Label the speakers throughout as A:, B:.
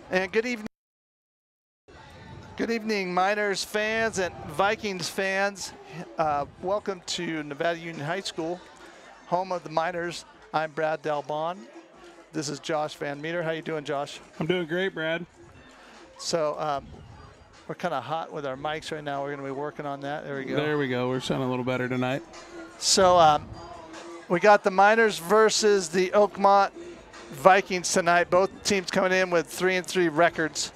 A: And good evening, Miners fans and Vikings fans. Welcome to Nevada Union High School, home of the Miners. I'm Brad Dalbon. This is Josh Van Meter. How you doing, Josh?
B: I'm doing great, Brad.
A: So we're kind of hot with our mics right now. We're going to be working on that. There we go.
B: There we go. We're sounding a little better tonight.
A: So we got the Miners versus the Oakmont Vikings tonight. Both teams coming in with 3-3 records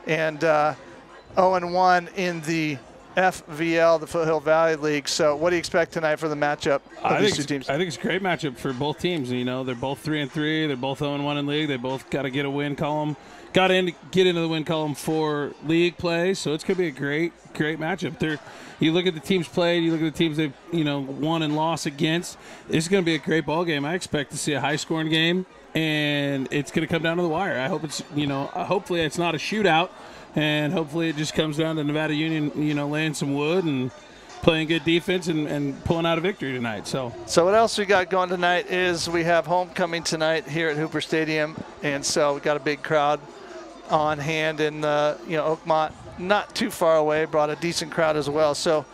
A: and 0-1 in the FVL, the Foothill Valley League. So what do you expect tonight for the matchup of these two teams?
B: I think it's a great matchup for both teams. You know, they're both 3-3. They're both 0-1 in league. They both got to get a win column. Got to get into the win column for league play. So it's going to be a great matchup. You look at the teams played. You look at the teams they've won and lost against. It's going to be a great ball game. I expect to see a high-scoring game, and it's going to come down to the wire. I hope it's hopefully it's not a shootout. And hopefully it just comes down to Nevada Union, laying some wood and playing good defense and pulling out a victory tonight. So
A: what else we got going tonight is we have homecoming tonight here at Hooper Stadium, and so we got a big crowd on hand, and Oakmont not too far away brought a decent crowd as well. So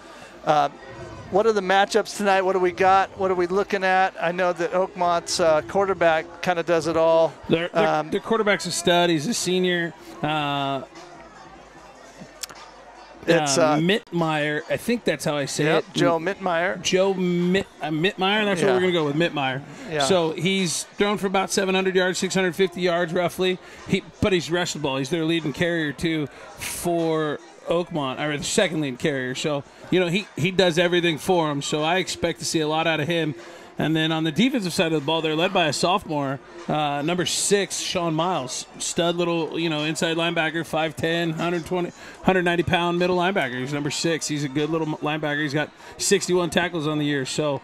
A: what are the matchups tonight? What do we got? What are we looking at? I know that Oakmont's quarterback kind of does it all.
B: Their quarterback's a stud. He's a senior.
A: It's
B: Mittmeyer. I think that's how I say it.
A: Joe Mittmeyer.
B: Mittmeyer. That's what we're going to go with, Mittmeyer.
A: Yeah.
B: So he's thrown for about 700 yards, 650 yards roughly. But he's rushed the ball. He's their leading carrier, too, for Oakmont, or the second leading carrier. So, he does everything for him. So I expect to see a lot out of him. And then on the defensive side of the ball, they're led by a sophomore, number 6, Sean Miles. Stud little, inside linebacker, 5'10", 190-pound middle linebacker. He's number 6. He's a good little linebacker. He's got 61 tackles on the year. So,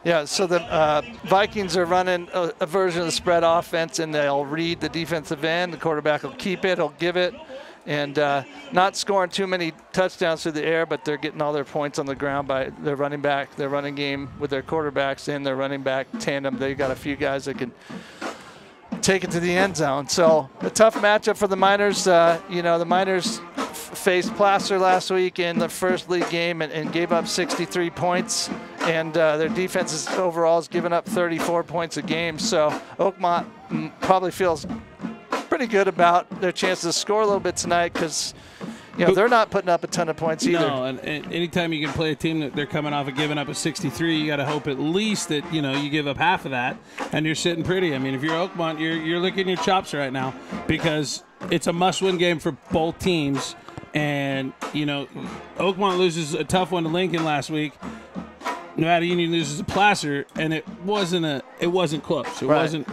A: yeah, so the Vikings are running a version of the spread offense, and they'll read the defensive end. The quarterback will keep it. He'll give it. And not scoring too many touchdowns through the air, but they're getting all their points on the ground by their running back, their running game with their quarterbacks and their running back tandem. They got a few guys that can take it to the end zone. So a tough matchup for the Miners. The Miners faced Placer last week in the first league game and gave up 63 points. And their defense overall has given up 34 points a game. So Oakmont probably feels pretty good about their chances to score a little bit tonight because they're not putting up a ton of points either.
B: No, and anytime you can play a team that they're coming off of giving up a 63, you got to hope at least that you give up half of that, and you're sitting pretty. I mean, if you're Oakmont, you're licking your chops right now because it's a must-win game for both teams. And Oakmont loses a tough one to Lincoln last week. Nevada Union loses to Placer, and it wasn't close. It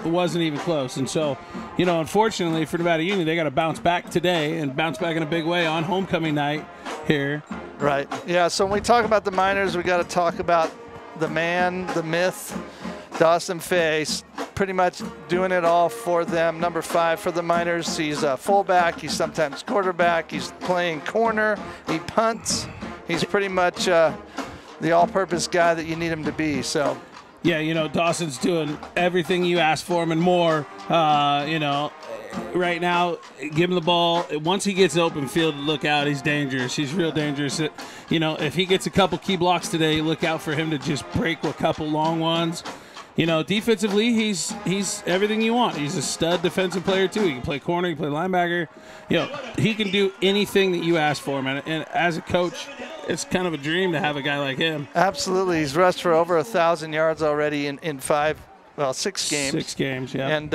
B: wasn't even close. And so, unfortunately for Nevada Union, they got to bounce back today and bounce back in a big way on homecoming night here.
A: Right. Yeah. So when we talk about the Miners, we got to talk about the man, the myth, Dawson Fay. Pretty much doing it all for them. Number 5 for the Miners. He's a fullback. He's sometimes quarterback. He's playing corner. He punts. He's pretty much the all-purpose guy that you need him to be. So,
B: yeah, Dawson's doing everything you asked for him and more. Right now, give him the ball. Once he gets open field, look out. He's dangerous. He's real dangerous. If he gets a couple key blocks today, look out for him to just break a couple long ones. Defensively, he's everything you want. He's a stud defensive player, too. He can play corner, he can play linebacker. He can do anything that you ask for him. And as a coach, it's kind of a dream to have a guy like him.
A: Absolutely. He's rushed for over 1,000 yards already in 6 games.
B: 6 games, yeah.
A: And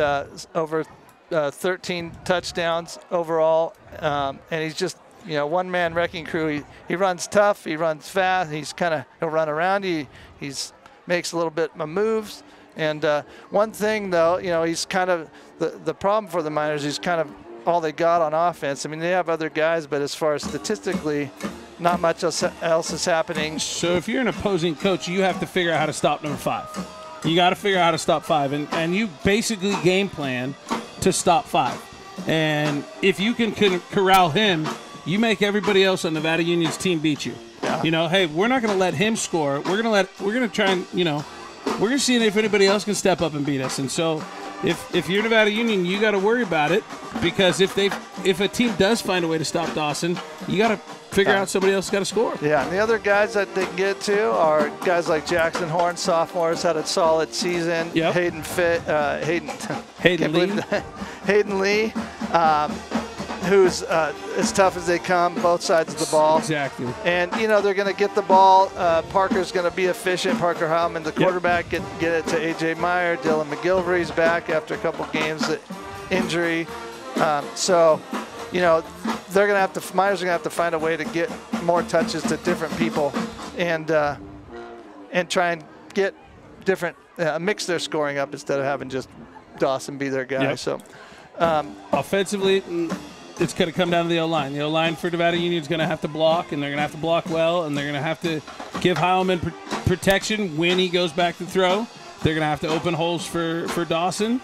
A: over 13 touchdowns overall. And he's just, one-man wrecking crew. He runs tough. He runs fast. He'll run around you. He's makes a little bit of moves. And one thing, though, he's kind of the problem for the Miners. He's kind of all they got on offense. I mean, they have other guys, but as far as statistically, not much else is happening.
B: So if you're an opposing coach, you have to figure out how to stop number 5. You got to figure out how to stop 5, and you basically game plan to stop 5. And if you can corral him, you make everybody else on Nevada Union's team beat you.
A: Yeah.
B: Hey, we're not going to let him score. We're going to try and we're just seeing if anybody else can step up and beat us. And so if you're Nevada Union, you got to worry about it, because if a team does find a way to stop Dawson, you got to figure out somebody else got to score.
A: Yeah, and the other guys that they can get to are guys like Jackson Horn, sophomores, had a solid season.
B: Yep.
A: Hayden Lee, who's as tough as they come, both sides of the ball.
B: Exactly.
A: And, you know, they're going to get the ball. Parker's going to be efficient. Parker Heilman, the quarterback, get it to A.J. Meyer. Dylan McGilvery's back after a couple games of injury. So, you know, they're going to have to, Myers are going to have to find a way to get more touches to different people and try and get different, mix their scoring up instead of having just Dawson be their guy.
B: Yep.
A: So,
B: offensively, it's going to come down to the O-line. The O-line for Nevada Union is going to have to block, and they're going to have to block well, and they're going to have to give Heilman protection when he goes back to throw. They're going to have to open holes for Dawson.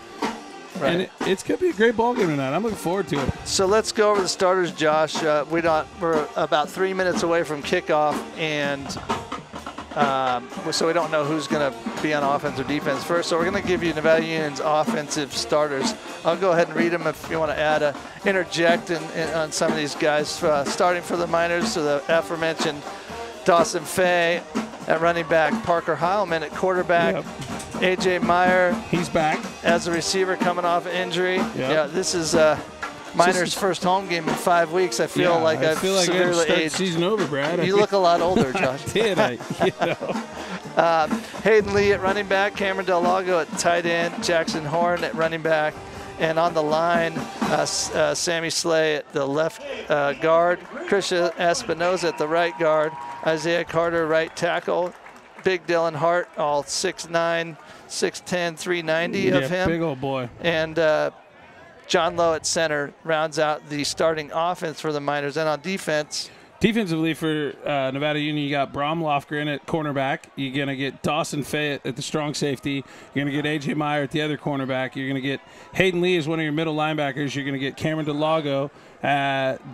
B: Right. And it's going to be a great ball game tonight. I'm looking forward to it.
A: So let's go over the starters, Josh. We're about 3 minutes away from kickoff, and so we don't know who's going to be on offense or defense first. So we're going to give you Nevada Union's offensive starters. I'll go ahead and read them if you want to interject on some of these guys. Starting for the Miners, so the aforementioned Dawson Fay at running back, Parker Heilman at quarterback. Yep. A.J. Meyer.
B: He's back.
A: As a receiver coming off injury. Yep. Yeah, this is Miners' first home game in 5 weeks. I feel like I've severely aged.
B: Season over, Brad.
A: You look a lot older, Josh.
B: Did I? You know.
A: Hayden Lee at running back, Cameron Del Lago at tight end, Jackson Horn at running back, and on the line, Sammy Slay at the left guard, Christian Espinoza at the right guard, Isaiah Carter right tackle, Big Dylan Hart, all 6'9", 6'10", 390 of him.
B: Big old boy.
A: And John Lowe at center rounds out the starting offense for the Miners. And on defense,
B: defensively for Nevada Union, you got Brom Lofgren at cornerback. You're going to get Dawson Fayette at the strong safety. You're going to get A.J. Meyer at the other cornerback. You're going to get Hayden Lee as one of your middle linebackers. You're going to get Cameron DeLago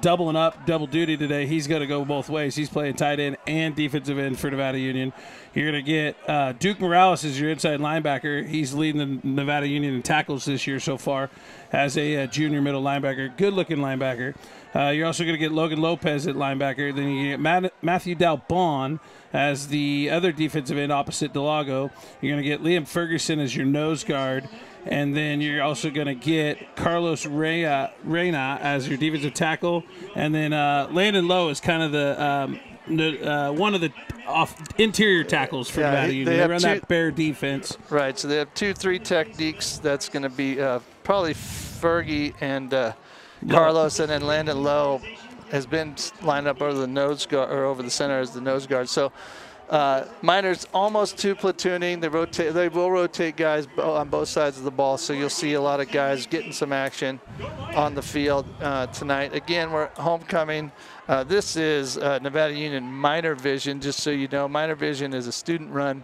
B: doubling up, double duty today. He's going to go both ways. He's playing tight end and defensive end for Nevada Union. You're going to get Duke Morales as your inside linebacker. He's leading the Nevada Union in tackles this year so far as a junior middle linebacker, good-looking linebacker. You're also going to get Logan Lopez at linebacker. Then you get Matthew Dalbon as the other defensive end opposite Delago. You're going to get Liam Ferguson as your nose guard. And then you're also going to get Carlos Reyna as your defensive tackle. And then Landon Lowe is kind of the one of the interior tackles for Nevada Union. They run that bear defense.
A: Right, so they have 2-3 techniques. That's going to be probably Fergie and Carlos, and then Landon Lowe has been lined up over the nose guard or over the center as the nose guard. So Miners almost two platooning. They will rotate guys on both sides of the ball, so you'll see a lot of guys getting some action on the field tonight. Again, we're homecoming. This is Nevada Union Minor Vision, just so you know. Minor Vision is a student-run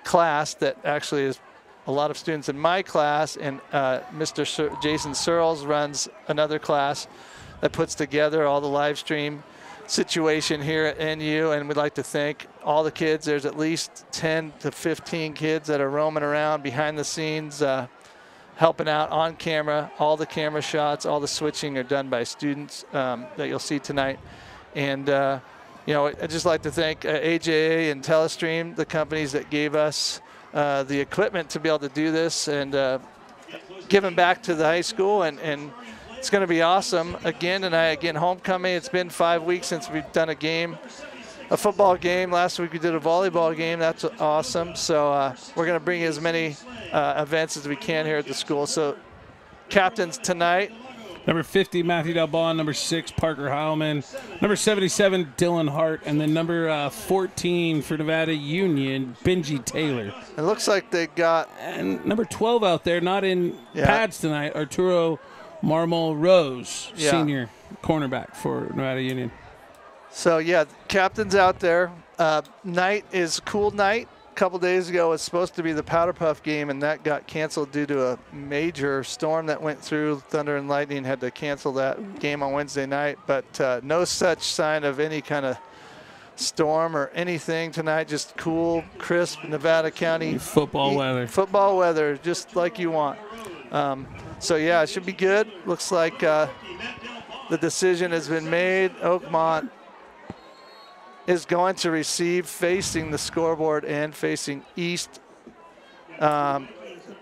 A: class that actually is a lot of students in my class, and Mr. Jason Searles runs another class that puts together all the live stream situation here at NU, and we'd like to thank all the kids. There's at least 10 to 15 kids that are roaming around behind the scenes, helping out on camera. All the camera shots, all the switching are done by students that you'll see tonight. And you know, I'd just like to thank AJA and Telestream, the companies that gave us the equipment to be able to do this, and giving back to the high school, and it's going to be awesome. Again tonight, again, homecoming. It's been 5 weeks since we've done a football game. Last week we did a volleyball game. That's awesome. So we're going to bring as many events as we can here at the school. So captains tonight.
B: Number 50, Matthew Dalbon. Number 6, Parker Heilman. Number 77, Dylan Hart. And then number 14 for Nevada Union, Benji Taylor.
A: It looks like they got...
B: And number 12 out there, not in pads tonight, Arturo Marmol Rose, senior cornerback for Nevada Union.
A: So, yeah, captains out there. Night is a cool night. A couple days ago, it was supposed to be the Powder Puff game, and that got canceled due to a major storm that went through. Thunder and Lightning had to cancel that game on Wednesday night, but no such sign of any kind of storm or anything tonight. Just cool, crisp Nevada County
B: football weather.
A: Football weather, just like you want. So yeah, it should be good. Looks like the decision has been made. Oakmont is going to receive facing the scoreboard and facing east.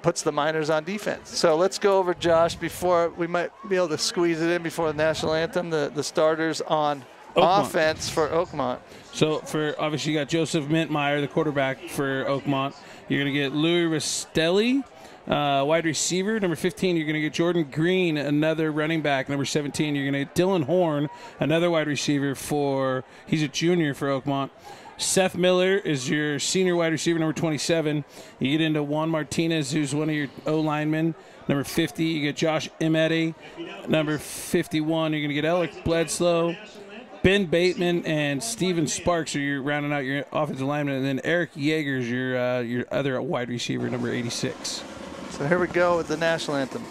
A: Puts the Miners on defense. So let's go over, Josh, before we might be able to squeeze it in before the national anthem, the starters on offense for Oakmont.
B: So for obviously you got Joseph Mintmeyer, the quarterback for Oakmont. You're going to get Louis Rastelli, wide receiver. Number 15, you're going to get Jordan Green, another running back. Number 17, you're going to get Dylan Horn, another wide receiver he's a junior for Oakmont. Seth Miller is your senior wide receiver, number 27. You get into Juan Martinez, who's one of your O-linemen. Number 50, you get Josh Imedi. Number 51, you're going to get Alec Bledsoe. Ben Bateman and Steven Sparks are rounding out your offensive lineman. And then Eric Yeager is your other wide receiver, number 86.
A: So here we go with the national anthem.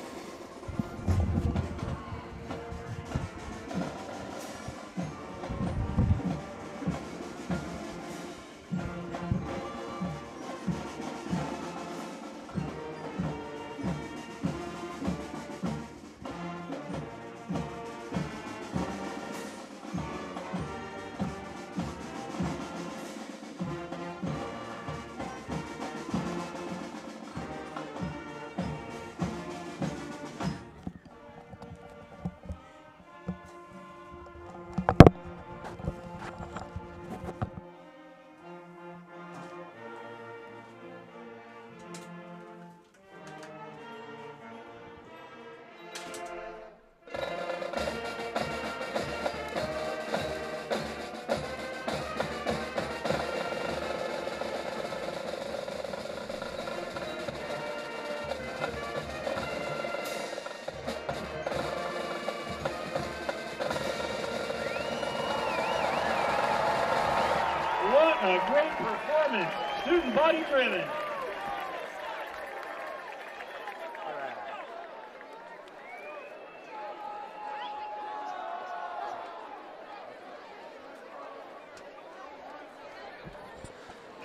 C: A great performance, student body driven.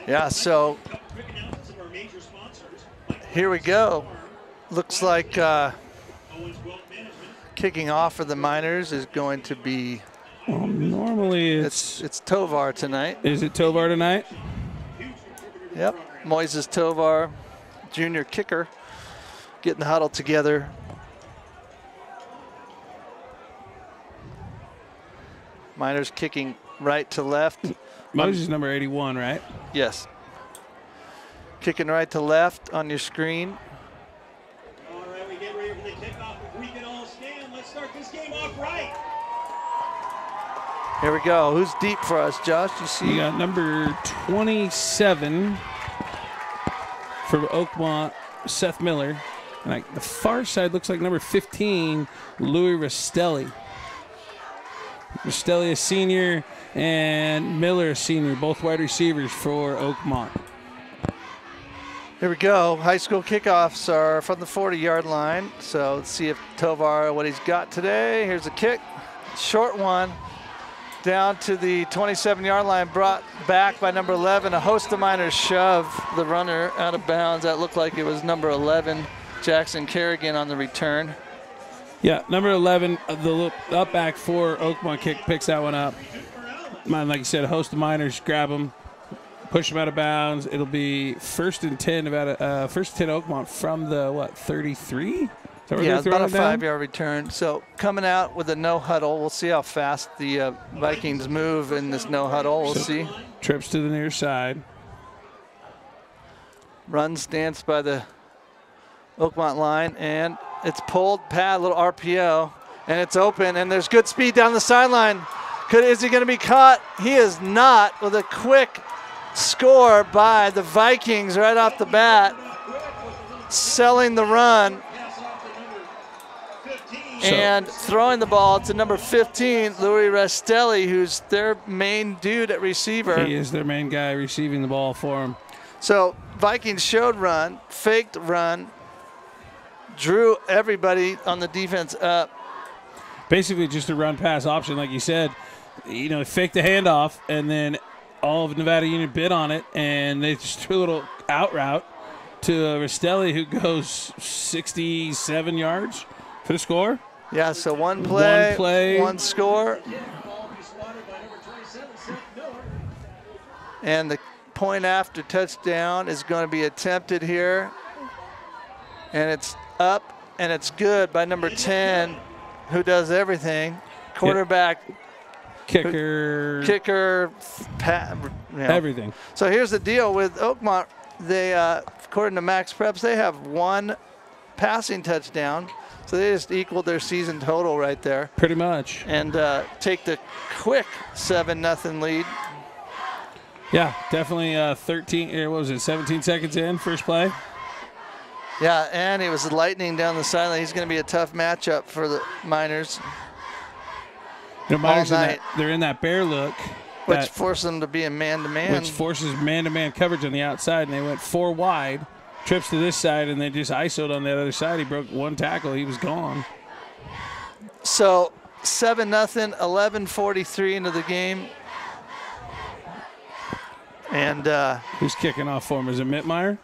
A: Yeah, so here we go. Looks like kicking off for the Miners is going to be
B: normally
A: it's Tovar tonight.
B: Is it Tovar tonight?
A: Yep, Moises Tovar, junior kicker, getting the huddle together. Miners kicking right to left.
B: Moses number 81, right?
A: Yes. Kicking right to left on your screen.
C: All right, we get ready for the kickoff. If we can all stand, let's start this game off right.
A: Here we go. Who's deep for us, Josh? You see?
B: You got number 27 for Oakmont, Seth Miller. And the far side looks like number 15, Louis Rastelli. Rastelli, a senior, and Miller, a senior, both wide receivers for Oakmont.
A: Here we go. High school kickoffs are from the 40-yard line. So let's see if Tovar, what he's got today. Here's a kick. Short one. Down to the 27-yard line, brought back by number 11. A host of Miners shove the runner out of bounds. That looked like it was number 11, Jackson Kerrigan, on the return.
B: Yeah, number 11, the up back for Oakmont picks that one up. Like you said, a host of Miners grab him, push him out of bounds. It'll be first and 10 Oakmont from the 33.
A: Yeah, it's about a 5-yard return. So coming out with a no huddle. We'll see how fast the Vikings move in this no huddle. We'll see.
B: Trips to the near side.
A: Run stance by the Oakmont line, and it's pulled pad, little RPO, and it's open, and there's good speed down the sideline. Is he going to be caught? He is not, with a quick score by the Vikings right off the bat, selling the run. And throwing the ball to number 15, Louis Rastelli, who's their main dude at receiver.
B: He is their main guy receiving the ball for him.
A: So Vikings showed run, faked run, drew everybody on the defense up.
B: Basically just a run-pass option, like you said. faked the handoff, and then all of Nevada Union bid on it, and they just threw a little out route to Rastelli, who goes 67 yards for the score.
A: Yeah, so one play, one score. And the point after touchdown is going to be attempted here. And it's up, and it's good by number 10, who does everything. Quarterback,
B: kicker,
A: everything. So here's the deal with Oakmont. They, according to Max Preps, they have one passing touchdown. So they just equaled their season total right there.
B: Pretty much.
A: And take the quick 7-0 lead.
B: Yeah, definitely 17 seconds in, first play.
A: Yeah, and he was lightning down the sideline. He's going to be a tough matchup for the Miners.
B: Miners they're in that bear look.
A: Which forces them to be in man-to-man.
B: Which forces man-to-man coverage on the outside, and they went 4 wide, trips to this side, and they just ISO'd on that other side. He broke one tackle. He was gone.
A: So 7-0, 11:43 into the game. And
B: who's kicking off for him? Is it Mittmeyer?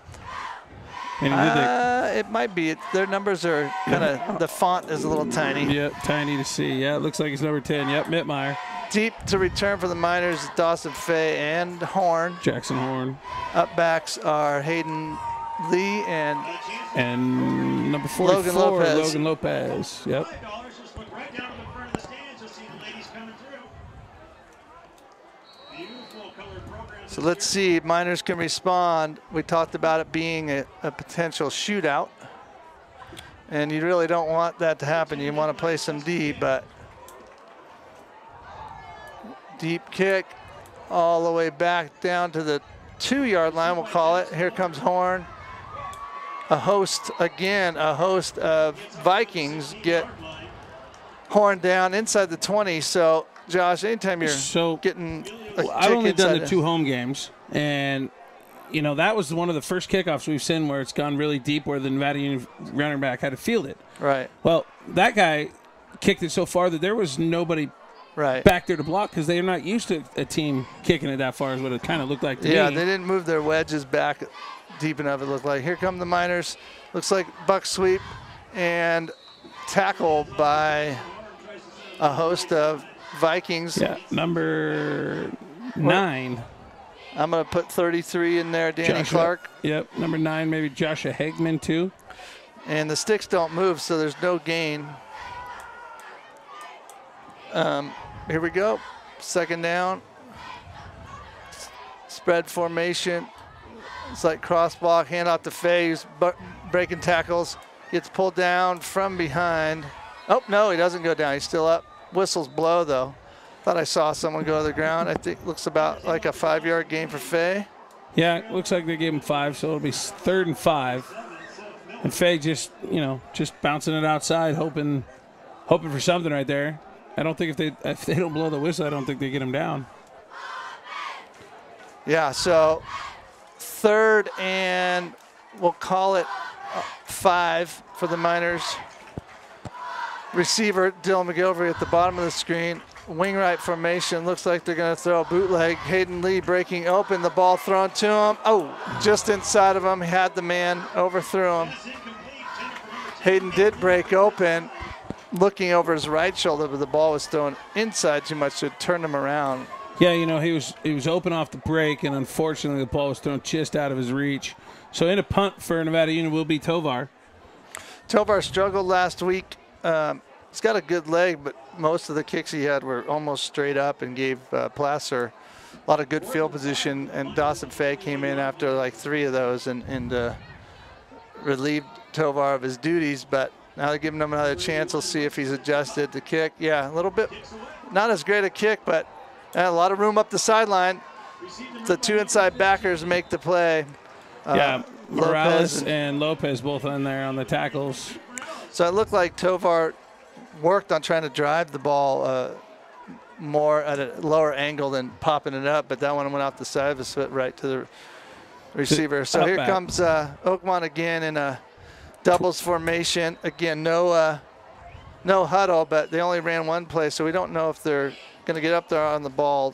A: It might be. Their numbers are kind of, the font is a little tiny.
B: Yep, tiny to see. Yeah, it looks like it's number 10. Yep, Mittmeyer.
A: Deep to return for the Miners, Dawson Fay and Horn.
B: Jackson Horn.
A: Up backs are Hayden Lee and
B: number 44, Logan Lopez. Yep.
A: So let's see if Miners can respond. We talked about it being a potential shootout. And you really don't want that to happen. You want to play some D, but deep kick all the way back down to the 2-yard line, we'll call it. Here comes Horn. A host of Vikings get Horn down inside the 20. So, Josh, anytime you're getting
B: I've only done the 2 home games, and that was one of the first kickoffs we've seen where it's gone really deep, where the Nevada Union running back had to field it.
A: Right.
B: Well, that guy kicked it so far that there was nobody back there to block, because they're not used to a team kicking it that far, is what it kind of looked like to me.
A: Yeah, they didn't move their wedges back deep enough, it looked like. Here come the Miners. Looks like buck sweep and tackle by a host of Vikings.
B: Yeah, number 9.
A: I'm going to put 33 in there, Danny Clark.
B: Yep, number 9, maybe Joshua Hegman too.
A: And the sticks don't move, so there's no gain. Here we go. Second down. Spread formation. It's like cross block, hand off to Fay, who's breaking tackles. Gets pulled down from behind. Oh, no, he doesn't go down. He's still up. Whistles blow, though. Thought I saw someone go to the ground. I think looks about like a 5-yard gain for Fay.
B: Yeah, it looks like they gave him 5, so it'll be 3rd and 5. And Fay just bouncing it outside, hoping for something right there. I don't think if they don't blow the whistle, I don't think they get him down.
A: Yeah, so 3rd and we'll call it 5 for the Miners. Receiver Dylan McGilvery at the bottom of the screen. Wing right formation. Looks like they're going to throw a bootleg. Hayden Lee breaking open. The ball thrown to him. Oh, just inside of him. He had the man, overthrew him. Hayden did break open, looking over his right shoulder, but the ball was thrown inside too much, so it turned him around.
B: Yeah, he was open off the break, and unfortunately the ball was thrown just out of his reach. So in a punt for Nevada Union will be Tovar.
A: Tovar struggled last week. He's got a good leg, but most of the kicks he had were almost straight up and gave Placer a lot of good field position. And Dawson Fay came in after like 3 of those and relieved Tovar of his duties. But now they're giving him another chance. We'll see if he's adjusted to kick. Yeah, a little bit, not as great a kick, but a lot of room up the sideline. The 2 inside backers make the play.
B: Yeah, Morales and Lopez both in there on the tackles.
A: So it looked like Tovar worked on trying to drive the ball more at a lower angle than popping it up, but that one went off the side of his foot right to the receiver. So here comes Oakmont again in a doubles formation. Again, no huddle, but they only ran one play, so we don't know if they're going to get up there on the ball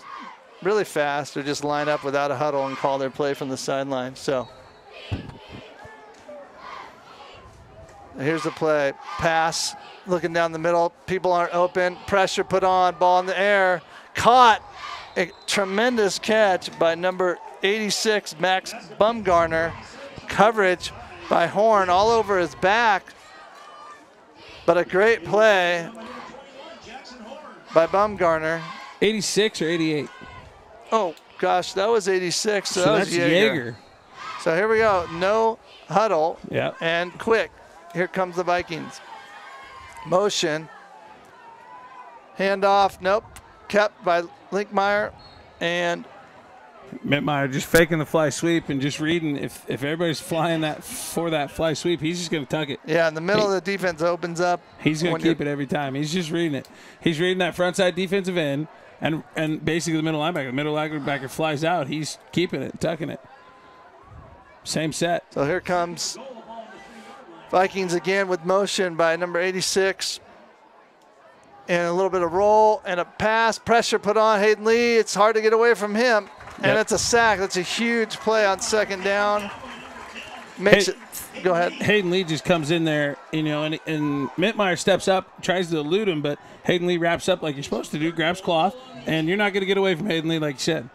A: really fast or just line up without a huddle and call their play from the sideline. So here's the play. Pass, looking down the middle. People aren't open. Pressure put on. Ball in the air. Caught. A tremendous catch by number 86, Max Bumgarner. Coverage by Horn all over his back. But a great play by Bumgarner.
B: 86 or 88?
A: Oh, gosh, that was 86. So that
B: that's
A: was Yeager. So here we go. No huddle.
B: Yeah.
A: And quick. Here comes the Vikings. Motion. Handoff. Nope. Kept by Linkmeyer. And
B: Mittmeyer just faking the fly sweep and just reading. If everybody's flying that for that fly sweep, he's just going to tuck it.
A: yeah, in the middle of the defense opens up.
B: He's going to keep it every time. He's just reading it. He's reading that front side defensive end, and basically the middle linebacker. The middle linebacker flies out. He's keeping it, tucking it. Same set.
A: So here comes Vikings again with motion by number 86. And a little bit of roll and a pass. Pressure put on Hayden Lee. It's hard to get away from him. And it's a sack. That's a huge play on second down. Makes it. Go ahead.
B: Hayden Lee just comes in there, and Mittmeyer steps up, tries to elude him, but Hayden Lee wraps up like you're supposed to do, grabs cloth, and you're not going to get away from Hayden Lee like you said.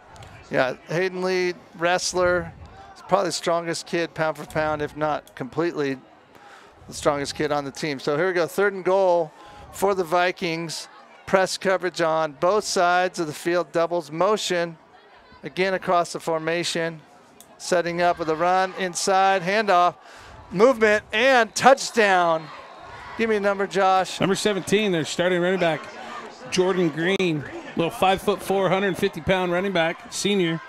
A: Yeah, Hayden Lee, wrestler. He's probably the strongest kid pound for pound, if not completely the strongest kid on the team. So here we go, 3rd and goal for the Vikings. Press coverage on both sides of the field, doubles motion. Again across the formation, setting up with a run inside, handoff, movement, and touchdown. Give me a number, Josh.
B: Number 17, their starting running back, Jordan Green, little 5'4", 150-pound running back, senior,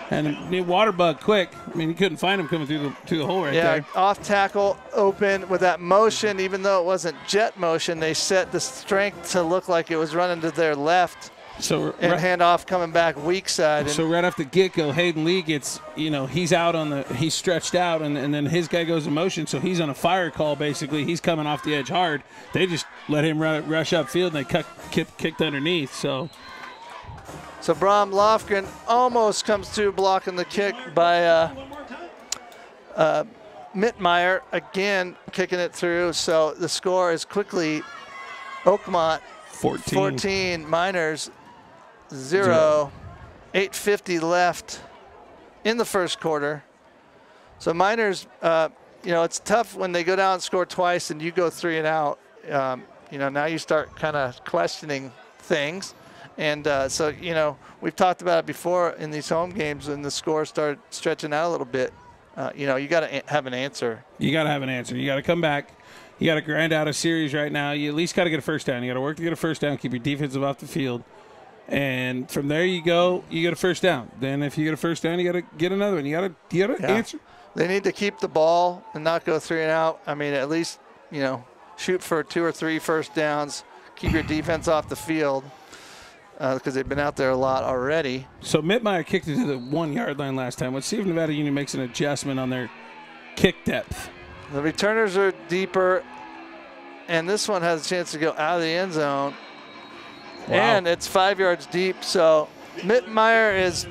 B: and water bug quick. I mean, you couldn't find him coming through the hole right there.
A: Yeah, off tackle, open with that motion. Even though it wasn't jet motion, they set the strength to look like it was running to their left.
B: So
A: and handoff coming back weak side.
B: So right off the get-go, Hayden Lee gets, he's out he's stretched out, and then his guy goes in motion, so he's on a fire call basically. He's coming off the edge hard. They just let him rush upfield, and they kicked underneath. So
A: Bram Lofgren almost comes through blocking the kick by Mittmeyer, again kicking it through. So the score is quickly Oakmont 14, Miners 0. 8:50 left in the first quarter. So Miners, it's tough when they go down and score twice and you go 3 and out. Now you start kind of questioning things. And so we've talked about it before in these home games when the scores start stretching out a little bit. You got to have an answer.
B: You got to have an answer. You got to come back. You got to grind out a series right now. You at least got to get a first down. You got to work to get a first down, keep your defensive off the field. And from there you get a first down. Then if you get a first down, you got to get another one. You got to answer.
A: They need to keep the ball and not go 3 and out. I mean, at least, shoot for 2 or 3 first downs. Keep your defense off the field because they've been out there a lot already.
B: So Mittmeyer kicked it to the 1-yard line last time. Let's see if Nevada Union makes an adjustment on their kick depth.
A: The returners are deeper, and this one has a chance to go out of the end zone. Wow. And it's 5 yards deep, so Mittmeyer is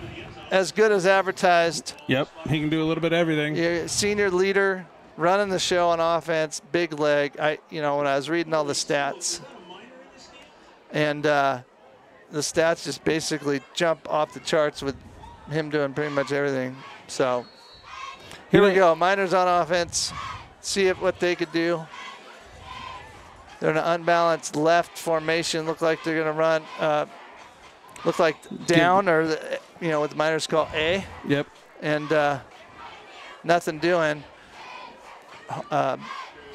A: as good as advertised.
B: Yep, he can do a little bit of everything.
A: Senior leader, running the show on offense, big leg. When I was reading all the stats, and the stats just basically jump off the charts with him doing pretty much everything. So here we go, Miners on offense. See what they could do. They're in an unbalanced left formation. Look like they're going to run. Look like down, or what the Miners call A.
B: Yep.
A: And nothing doing.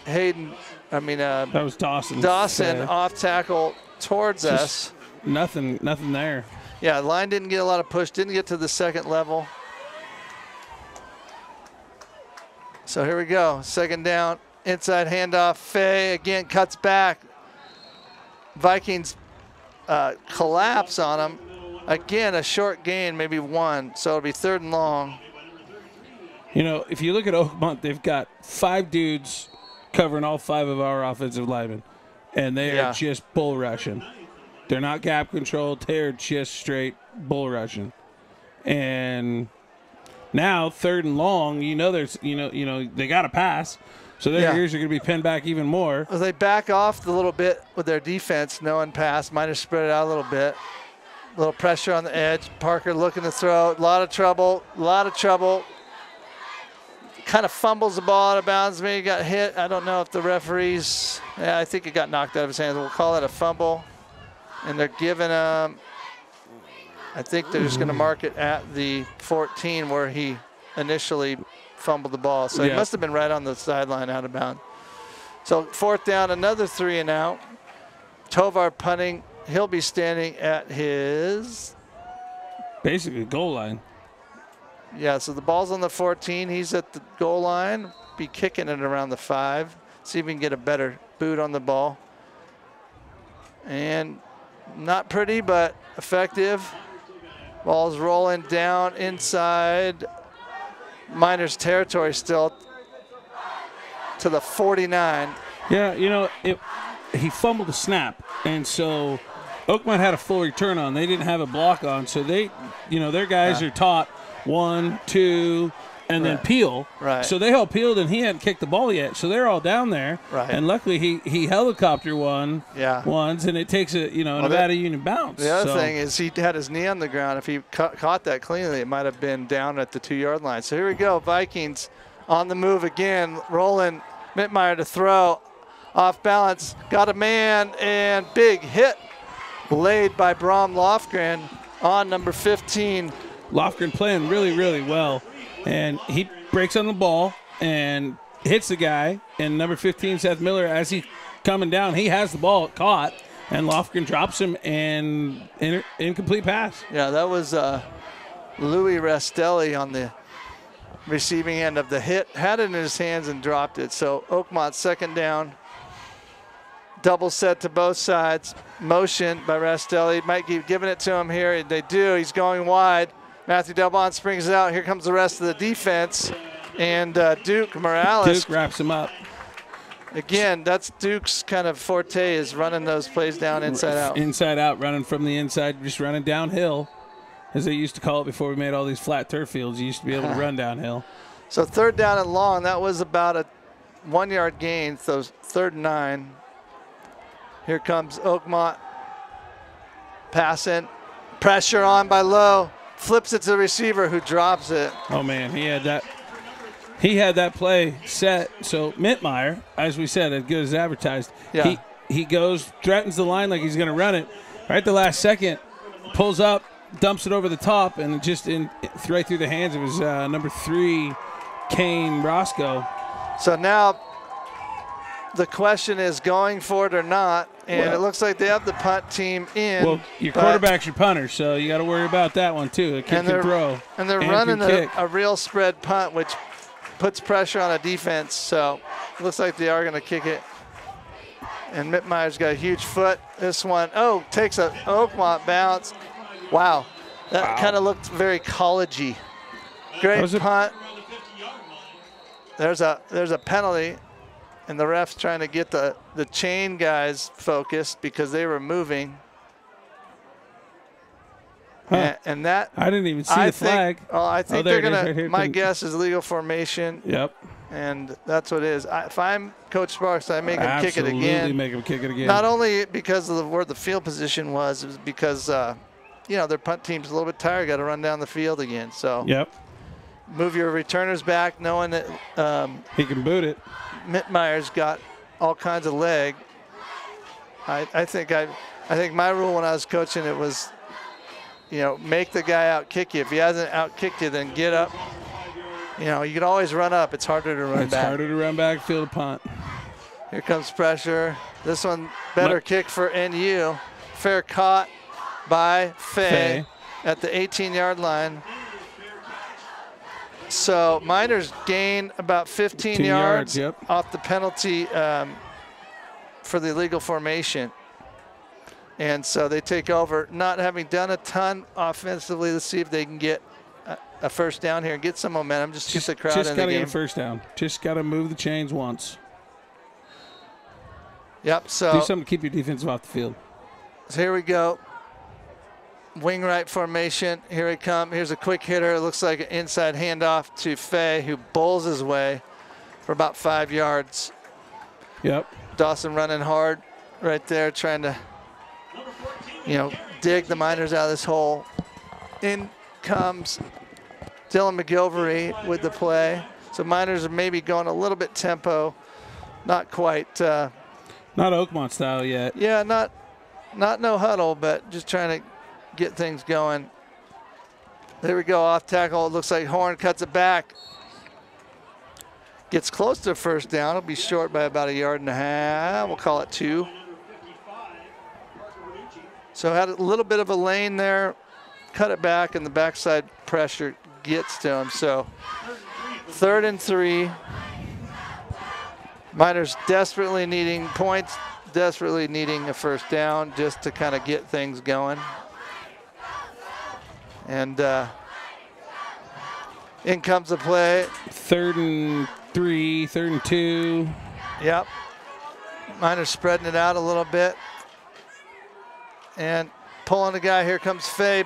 A: Hayden. That
B: was Dawson.
A: Dawson off tackle towards us.
B: Nothing there.
A: Yeah, line didn't get a lot of push. Didn't get to the second level. So here we go. Second down. Inside handoff. Fay again cuts back. Vikings collapse on him. Again, a short gain, maybe 1. So it'll be 3rd and long.
B: If you look at Oakmont, they've got 5 dudes covering all 5 of our offensive linemen, and they are just bull rushing. They're not gap controlled. They're just straight bull rushing. And now 3rd and long, there's they got to pass. So their ears are going to be pinned back even more.
A: Well, they back off a little bit with their defense, knowing pass. Miners spread it out a little bit. A little pressure on the edge. Parker looking to throw. A lot of trouble. Kind of fumbles the ball out of bounds. Maybe got hit. I don't know if the referees. Yeah, I think it got knocked out of his hands. We'll call it a fumble. And they're giving him. I think they're just going to mark it at the 14 where he initially fumbled the ball. So he must have been right on the sideline out of bounds. So 4th down, another 3 and out. Tovar punting. He'll be standing at his
B: basically goal line.
A: Yeah, so the ball's on the 14. He's at the goal line. Be kicking it around the 5. See if we can get a better boot on the ball. And not pretty, but effective. Ball's rolling down inside Miners territory still to the 49.
B: Yeah, he fumbled the snap, and so Oakmont had a full return on. They didn't have a block on, so they, their guys are taught 1, 2, and then peel.
A: Right.
B: So they all peeled, and he hadn't kicked the ball yet, so they're all down there.
A: Right.
B: And luckily he helicopter one once, and it takes a Nevada Union bounce.
A: The other thing is he had his knee on the ground. If he caught that cleanly, it might have been down at the 2-yard line. So here we go, Vikings on the move again, rolling Mittmeyer to throw. Off balance, got a man, and big hit laid by Brom Lofgren on number 15.
B: Lofgren playing really, really well. And he breaks on the ball and hits the guy. And number 15, Seth Miller, as he coming down, he has the ball caught. And Lofgren drops him and incomplete pass.
A: Yeah, that was Louis Rastelli on the receiving end of the hit. Had it in his hands and dropped it. So Oakmont 2nd down. Double set to both sides. Motion by Rastelli. Might keep giving it to him here. They do. He's going wide. Matthew Delbon springs it out. Here comes the rest of the defense. And Duke Morales.
B: Duke wraps him up.
A: Again, that's Duke's kind of forte, is running those plays down inside out.
B: Inside out, running from the inside, just running downhill, as they used to call it before we made all these flat turf fields. You used to be able to run downhill.
A: So 3rd down and long. That was about a 1-yard gain. So 3rd and 9. Here comes Oakmont. Passing. Pressure on by Lowe. Flips it to the receiver who drops it.
B: Oh, man, he had that play set. So Mittmeyer, as we said, as good as advertised, he goes, threatens the line like he's going to run it. Right at the last second, pulls up, dumps it over the top, and just right through the hands of his number 3, Kane Roscoe.
A: So now the question is going for it or not, and it looks like they have the punt team in.
B: Well, your quarterback's your punter, so you got to worry about that one too. A kick and throw.
A: And they're running a real spread punt, which puts pressure on a defense. So it looks like they are going to kick it. And Mittmeyer's got a huge foot. This one, takes a Oakmont bounce. Wow, that kind of looked very college-y. Great punt. There's a penalty. And the ref's trying to get the chain guys focused because they were moving. And that,
B: I didn't even see the flag.
A: I think they're going to, my guess is legal formation.
B: Yep.
A: And that's what it is. If I'm Coach Sparks, I make him kick it again.
B: Absolutely make him kick it again.
A: Not only because of where the field position was, it was because, their punt team's a little bit tired, got to run down the field again. So move your returners back, knowing that
B: he can boot it.
A: Mittmeyer's got all kinds of leg. I think my rule when I was coaching it was, make the guy out kick you. If he hasn't out kicked you, then get up. You can always run up. It's harder to run back.
B: It's harder to run back, field a punt.
A: Here comes pressure. This one better kick for NU. Fair caught by Fay at the 18-yard line. So Miners gain about 15 yards off the penalty for the illegal formation. And so they take over, not having done a ton offensively. Let's see if they can get a first down here and get some momentum. Just keep the crowd in the game.
B: Just got to get a first down. Just got to move the chains once.
A: Yep. So
B: do something to keep your defense off the field.
A: So here we go. Wing right formation. Here we come. Here's a quick hitter. It looks like an inside handoff to Fay, who bowls his way for about 5 yards.
B: Yep.
A: Dawson running hard right there, trying to, dig the Miners out of this hole. In comes Dylan McGilvery with the play. So Miners are maybe going a little bit tempo, not quite.
B: Not Oakmont style yet.
A: Yeah, not no huddle, but just trying to get things going. There we go, off tackle. It looks like Horn cuts it back. Gets close to first down. It'll be short by about 1.5 yards. We'll call it 2. So had a little bit of a lane there. Cut it back, and the backside pressure gets to him. So 3rd and 3. Miners desperately needing points, desperately needing a first down just to kind of get things going. And in comes the play.
B: 3rd and 3, 3rd and 2.
A: Yep. Miners spreading it out a little bit. And pulling the guy. Here comes Faye.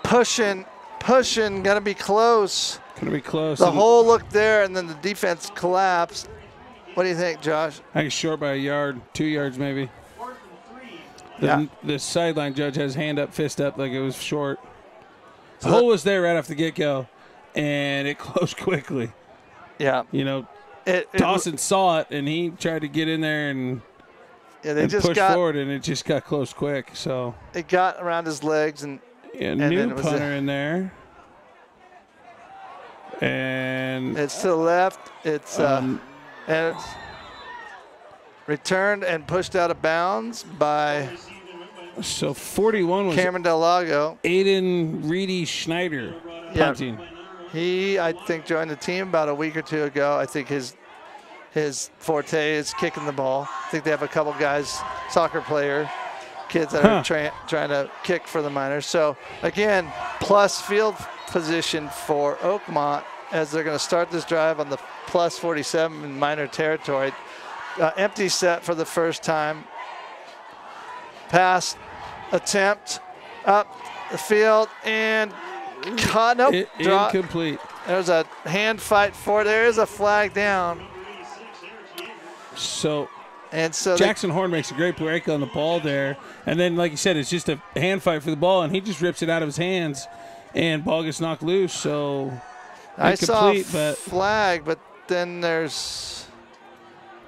A: Pushing. Gonna be close.
B: Gonna be close.
A: The hole looked there, and then the defense collapsed. What do you think, Josh?
B: I think it's short by 1 yard, 2 yards maybe. The sideline judge has hand up, fist up, like it was short. The hole was there right off the get-go, and it closed quickly.
A: Yeah.
B: Dawson saw it, and he tried to get in there and push forward, and it just got close quick. So
A: it got around his legs, and
B: new punter in there. And
A: it's to the left. It's and it's returned and pushed out of bounds by.
B: So 41 was
A: Cameron Del Lago.
B: Aiden Reedy Schneider punting.
A: He, I think, joined the team about a week or 2 ago. I think his forte is kicking the ball. I think they have a couple guys, soccer player, kids that are trying to kick for the Miners. So, again, plus field position for Oakmont as they're going to start this drive on the plus 47 in Miner territory. Empty set for the first time. Pass attempt up the field and caught. Nope.
B: Incomplete.
A: There's a hand fight for it. There is a flag down.
B: So
A: So
B: Jackson Horn makes a great break on the ball there. And then, like you said, it's just a hand fight for the ball, and he just rips it out of his hands, and ball gets knocked loose. So
A: I saw a flag, but then there's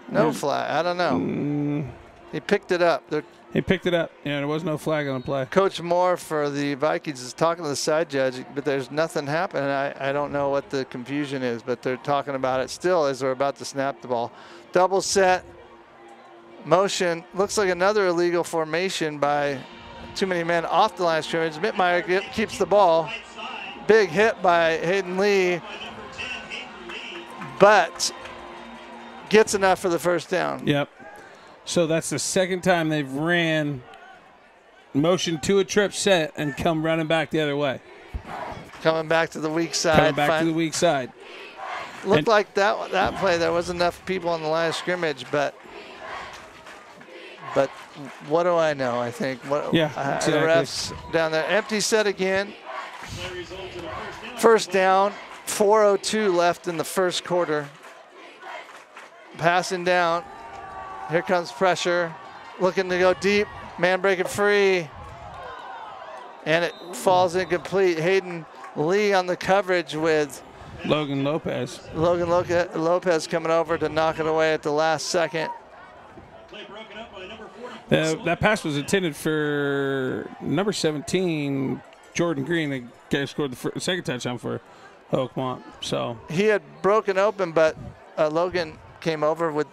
A: no flag. I don't know. He picked it up.
B: He picked it up. Yeah, there was no flag on the play.
A: Coach Moore for the Vikings is talking to the side judge, but there's nothing happening. I don't know what the confusion is, but they're talking about it still as they're about to snap the ball. Double set, motion. Looks like another illegal formation by too many men off the line of scrimmage. Mittmeyer keeps the ball. Big hit by Hayden Lee, but gets enough for the first down.
B: Yep. So that's the second time they've ran motion to a trip set and come running back the other way.
A: Coming back to the weak side.
B: To the weak side.
A: Looked like that play, there was enough people on the line of scrimmage, but what do I know? I think
B: exactly.
A: The refs down there. Empty set again. First down. 4:02 left in the first quarter. Passing down. Here comes pressure. Looking to go deep. Man breaking free. And it falls incomplete. Hayden Lee on the coverage with
B: Logan Lopez.
A: Logan Lopez coming over to knock it away at the last second.
B: That pass was intended for number 17, Jordan Green. The guy who scored the second touchdown for Oakmont. So
A: he had broken open, but Logan came over with,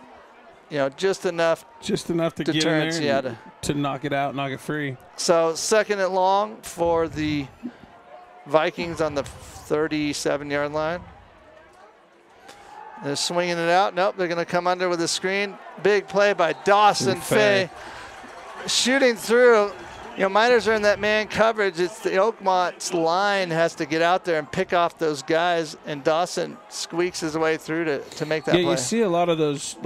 A: just enough
B: to get in there to knock it out, knock it free.
A: So 2nd and long for the Vikings on the 37-yard line. They're swinging it out. Nope, they're going to come under with a screen. Big play by Dawson Fay. Shooting through. Miners are in that man coverage. It's the Oakmont's line has to get out there and pick off those guys, and Dawson squeaks his way through to make that play.
B: You see a lot of those,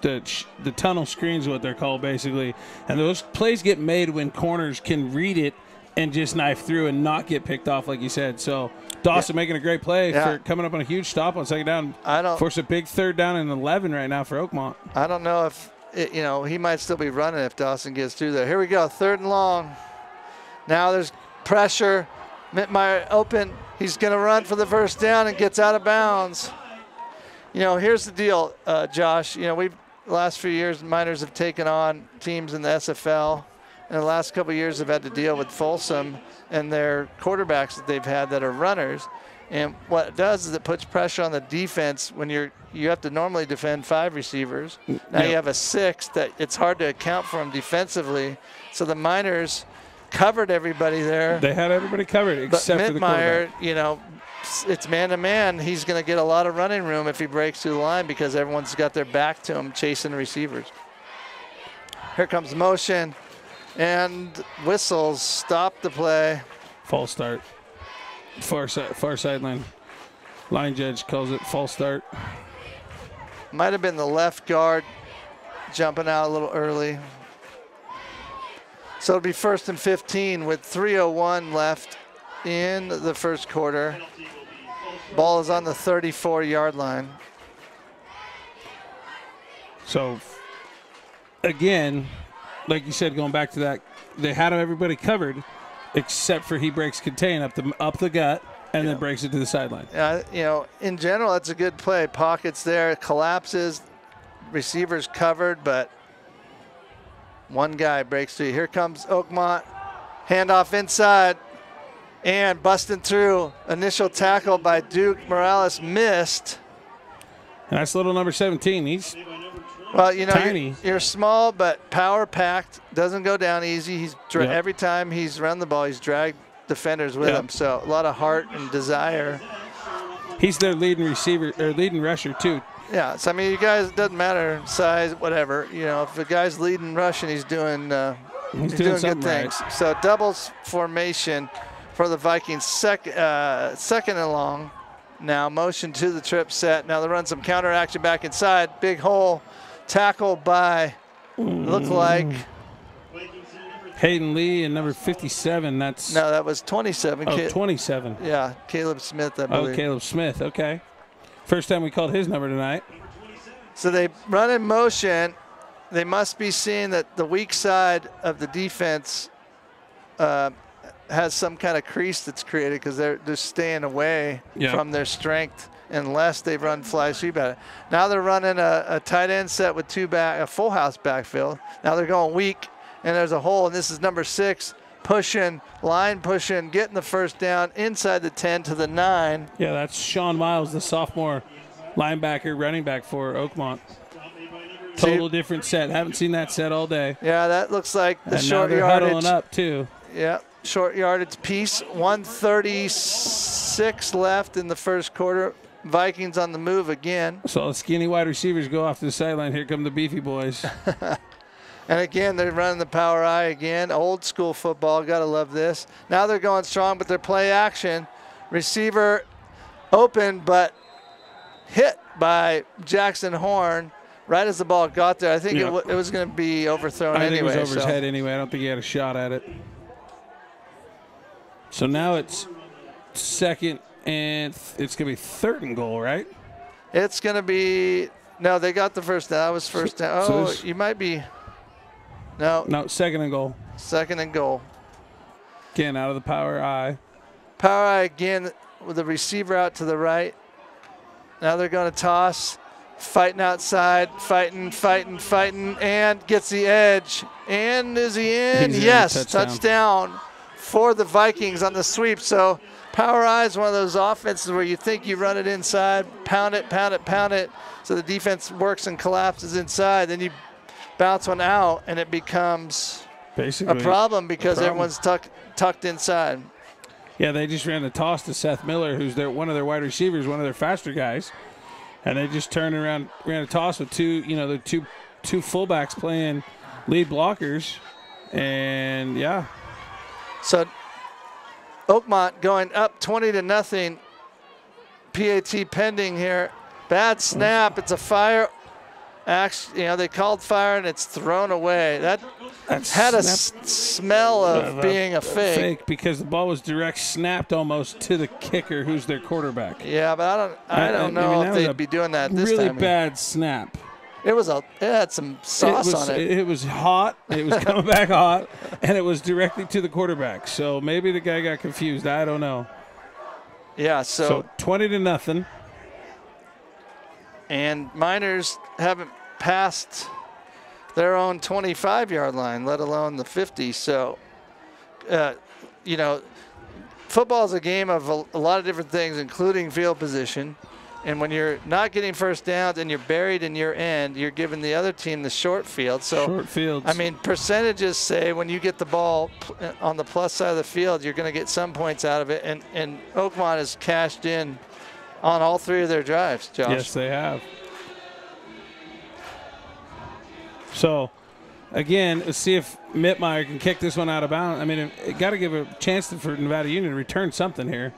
B: the tunnel screens, what they're called basically, and those plays get made when corners can read it and just knife through and not get picked off, like you said. So Dawson making a great play for coming up on a huge stop on second down. Force a big third down and 11 right now for Oakmont.
A: I don't know if he might still be running if Dawson gets through there. Here we go, 3rd and long. Now there's pressure. Mittmeyer open. He's going to run for the first down and gets out of bounds. Here's the deal, Josh. We've the last few years, Miners have taken on teams in the SFL. And the last couple of years have had to deal with Folsom and their quarterbacks that they've had that are runners. And what it does is it puts pressure on the defense when you have to normally defend 5 receivers. Now you have a 6th that it's hard to account for them defensively. So the Miners covered everybody there.
B: They had everybody covered except for the quarterback.
A: Mittmeyer, it's man-to-man. He's going to get a lot of running room if he breaks through the line because everyone's got their back to him chasing the receivers. Here comes motion. And whistles, stop the play.
B: False start. Far sideline. Line judge calls it false start.
A: Might have been the left guard jumping out a little early. So it'll be 1st and 15 with 3:01 left in the first quarter. Ball is on the 34-yard line.
B: So, again, like you said, going back to that, they had everybody covered except for he breaks contain up the gut and then breaks it to the sideline.
A: In general, that's a good play. Pockets there, collapses, receivers covered, but one guy breaks through. Here comes Oakmont, handoff inside, and busting through. Initial tackle by Duke Morales missed.
B: And that's little number 17. He's
A: tiny. You're small but power packed. Doesn't go down easy. He's every time he's run the ball, he's dragged defenders with him. So a lot of heart and desire.
B: He's their leading receiver or leading rusher too.
A: Yeah. So you guys, it doesn't matter size, whatever. If the guy's leading rushing, he's doing good things. Right. So doubles formation for the Vikings. Second and long. Now motion to the trip set. Now they run some counter action back inside. Big hole. Tackle by, look like
B: Hayden Lee and number 57.
A: No, that was 27.
B: 27.
A: Yeah, Caleb Smith, I believe.
B: Oh, Caleb Smith, okay. First time we called his number tonight.
A: So they run in motion. They must be seeing that the weak side of the defense has some kind of crease that's created because they're just staying away from their strength unless they run fly sweep at it. Now they're running a tight end set with a full house backfield. Now they're going weak, and there's a hole, and this is number 6, line pushing, getting the first down inside the 10 to the 9.
B: Yeah, that's Sean Miles, the sophomore linebacker, running back for Oakmont. Total different set. Haven't seen that set all day.
A: Yeah, that looks like the
B: and
A: short
B: now they're
A: yardage.
B: Huddling up too.
A: Yeah, short yardage piece. 1:36 left in the first quarter. Vikings on the move again.
B: So the skinny wide receivers go off to the sideline. Here come the beefy boys.
A: And again, they're running the power eye again. Old school football. Got to love this. Now they're going strong, but they're play action. Receiver open, but hit by Jackson Horn right as the ball got there. I think it was going to be overthrown anyway.
B: I think it was over his head anyway. I don't think he had a shot at it. So now it's second, and it's going to be 3rd and goal, right?
A: It's going to be – no, they got the first down. That was first down. Oh, you might be – no.
B: No, 2nd and goal.
A: 2nd and goal.
B: Again, out of the power eye.
A: Power eye again with the receiver out to the right. Now they're going to toss. Fighting outside, fighting, and gets the edge. And is he in? Yes, touchdown for the Vikings on the sweep. So power eye is one of those offenses where you think you run it inside, pound it. So the defense works and collapses inside. Then you bounce one out, and it becomes basically a problem because everyone's tucked inside.
B: Yeah, they just ran the toss to Seth Miller, who's one of their wide receivers, one of their faster guys. And they just turned around, ran a toss with two fullbacks playing lead blockers, and yeah.
A: So Oakmont going up 20-0. PAT pending here. Bad snap. It's a fire. actually, they called fire and it's thrown away. That had a smell of being a fake.
B: Because the ball was direct snapped almost to the kicker, who's their quarterback.
A: Yeah, but I don't know if they'd be doing that this
B: really
A: time.
B: Really bad snap.
A: It had some sauce on it.
B: It was hot. It was coming back hot, and it was directly to the quarterback. So maybe the guy got confused. I don't know.
A: Yeah, so
B: 20-0.
A: And Miners haven't passed their own 25-yard line, let alone the 50. So, football is a game of a lot of different things, including field position. And when you're not getting first downs and you're buried in your end, you're giving the other team the short field. So,
B: short fields.
A: I mean, percentages say when you get the ball on the plus side of the field, you're going to get some points out of it. And Oakmont has cashed in on all 3 of their drives, Josh.
B: Yes, they have. So, again, let's see if Mittmeyer can kick this one out of bounds. I mean, got to give a chance for Nevada Union to return something here.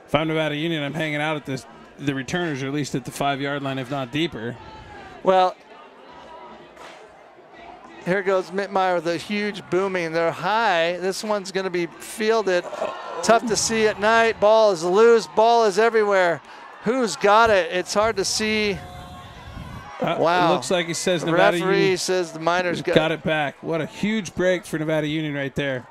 B: If I'm Nevada Union, I'm hanging out at the returners are at least at the 5-yard line, if not deeper.
A: Well, here goes Mittmeyer with a huge booming. They're high. This one's going to be fielded. Tough to see at night. Ball is loose. Ball is everywhere. Who's got it? It's hard to see. Wow.
B: It looks like he says
A: the
B: Nevada
A: referee
B: Union
A: says the Miners
B: got it back. What a huge break for Nevada Union right there.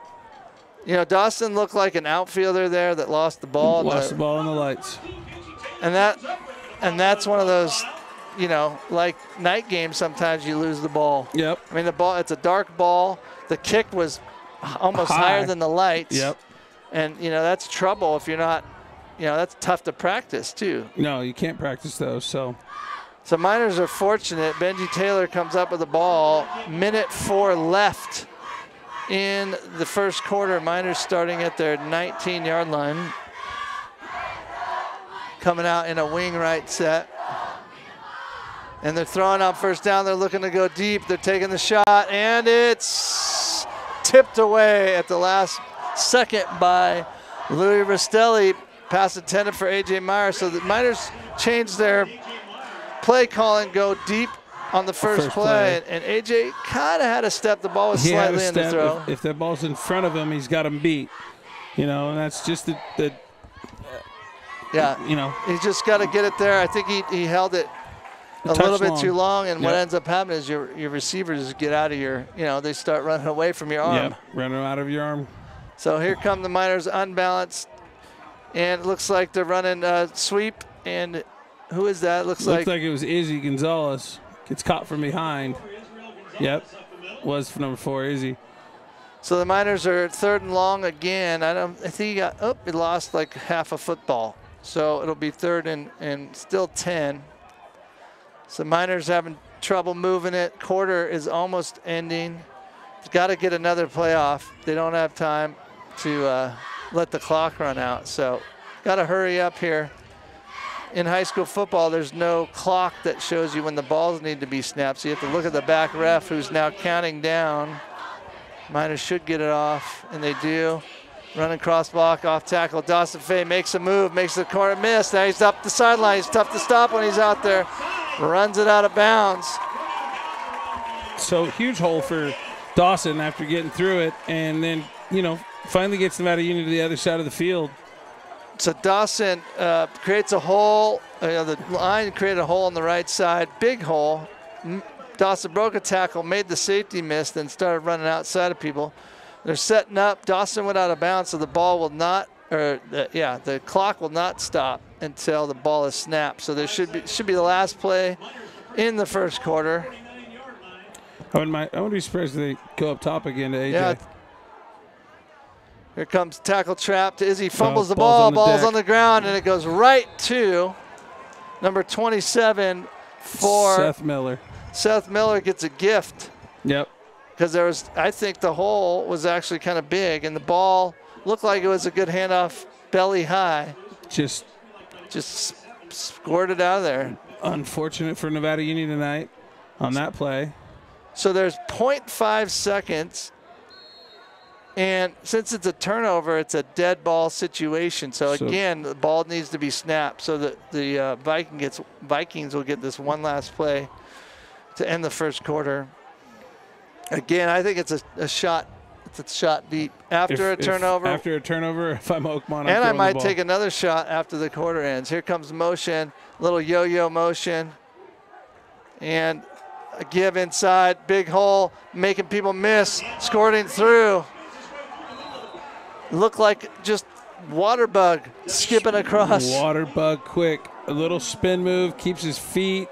A: Dawson looked like an outfielder there that lost the ball.
B: Lost the ball in the lights.
A: And that's one of those, like night games, sometimes you lose the ball.
B: Yep.
A: I mean, the ball, it's a dark ball. The kick was almost higher than the lights.
B: Yep.
A: And, that's trouble if you're not, that's tough to practice too.
B: No, you can't practice those. So
A: Miners are fortunate. Benji Taylor comes up with the ball. Minute 4 left in the first quarter. Miners starting at their 19-yard line. Coming out in a wing right set. And they're throwing out first down. They're looking to go deep. They're taking the shot, and it's tipped away at the last second by Louis Rastelli. Pass intended for A.J. Meyer. So the Miners changed their play calling, go deep on the first play. And A.J. kind of had a step. The ball was slightly in the throw.
B: If that ball's in front of him, he's got him beat. And that's just the
A: yeah, he's just got to get it there. I think he held it a little bit too long, and what ends up happening is your receivers get out of your, they start running away from your arm.
B: Yeah, running out of your arm.
A: So here come the Miners unbalanced, and it looks like they're running sweep, and who is that?
B: Looks like it was Izzy Gonzalez. Gets caught from behind. Yep, was for number 4, Izzy.
A: So the Miners are 3rd and long again. I think he lost like half a football. So it'll be 3rd and still 10. So Miners having trouble moving it. Quarter is almost ending. Got to get another play off. They don't have time to let the clock run out. So got to hurry up here. In high school football, there's no clock that shows you when the balls need to be snapped. So you have to look at the back ref who's now counting down. Miners should get it off, and they do. Running cross block, off tackle. Dawson Fay makes a move, makes the corner miss. Now he's up the sideline. He's tough to stop when he's out there. Runs it out of bounds.
B: So huge hole for Dawson after getting through it, and then, finally gets Nevada Union to the other side of the field.
A: So Dawson creates a hole. The line created a hole on the right side, big hole. Dawson broke a tackle, made the safety miss, then started running outside of people. They're setting up. Dawson went out of bounds, so the ball will not, the clock will not stop until the ball is snapped. So there should be the last play in the first quarter.
B: I wouldn't be surprised if they go up top again to AJ.
A: Yeah. Here comes tackle trap to Izzy. Fumbles the ball. Ball's on the ground, and it goes right to number 27 for
B: Seth Miller.
A: Seth Miller gets a gift.
B: Yep.
A: Because I think the hole was actually kind of big, and the ball looked like it was a good handoff, belly high. Just squirted out of there.
B: Unfortunate for Nevada Union tonight on that play.
A: So there's 0.5 seconds, and since it's a turnover, it's a dead ball situation. So again, the ball needs to be snapped so that the Vikings will get this one last play to end the first quarter. Again, I think it's a shot. It's a shot deep after a turnover.
B: After a turnover, if I'm Oakmont,
A: and I might take another shot after the quarter ends. Here comes motion, little yo-yo motion, and a give inside, big hole, making people miss, squirting through. Look like just water bug skipping across.
B: Water bug quick, a little spin move, keeps his feet.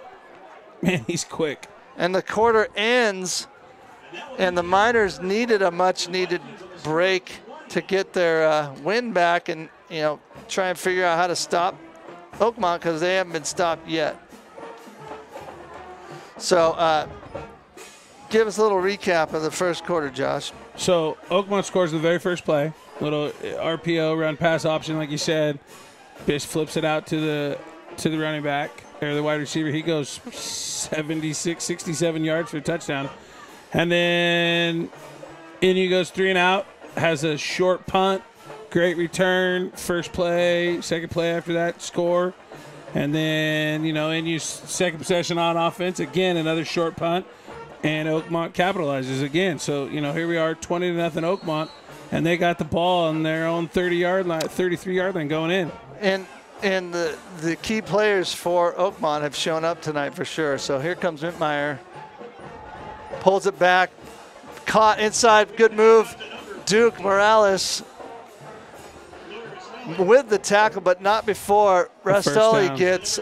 B: Man, he's quick.
A: And the quarter ends, and the Miners needed a much-needed break to get their win back and, you know, try and figure out how to stop Oakmont because they haven't been stopped yet. So give us a little recap of the first quarter, Josh.
B: So Oakmont scores the very first play. Little RPO, run pass option, like you said. Bish flips it out to the running back, or the wide receiver. He goes 76, 67 yards for a touchdown. And then Inu goes 3 and out, has a short punt, great return, first play, second play after that, score. And then, you know, Inu's second possession on offense, again, another short punt, and Oakmont capitalizes again. So, you know, here we are, 20-0 Oakmont, and they got the ball on their own 30-yard line, 33-yard line going in.
A: And the key players for Oakmont have shown up tonight for sure. So here comes Mittmeyer. Pulls it back, caught inside, good move. Duke Morales with the tackle, but not before Rastulli gets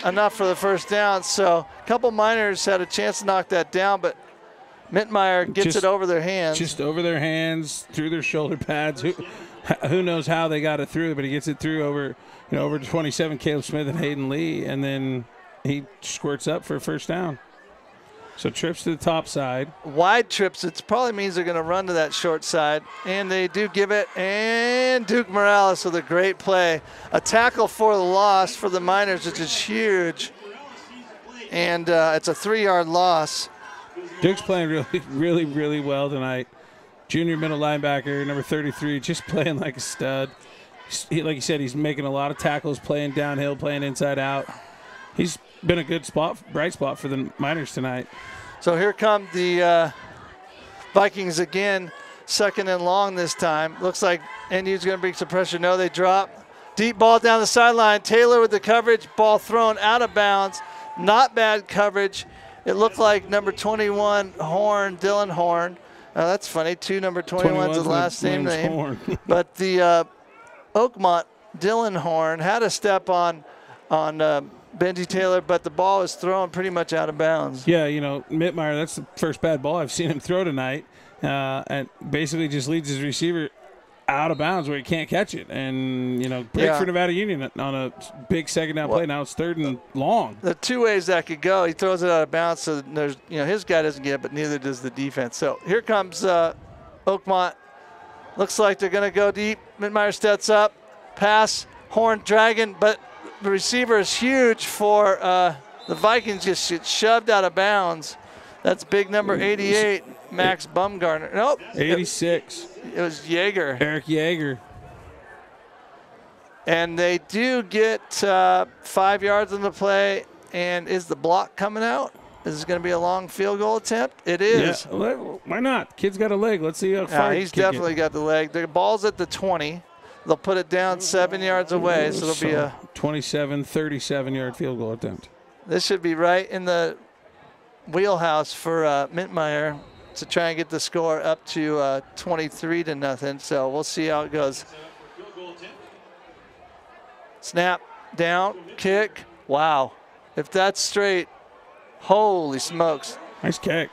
A: enough for the first down. So a couple Miners had a chance to knock that down, but Mittmeyer gets it over their hands.
B: Just over their hands, through their shoulder pads. Who knows how they got it through, but he gets it through over, you know, over 27, Caleb Smith and Hayden Lee, and then he squirts up for a first down. So trips to the top side.
A: Wide trips, it probably means they're going to run to that short side. And they do give it. And Duke Morales with a great play. A tackle for the loss for the Miners, which is huge. And it's a 3-yard loss.
B: Duke's playing really well tonight. Junior middle linebacker, number 33, just playing like a stud. Like you said, he's making a lot of tackles, playing downhill, playing inside out. He's been a good spot, bright spot for the Miners tonight.
A: So here come the Vikings again, second and long this time. Looks like NU's going to bring some pressure. No, they drop. Deep ball down the sideline. Taylor with the coverage. Ball thrown out of bounds. Not bad coverage. It looked like number 21, Horn, Dylan Horn. That's funny. 2 number 21's the last name. But the Oakmont, Dylan Horn, had a step on Benji Taylor, but the ball is thrown pretty much out of bounds.
B: Yeah, you know, Mittmeyer, that's the first bad ball I've seen him throw tonight, and basically just leads his receiver out of bounds where he can't catch it. And, you know, break for Nevada Union on a big second down play. Now it's 3rd and long.
A: The 2 ways that could go. He throws it out of bounds, so there's, you know, his guy doesn't get it, but neither does the defense. So here comes Oakmont. Looks like they're going to go deep. Mittmeyer steps up, pass, Horn dragging, but the receiver is huge for the Vikings. Just get shoved out of bounds. That's big number 88, Max Bumgarner. Nope.
B: 86.
A: It was Yeager.
B: Eric Yeager.
A: And they do get 5 yards on the play. And is the block coming out? Is this going to be a long field goal attempt? It is.
B: Yeah, why not? Kid's got a leg. Let's see how far
A: he's definitely got the leg. The ball's at the 20. They'll put it down 7 yards away, so it'll be a
B: 27, 37-yard field goal attempt.
A: This should be right in the wheelhouse for Mittmeyer to try and get the score up to 23-0. So we'll see how it goes. Snap, down, kick. Wow. If that's straight, holy smokes.
B: Nice kick.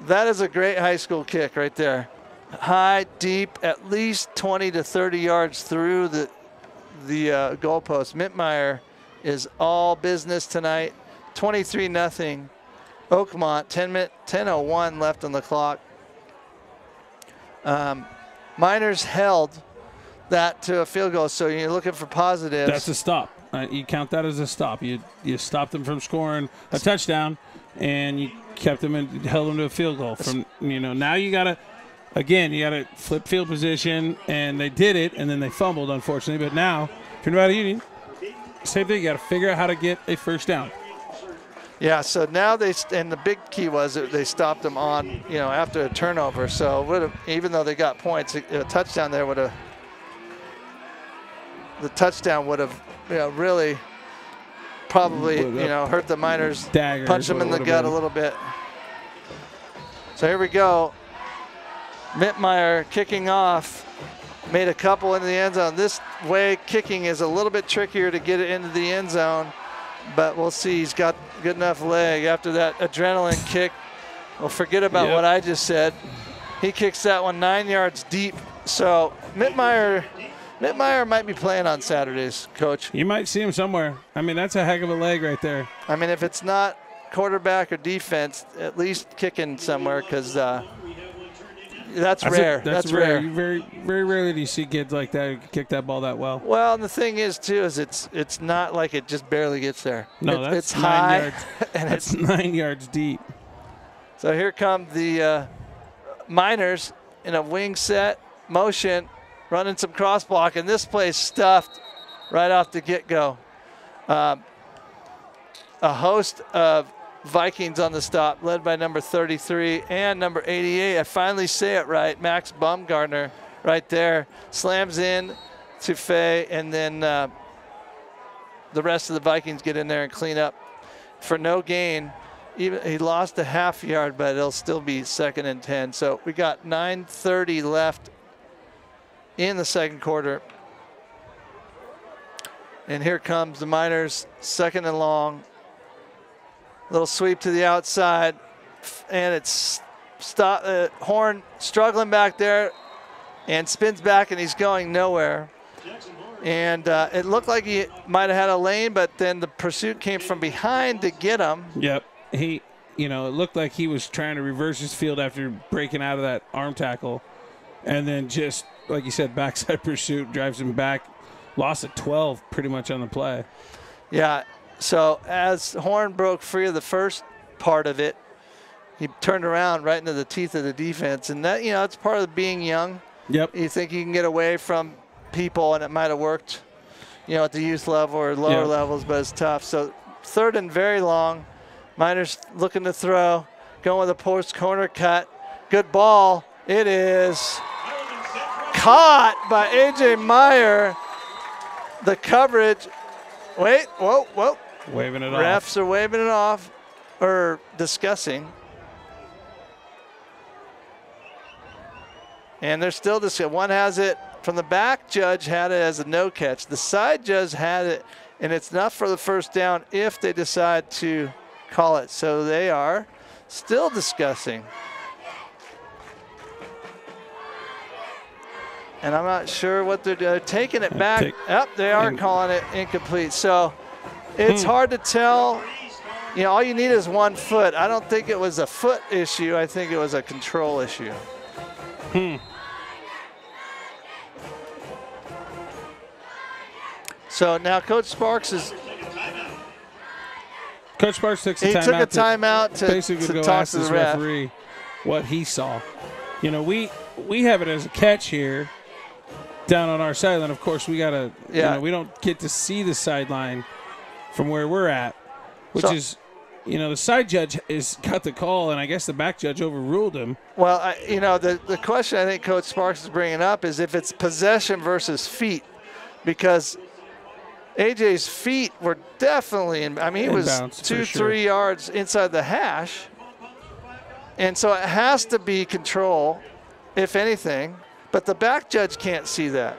A: That is a great high school kick right there. High, deep, at least 20 to 30 yards through the goalpost. Mittmeyer is all business tonight. 23-0. Oakmont, 10:01 left on the clock. Miners held that to a field goal, so you're looking for positives.
B: That's a stop. You count that as a stop. You stopped them from scoring a touchdown, and you kept them and held them to a field goal. From, you know, now you got to. Again, you got to flip field position, and they did it, and then they fumbled, unfortunately. But now, if you're Nevada Union, same thing. You got to figure out how to get a first down.
A: Yeah, so now and the big key was that they stopped them on, after a turnover. So even though they got points, a touchdown there the touchdown would have, really probably, hurt the Miners, punch them in the gut a little bit. So here we go. Mittmeyer kicking off, made a couple into the end zone. This way, kicking is a little bit trickier to get it into the end zone, but we'll see. He's got good enough leg after that adrenaline kick. Well, forget about what I just said. He kicks that one 9 yards deep. So Mittmeyer might be playing on Saturdays, Coach.
B: You might see him somewhere. I mean, that's a heck of a leg right there.
A: I mean, if it's not quarterback or defense, at least kicking somewhere, because that's rare. That's rare.
B: Very, very rarely do you see kids like that who kick that ball that well.
A: Well, and the thing is, too, is it's not like it just barely gets there.
B: No,
A: it's high,
B: yards.
A: and
B: it's 9 yards deep.
A: So here come the Miners in a wing set motion, running some cross block, and this play's stuffed right off the get-go. A host of Vikings on the stop, led by number 33 and number 88. I finally say it right. Max Baumgartner right there. Slams in to Fay, and then the rest of the Vikings get in there and clean up for no gain. He lost a half yard, but it'll still be 2nd and 10. So we got 9:30 left in the second quarter. And here comes the Miners, 2nd and long. Little sweep to the outside, and it's Horn struggling back there and spins back, and he's going nowhere. And it looked like he might have had a lane, but then the pursuit came from behind to get him.
B: Yep. It looked like he was trying to reverse his field after breaking out of that arm tackle. And then just, like you said, backside pursuit, drives him back. Lost at 12 pretty much on the play.
A: Yeah. So as Horn broke free of the first part of it, he turned around right into the teeth of the defense. And that, it's part of being young.
B: Yep.
A: You think you can get away from people, and it might have worked, at the youth level or lower levels, but it's tough. So 3rd and very long. Miners looking to throw, going with a post corner cut. Good ball. It is caught by A.J. Meyer. The coverage. Wait, whoa.
B: Waving it off.
A: Refs are waving it off, or discussing. And they're still discussing. One has it from the back judge, had it as a no catch. The side judge had it, and it's enough for the first down if they decide to call it. So they are still discussing. And I'm not sure what they're doing. They're taking it back. Yep, they are calling it incomplete. So it's hard to tell. All you need is 1 foot. I don't think it was a foot issue. I think it was a control issue. So now Coach Sparks is.
B: Coach Sparks took a
A: timeout to
B: basically
A: to
B: go
A: talk
B: ask
A: to the
B: this
A: ref.
B: referee what he saw. We have it as a catch here down on our sideline. Of course, we gotta. We don't get to see the sideline from where we're at, which is, the side judge got the call, and I guess the back judge overruled him.
A: Well, the question I think Coach Sparks is bringing up is if it's possession versus feet, because AJ's feet were definitely he was 2-3 yards inside the hash. And so it has to be control, if anything, but the back judge can't see that.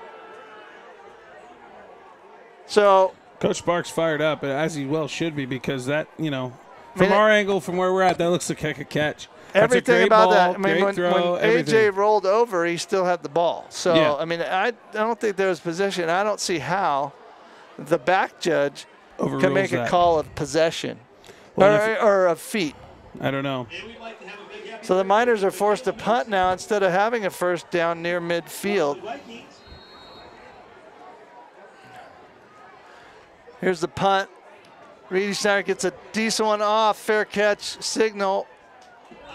A: So
B: Coach Sparks fired up, as he well should be, because that, from our angle, from where we're at, that looks like a catch.
A: Everything about that. When
B: everything.
A: AJ rolled over, he still had the ball. So, I don't think there was possession. I don't see how the back judge can make a call of possession or of feet.
B: I don't know.
A: So the Miners are forced to punt now instead of having a first down near midfield. Here's the punt. Reedy Snyder gets a decent one off. Fair catch signal.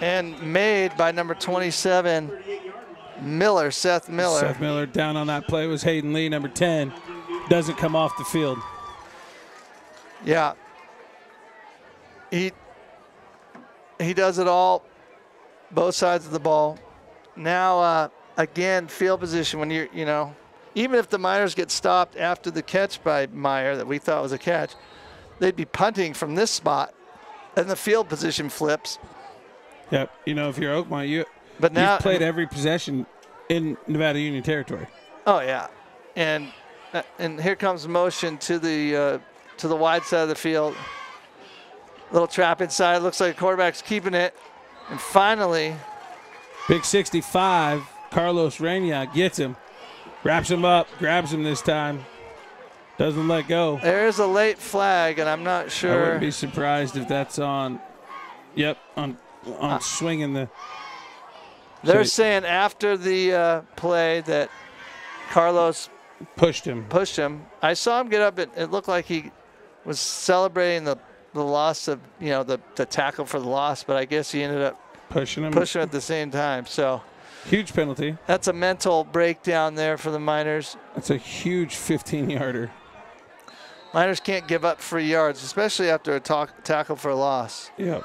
A: And made by number 27, Miller, Seth Miller.
B: Seth Miller down on that play was Hayden Lee, number 10. Doesn't come off the field.
A: Yeah. he does it all, both sides of the ball. Now, again, field position when you're, even if the Miners get stopped after the catch by Meyer that we thought was a catch, they'd be punting from this spot, and the field position flips.
B: Yep. If you're Oakmont, you've played every possession in Nevada Union territory.
A: Oh yeah, and here comes motion to the wide side of the field. Little trap inside. Looks like the quarterback's keeping it, and finally,
B: big 65. Carlos Reina gets him, wraps him up, grabs him this time, doesn't let go.
A: There's a late flag, and I'm not sure.
B: I wouldn't be surprised if that's on. Yep, on swinging the.
A: They're saying after the play that Carlos
B: pushed him.
A: I saw him get up. It looked like he was celebrating the loss of the tackle for the loss, but I guess he ended up pushing him at the same time. So.
B: Huge penalty.
A: That's a mental breakdown there for the Miners.
B: That's a huge 15-yarder.
A: Miners can't give up free yards, especially after a tackle for a loss.
B: Yep.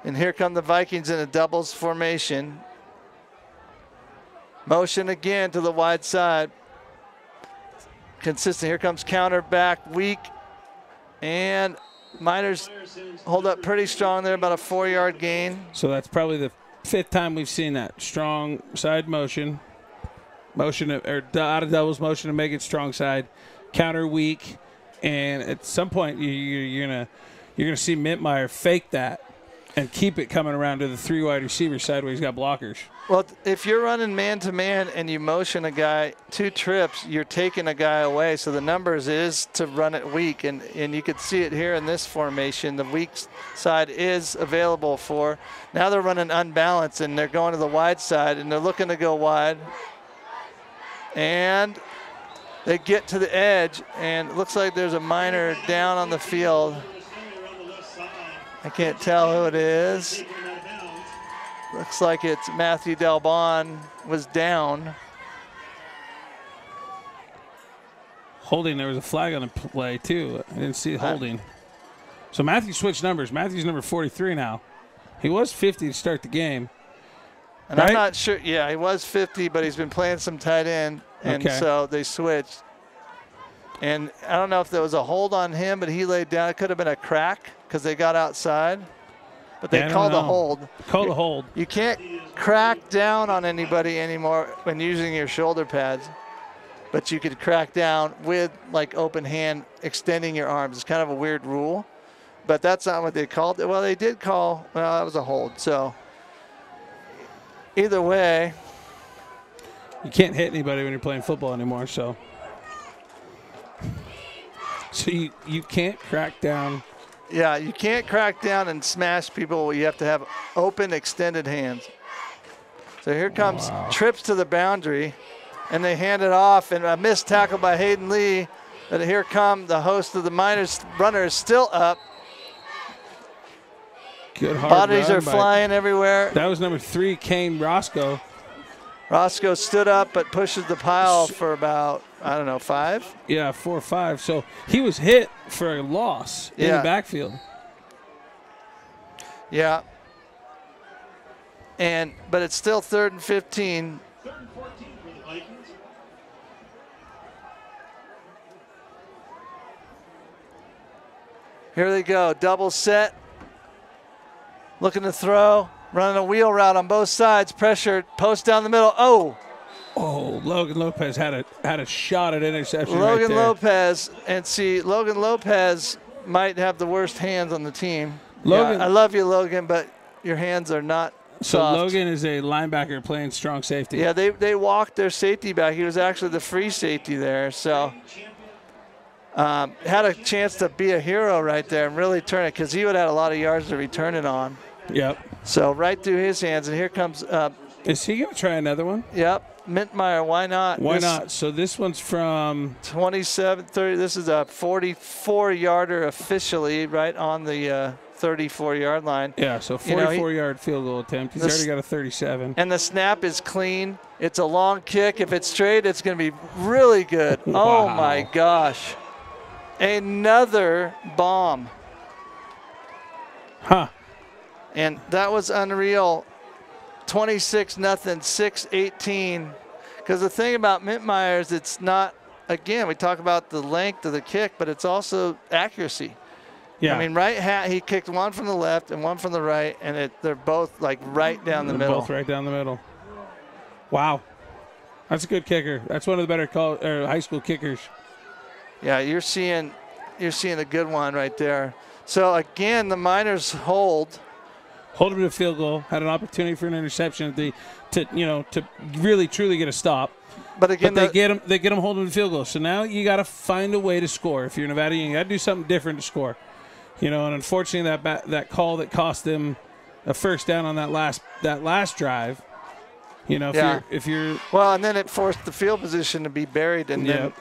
A: And here come the Vikings in a doubles formation. Motion again to the wide side. Consistent. Here comes counter back, weak. And Miners hold up pretty strong there, about a 4-yard gain.
B: So that's probably the 5th time we've seen that. Strong side motion or out of doubles motion to make it strong side, counter weak, and at some point you're gonna see Mintmeyer fake that and keep it coming around to the 3 wide receiver side where he's got blockers.
A: Well, if you're running man-to-man and you motion a guy 2 trips, you're taking a guy away. So the numbers is to run it weak. And you could see it here in this formation. The weak side is available for. Now they're running unbalanced, and they're going to the wide side, and they're looking to go wide. And they get to the edge, and it looks like there's a Miner down on the field. I can't tell who it is. Looks like it's Matthew Delbon was down.
B: Holding, there was a flag on the play too. I didn't see holding. So Matthew switched numbers. Matthew's number 43 now. He was 50 to start the game.
A: And right? I'm not sure. Yeah, he was 50, but he's been playing some tight end, and so they switched. And I don't know if there was a hold on him, but he laid down. It could have been a crack because they got outside. But they called a hold.
B: Called a hold.
A: You can't crack down on anybody anymore when using your shoulder pads. But you could crack down with like open hand, extending your arms. It's kind of a weird rule. But that's not what they called it. Well, they did call, well, that was a hold. So either way.
B: You can't hit anybody when you're playing football anymore, so. So you can't crack down.
A: Yeah, you can't crack down and smash people. You have to have open, extended hands. So here comes trips to the boundary, and they hand it off, and a missed tackle by Hayden Lee. But here come the host of the Miners runners still up.
B: Good hard
A: Bodies are flying everywhere.
B: That was number 3, Kane Roscoe.
A: Roscoe stood up but pushes the pile for about, 5?
B: Yeah, 4 or 5. So he was hit for a loss in the backfield.
A: Yeah. But it's still 3rd and 15.
C: 3rd and 14 for the Vikings.
A: Here they go, double set. Looking to throw, running a wheel route on both sides, pressured, post down the middle. Oh,
B: Logan Lopez had a shot at interception.
A: Logan
B: right there.
A: Lopez, and see, Logan Lopez might have the worst hands on the team. Logan, I love you, Logan, but your hands are not
B: so
A: soft.
B: Logan is a linebacker playing strong safety.
A: Yeah, they walked their safety back. He was actually the free safety there, so had a chance to be a hero right there and really turn it, because he would have had a lot of yards to return it on.
B: Yep.
A: So right through his hands, and here comes.
B: Is he going to try another one?
A: Yep. Mintmeyer, why not?
B: Why not? So this one's from
A: 27, 30. This is a 44-yarder officially, right on the 34-yard line.
B: Yeah, so 44-yard field goal attempt. He's already got a 37.
A: And the snap is clean. It's a long kick. If it's straight, it's going to be really good. Wow. Oh, my gosh. Another bomb.
B: Huh.
A: And that was unreal. 26-0, 6-18. Because the thing about Mintmeier is it's not, again, we talk about the length of the kick, but it's also accuracy.
B: Yeah.
A: I mean, right hat, he kicked one from the left and one from the right, and they're both like right down the middle.
B: Both right down the middle. Wow. That's a good kicker. That's one of the better high school kickers.
A: Yeah, you're seeing a good one right there. So again, the Miners hold
B: him to a field goal. Had an opportunity for an interception to really truly get a stop.
A: But again,
B: they get him holding the field goal. So now you got to find a way to score. If you're Nevada, you got to do something different to score. And unfortunately, that call that cost them a first down on that last drive. If you're
A: well, and then it forced the field position to be buried, and then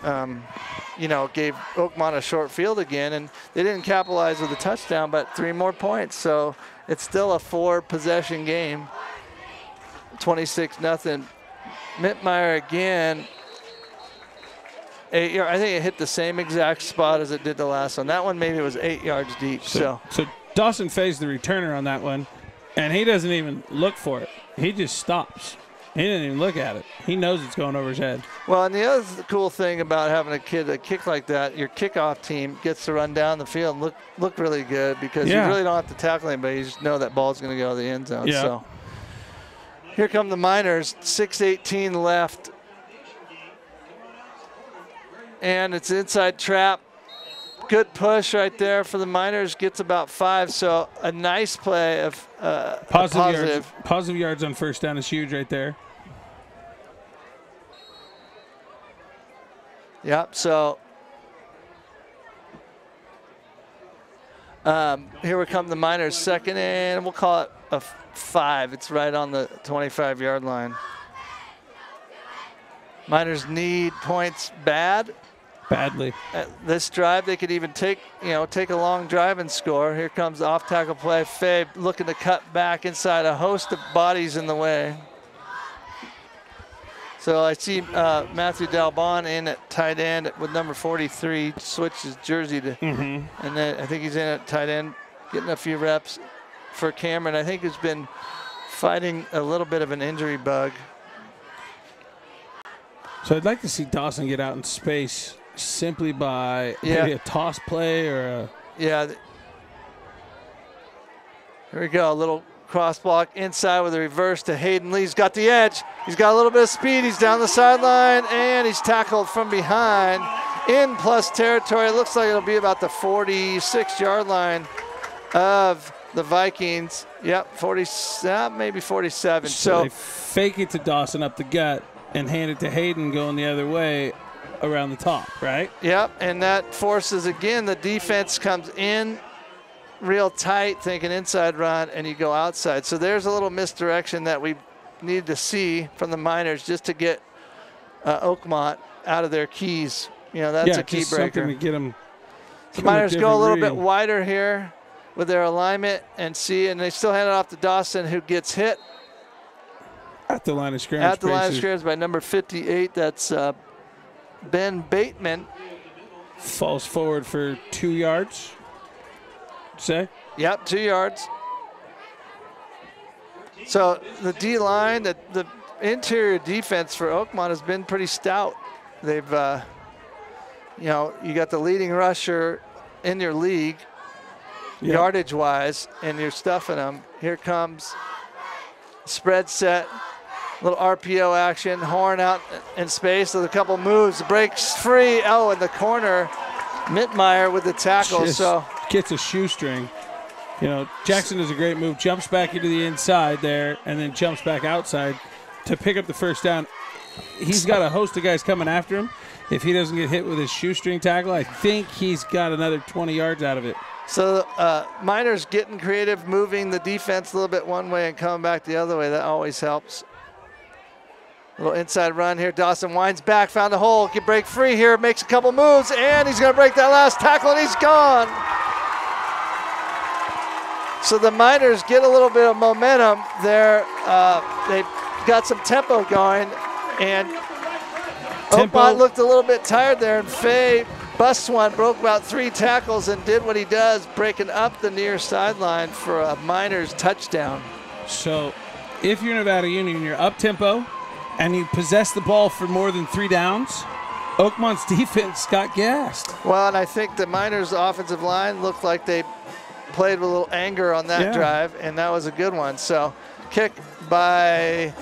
A: gave Oakmont a short field again, and they didn't capitalize with a touchdown, but 3 more points. So it's still a 4-possession game. 26-0. Mintmeier again. 8 yards. I think it hit the same exact spot as it did the last one. That one maybe was 8 yards deep. So
B: Dawson phased the returner on that one, and he doesn't even look for it. He just stops. He didn't even look at it. He knows it's going over his head.
A: Well, and the other cool thing about having a kick like that, your kickoff team gets to run down the field and look really good because you really don't have to tackle anybody. You just know that ball's going to go to the end zone.
B: Yeah.
A: So here come the Miners, 6:18 left. And it's inside trap. Good push right there for the Miners. Gets about 5. So a nice play of
B: positive yards on first down is huge right there.
A: Yep. So here we come the Miners, second, and we'll call it a 5. It's right on the 25-yard line. Miners need points badly. This drive, they could even take a long drive and score. Here comes the off-tackle play. Faye looking to cut back inside, a host of bodies in the way. So I see Matthew Dalbon in at tight end with number 43, switched his jersey to, and then I think he's in at tight end, getting a few reps for Cameron. I think he's been fighting a little bit of an injury bug.
B: So I'd like to see Dawson get out in space simply by maybe a toss play or a...
A: Yeah. Here we go, a little cross block inside with a reverse to Hayden Lee. He's got the edge. He's got a little bit of speed. He's down the sideline, and he's tackled from behind in plus territory. It looks like it'll be about the 46-yard line of the Vikings. Yep, maybe 47.
B: So they fake it to Dawson up the gut and hand it to Hayden going the other way around the top, right?
A: Yep, and that forces, again, the defense comes in real tight, thinking inside run, and you go outside. So there's a little misdirection that we need to see from the Miners just to get Oakmont out of their keys. That's a key breaker.
B: Something to get them.
A: The Miners go a little bit wider here with their alignment and they still hand it off to Dawson, who gets hit
B: at the line of scrimmage.
A: At the line of scrimmage by number 58. That's Ben Bateman.
B: Falls forward for 2 yards. Say?
A: Yep, 2 yards. So the D-line, the interior defense for Oakmont has been pretty stout. They've, you got the leading rusher in your league, yardage-wise, and you're stuffing them. Here comes spread set, little RPO action, horn out in space with a couple moves, breaks free. Oh, in the corner, Mintmeier with the tackle. So
B: gets a shoestring. Jackson does a great move, jumps back into the inside there, and then jumps back outside to pick up the first down. He's got a host of guys coming after him. If he doesn't get hit with his shoestring tackle, I think he's got another 20 yards out of it.
A: So Miners getting creative, moving the defense a little bit one way and coming back the other way. That always helps. A little inside run here. Dawson winds back, found a hole, can break free here, makes a couple moves, and he's going to break that last tackle, and he's gone. So the Miners get a little bit of momentum there. They've got some tempo going, and Oakmont looked a little bit tired there, and Faye busts one, broke about 3 tackles, and did what he does, breaking up the near sideline for a Miners touchdown.
B: So if you're Nevada Union, you're up-tempo, and you possess the ball for more than 3 downs, Oakmont's defense got gassed.
A: Well, and I think the Miners' offensive line looked like they played with a little anger on that drive, and that was a good one. So kick by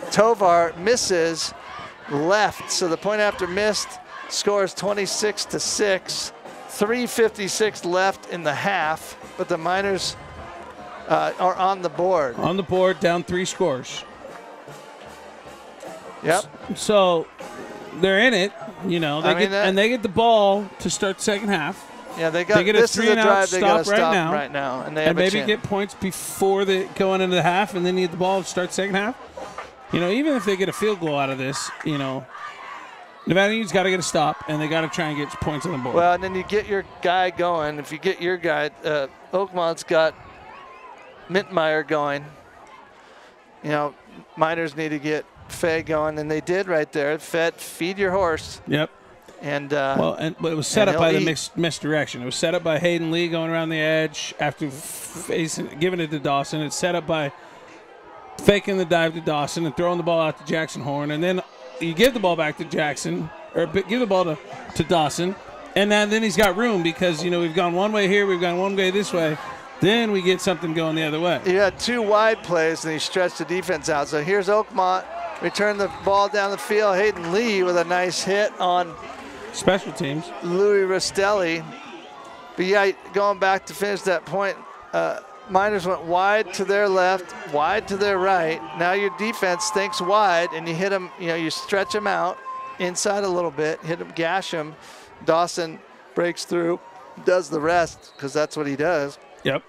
A: Tovar misses left. So the point after missed scores 26-6. 3:56 left in the half, but the Miners are on the board.
B: On the board, down 3 scores.
A: Yep.
B: So they're in it, you know. They get the ball to start the second half.
A: Yeah, they
B: get a 3-and-out stop
A: right now, and they have
B: maybe get points before going into the half, and then you get the ball to start the second half. You know, even if they get a field goal out of this, you know, Nevada Union's got to get a stop, and they got to try and get points on the board.
A: Well, and then you get your guy going. If you get your guy, Oakmont's got Mintmeyer going. You know, Miners need to get Fay going, and they did right there. Feed your horse.
B: Yep.
A: And
B: but it was set up by the misdirection. It was set up by Hayden Lee going around the edge after giving it to Dawson. It's set up by faking the dive to Dawson and throwing the ball out to Jackson Horn, and then you give the ball back to Jackson, or give the ball to Dawson, and then he's got room because, you know, we've gone one way here, we've gone one way this way. Then we get something going the other way.
A: You had 2 wide plays, and he stretched the defense out. So here's Oakmont. Return the ball down the field. Hayden Lee with a nice hit on
B: special teams.
A: Louis Rostelli. But yeah, going back to finish that point, Miners went wide to their left, wide to their right. Now your defense thinks wide, and you hit them, you know, you stretch them out inside a little bit, hit them, gash them. Dawson breaks through, does the rest, because that's what he does.
B: Yep.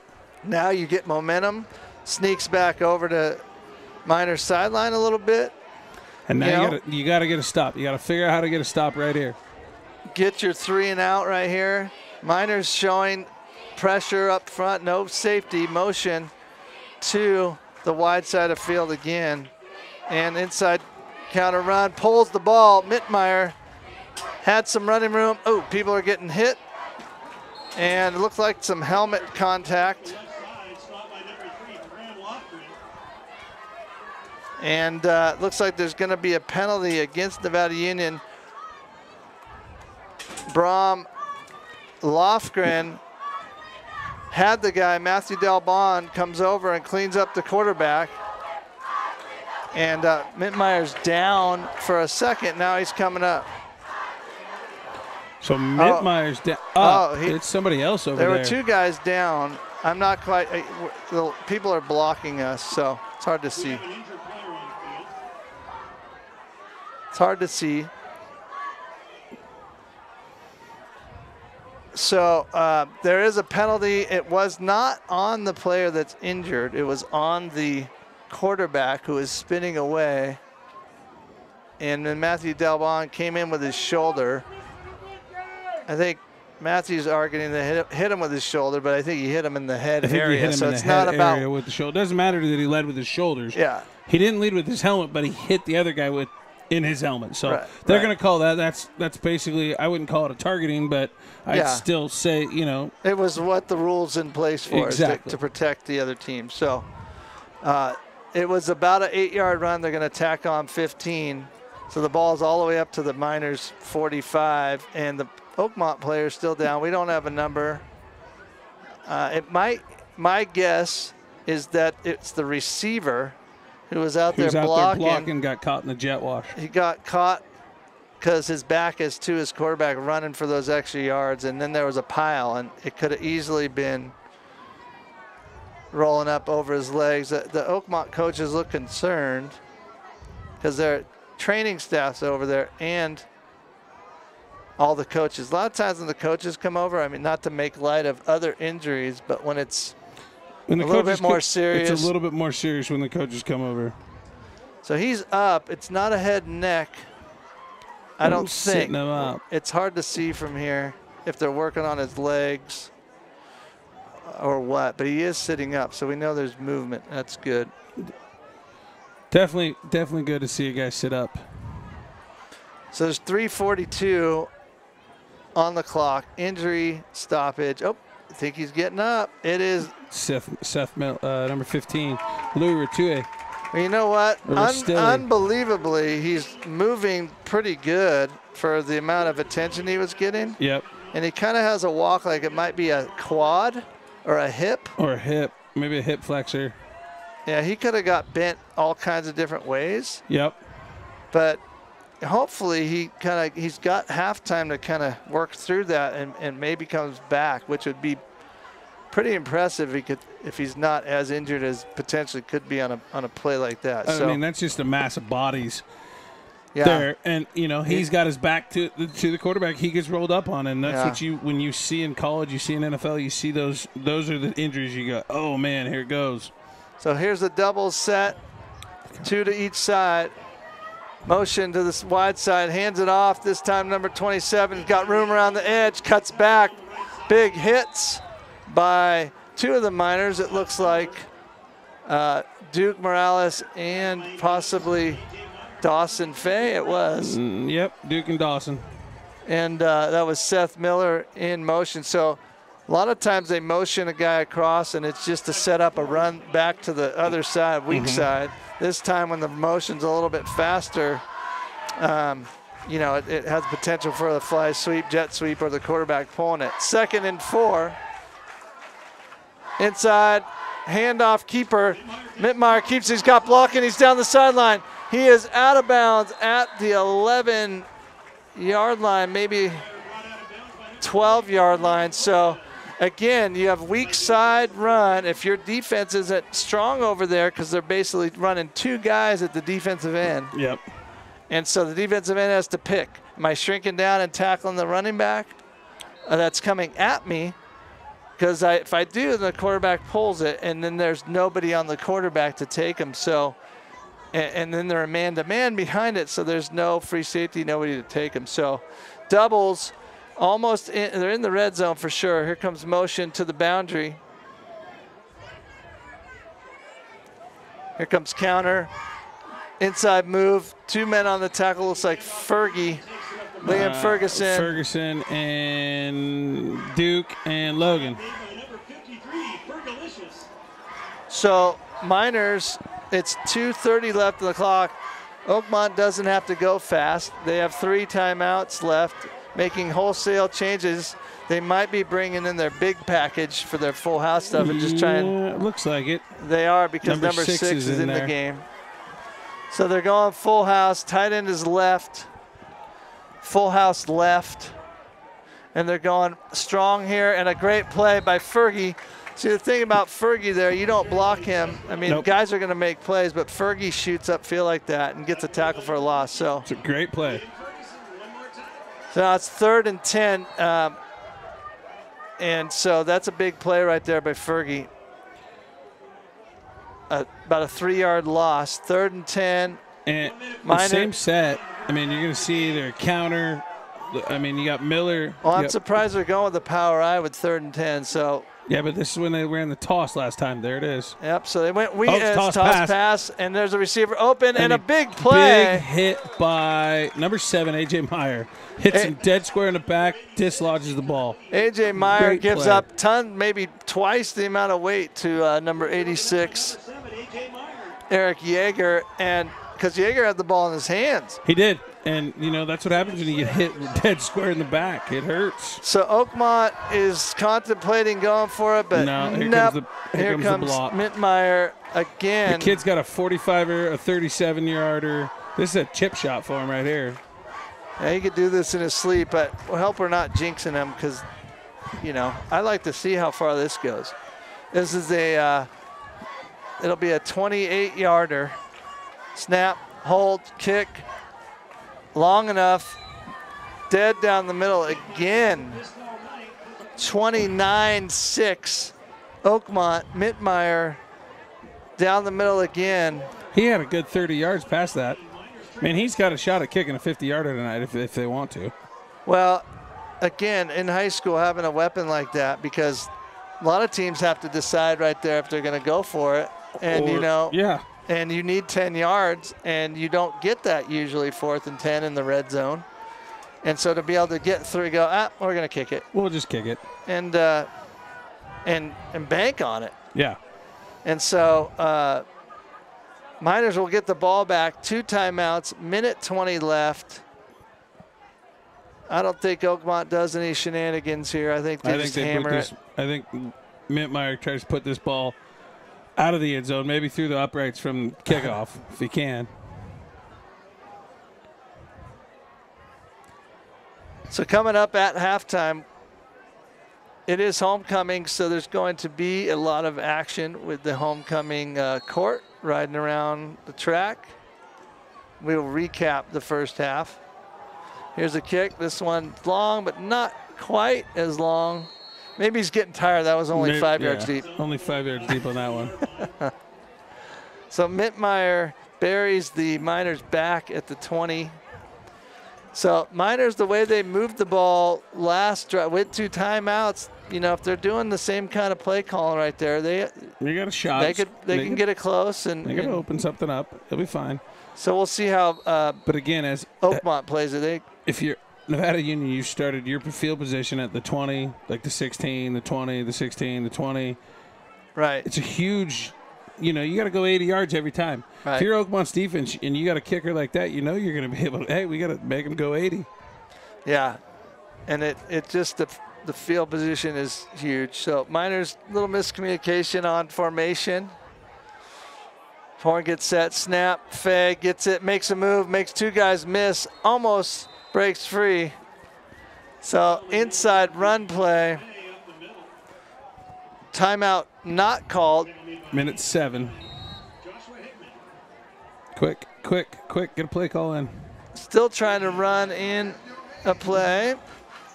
A: Now you get momentum, sneaks back over to Miners' sideline a little bit.
B: And now you got to get a stop. You got to figure out how to get a stop right here.
A: Get your 3-and-out right here. Miners showing pressure up front, no safety, motion to the wide side of field again. And inside counter run, pulls the ball. Mintmeyer had some running room. Oh, people are getting hit. And it looks like some helmet contact. And looks like there's going to be a penalty against Nevada Union. Brom Lofgren had the guy, Matthew Delbon, comes over and cleans up the quarterback. And Mintmeyer's down for a second. Now he's coming up.
B: So Mintmeyer's down. It's somebody else over there.
A: There were 2 guys down. I'm not quite. The people are blocking us, so it's hard to see. It's hard to see. So there is a penalty. It was not on the player that's injured. It was on the quarterback who is spinning away. And then Matthew Delbon came in with his shoulder. I think Matthew's arguing that hit him with his shoulder, but I think he hit him in the head area. So it's not about
B: with the shoulder. It doesn't matter that he led with his shoulders.
A: Yeah.
B: He didn't lead with his helmet, but he hit the other guy in his helmet. So they're going to call that. That's basically, I wouldn't call it a targeting, but I'd still say, you know.
A: It was what the rule's in place for,
B: exactly.
A: to protect the other team. So it was about an 8-yard run. They're going to tack on 15. So the ball's all the way up to the Miners' 45, and the Oakmont player's still down. We don't have a number. My guess is that it's the receiver who was out there blocking.
B: Got caught in the jet wash.
A: He got caught because his back is to his quarterback running for those extra yards, and then there was a pile, and it could have easily been rolling up over his legs. The Oakmont coaches look concerned because their training staff's over there and all the coaches. A lot of times when the coaches come over, I mean, not to make light of other injuries, but when it's a little bit more serious.
B: It's a little bit more serious when the coaches come over.
A: So he's up. It's not a head and neck. I don't think.
B: Sitting him up.
A: It's hard to see from here if they're working on his legs or what, but he is sitting up, so we know there's movement. That's good.
B: Definitely good to see a guy sit up.
A: So there's 3:42 on the clock. Injury, stoppage. Oh, I think he's getting up. It is
B: Seth number 15, Louis Ratue.
A: Well, you know what?
B: Stilly.
A: Unbelievably, he's moving pretty good for the amount of attention he was getting.
B: Yep.
A: And he kind of has a walk like it might be a quad or a hip.
B: Or a hip, maybe a hip flexor.
A: Yeah, he could have got bent all kinds of different ways.
B: Yep.
A: But hopefully he's got halftime to kind of work through that and maybe comes back, which would be pretty impressive if he's not as injured as potentially could be on a play like that.
B: I mean, that's just a mass of bodies there, and he's got his back to the quarterback. He gets rolled up on, and that's what when you see in college, you see in NFL, you see those are the injuries. You go, oh man, here it goes.
A: So here's the double set, 2 to each side. Motion to the wide side, hands it off. This time number 27 got room around the edge, cuts back. Big hits by 2 of the Miners. It looks like Duke Morales and possibly Dawson Fay. It was.
B: Yep, Duke and Dawson.
A: And that was Seth Miller in motion. So a lot of times they motion a guy across, and it's just to set up a run back to the other side, weak side. This time when the motion's a little bit faster, it has potential for the fly sweep, jet sweep, or the quarterback pulling it. 2nd and 4. Inside, handoff, keeper. Mittmeyer keeps, he's got blocking, he's down the sideline. He is out of bounds at the 11-yard line, maybe 12-yard line. So again, you have weak side run. If your defense isn't strong over there, because they're basically running 2 guys at the defensive end.
B: Yep.
A: And so the defensive end has to pick. Am I shrinking down and tackling the running back that's coming at me? Because if I do, the quarterback pulls it, and then there's nobody on the quarterback to take him. So, and then they're a man-to-man behind it, so there's no free safety, nobody to take him. So doubles. Almost they're in the red zone for sure. Here comes motion to the boundary. Here comes counter. Inside move. 2 men on the tackle. Looks like Fergie. Liam Ferguson.
B: Ferguson and Duke and Logan.
A: So Miners, it's 2:30 left on the clock. Oakmont doesn't have to go fast. They have 3 timeouts left, making wholesale changes. They might be bringing in their big package for their full house stuff and just trying.
B: It looks like it.
A: They are, because number 6 is in the game. So they're going full house. Tight end is left. Full house left. And they're going strong here, and a great play by Fergie. See, the thing about Fergie there, you don't block him. I mean, guys are going to make plays, but Fergie shoots upfield like that and gets a tackle for a loss. So
B: it's a great play.
A: So now it's 3rd and 10. And so that's a big play right there by Fergie. About a 3-yard loss. 3rd and 10.
B: And the same set. I mean, you're going to see either a counter. I mean, you got Miller.
A: Well, I'm surprised they're going with the power I with 3rd and 10. So
B: yeah, but this is when they were in the toss last time. There it is.
A: Yep. So they went toss pass, and there's a receiver open and a big
B: Big
A: play.
B: hit by number 7, AJ Meyer. Hits him dead square in the back, dislodges the ball.
A: AJ Meyer gives up maybe twice the amount of weight to number 86, Eric Yeager, and because Yeager had the ball in his hands.
B: He did. And, that's what happens when you get hit dead square in the back. It hurts.
A: So Oakmont is contemplating going for it, but
B: no, here comes the block.
A: Mittmeyer again.
B: The kid's got a 45-er, a 37-yarder. This is a chip shot for him right here.
A: Yeah, he could do this in his sleep, but we'll hope we're not jinxing him because, I like to see how far this goes. This is it'll be a 28-yarder. Snap, hold, kick. Long enough, dead down the middle again. 29-6, Oakmont. Mittmeyer down the middle again.
B: He had a good 30 yards past that. I mean, he's got a shot at kicking a 50-yarder tonight if they want to.
A: Well, again, in high school, having a weapon like that, because a lot of teams have to decide right there if they're going to go for it. And,
B: yeah.
A: And you need 10 yards, and you don't get that usually 4th and 10 in the red zone. And so to be able to get through, go, we're going to kick it.
B: We'll just kick it.
A: And bank on it.
B: Yeah.
A: And so Miners will get the ball back. 2 timeouts, minute 20 left. I don't think Oakmont does any shenanigans here. I think they just hammer it.
B: I think Mintmeyer tries to put this ball out of the end zone, maybe through the uprights from kickoff, if he can.
A: So coming up at halftime, it is homecoming, so there's going to be a lot of action with the homecoming court riding around the track. We will recap the first half. Here's a kick. This one's long, but not quite as long. Maybe he's getting tired. That was only 5 yards deep.
B: Only 5 yards deep on that one.
A: So Mintmeyer buries the Miners back at the 20. So Miners, the way they moved the ball last drive with 2 timeouts, you know, if they're doing the same kind of play calling right there,
B: you got a shot.
A: They can get it close and
B: they can open something up. It'll be fine.
A: So we'll see how.
B: But again, as
A: Oakmont plays it,
B: if you're Nevada Union, you started your field position at the 20, like the 16, the 20, the 16, the 20.
A: Right.
B: It's a huge. You know, you got to go 80 yards every time.
A: Right.
B: If you're Oakmont's defense and you got a kicker like that, you know you're going to be able to, hey, we got to make him go 80.
A: Yeah. And it just, the field position is huge. So Miners, little miscommunication on formation. Horn gets set, snap, fake, gets it, makes a move, makes 2 guys miss, almost breaks free. So inside run play. Timeout not called.
B: Minute 7. Quick, get a play call in.
A: Still trying to run in a play.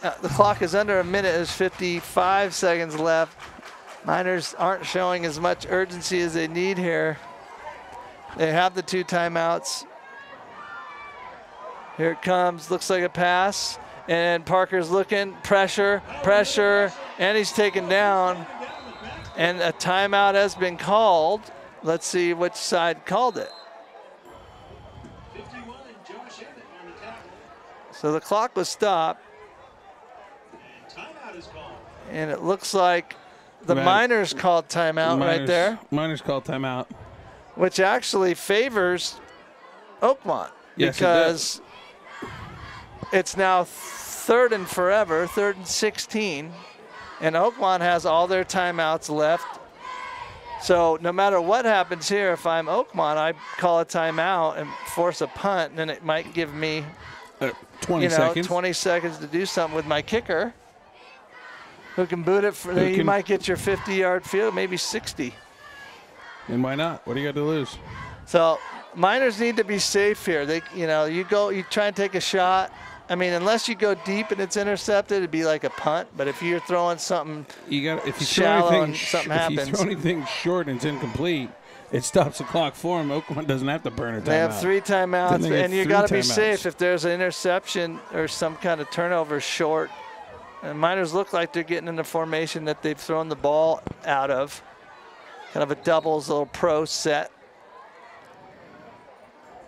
A: The clock is under a minute. There's 55 seconds left. Miners aren't showing as much urgency as they need here. They have the 2 timeouts. Here it comes. Looks like a pass. And Parker's looking. Pressure, and he's taken down. And a timeout has been called. Let's see which side called it. So the clock was stopped. And it looks like the Miners called timeout right there.
B: Miners called timeout.
A: Which actually favors Oakmont.
B: Yes,
A: because it's now 3rd and forever, 3rd and 16. And Oakmont has all their timeouts left. So no matter what happens here, if I'm Oakmont, I call a timeout and force a punt, and then it might give me
B: 20 seconds.
A: 20 seconds to do something with my kicker, who can boot it. You might get your 50-yard field, maybe 60.
B: And why not? What do you got to lose?
A: So Miners need to be safe here. You try and take a shot. I mean, unless you go deep and it's intercepted, it'd be like a punt. But if you're throwing something shallow and something happens.
B: If you throw anything short and it's incomplete, it stops the clock for them. Oakland doesn't have to burn a timeout.
A: They have 3 timeouts, and you got to be safe if there's an interception or some kind of turnover short. And Miners look like they're getting in the formation that they've thrown the ball out of. Kind of a doubles, little pro set.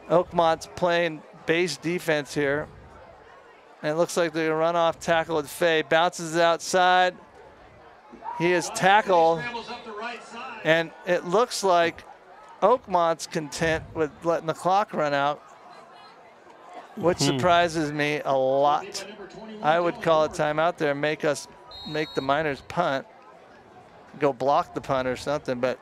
A: Oakmont's playing base defense here. And it looks like they're going to run off tackle with Fay. Bounces outside. He is tackled. And it looks like Oakmont's content with letting the clock run out, which surprises me a lot. I would call a timeout there and make the Miners punt. Go block the punt or something. But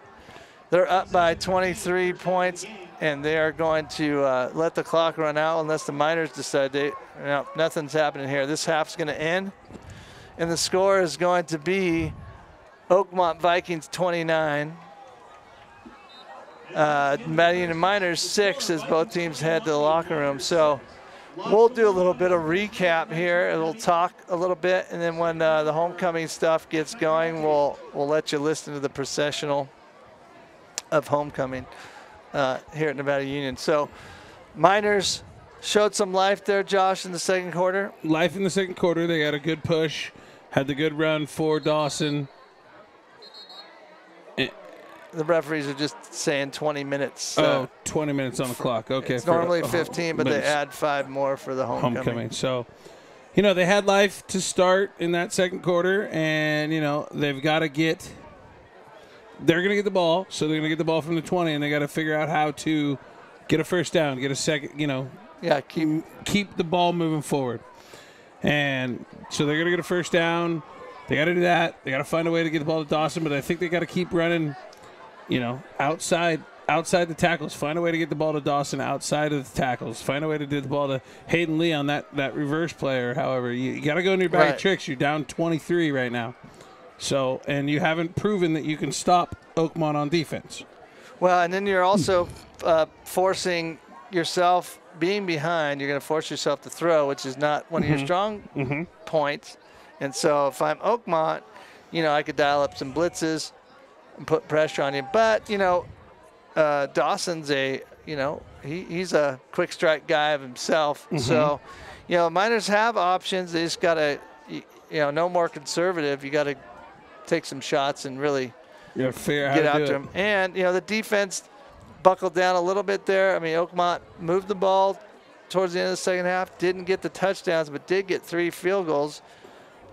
A: they're up by 23 points. And they are going to let the clock run out unless the Miners decide nothing's happening here. This half's going to end, and the score is going to be Oakmont Vikings 29, Union Miners 6 as both teams head to the locker room. So we'll do a little bit of recap here, and we'll talk a little bit, and then when the homecoming stuff gets going, we'll let you listen to the processional of homecoming. Here at Nevada Union. So Miners showed some life there, Josh, in the second quarter.
B: Life in the second quarter. They got a good push, had the good run for Dawson.
A: The referees are just saying 20 minutes.
B: 20 minutes on the clock. Okay.
A: It's normally 15, but they add 5 more for the homecoming.
B: So they had life to start in that second quarter, and, they've got to get – they're going to get the ball, so they're going to get the ball from the 20, and they got to figure out how to get a first down, get a second, keep the ball moving forward. And so they're going to get a first down. They got to do that. They got to find a way to get the ball to Dawson, but I think they got to keep running, outside the tackles. Find a way to get the ball to Dawson outside of the tackles. Find a way to get the ball to Hayden Lee on that reverse play or however. You got to go in your bag of tricks. You're down 23 right now. So, and you haven't proven that you can stop Oakmont on defense.
A: Well, and then you're also forcing yourself being behind. You're going to force yourself to throw, which is not one of your strong points. And so if I'm Oakmont, I could dial up some blitzes and put pressure on you. But, Dawson's he's a quick strike guy of himself. So, Miners have options. They just got to, no more conservative. You got to take some shots and really get after him. And, the defense buckled down a little bit there. I mean, Oakmont moved the ball towards the end of the second half, didn't get the touchdowns, but did get 3 field goals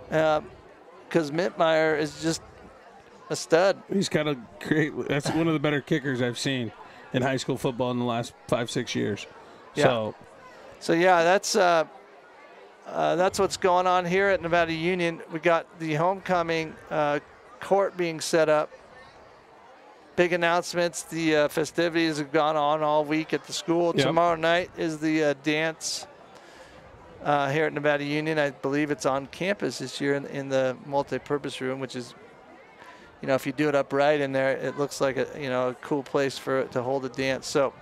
A: because Mintmeyer is just a stud.
B: He's got a great – that's one of the better kickers I've seen in high school football in the last 5-6 years.
A: Yeah. So that's what's going on here at Nevada Union. We got the homecoming court being set up. Big announcements. The festivities have gone on all week at the school. Yep. Tomorrow night is the dance here at Nevada Union. I believe it's on campus this year in the multi-purpose room, which is, if you do it upright in there, it looks like a cool place for it to hold a dance. So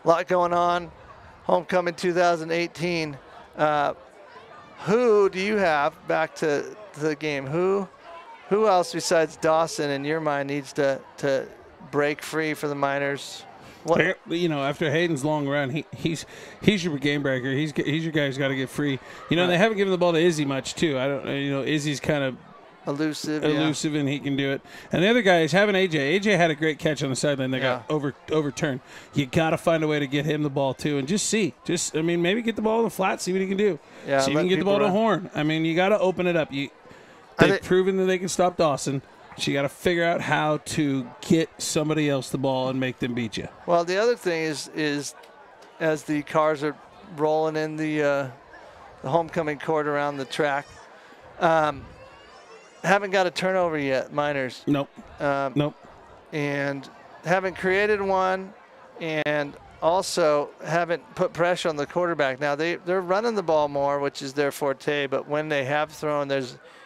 A: a lot going on. Homecoming 2018. Who do you have, back to the game, who else besides Dawson in your mind needs to break free for the Miners? What?
B: After Hayden's long run, he's your game breaker. He's your guy who's got to get free. They haven't given the ball to Izzy much too. I don't. Izzy's kind of elusive, and he can do it. And the other guy is having AJ. AJ had a great catch on the sideline that got overturned. You got to find a way to get him the ball too, and maybe get the ball in the flat, see what he can do. Yeah, see if you can get the ball to Horn. I mean, you got to open it up. They've proven that they can stop Dawson. So you got to figure out how to get somebody else the ball and make them beat you.
A: Well, the other thing is as the cars are rolling in the homecoming court around the track, haven't got a turnover yet, Miners.
B: Nope. Nope.
A: And haven't created one, and also haven't put pressure on the quarterback. Now they're running the ball more, which is their forte. But when they have thrown,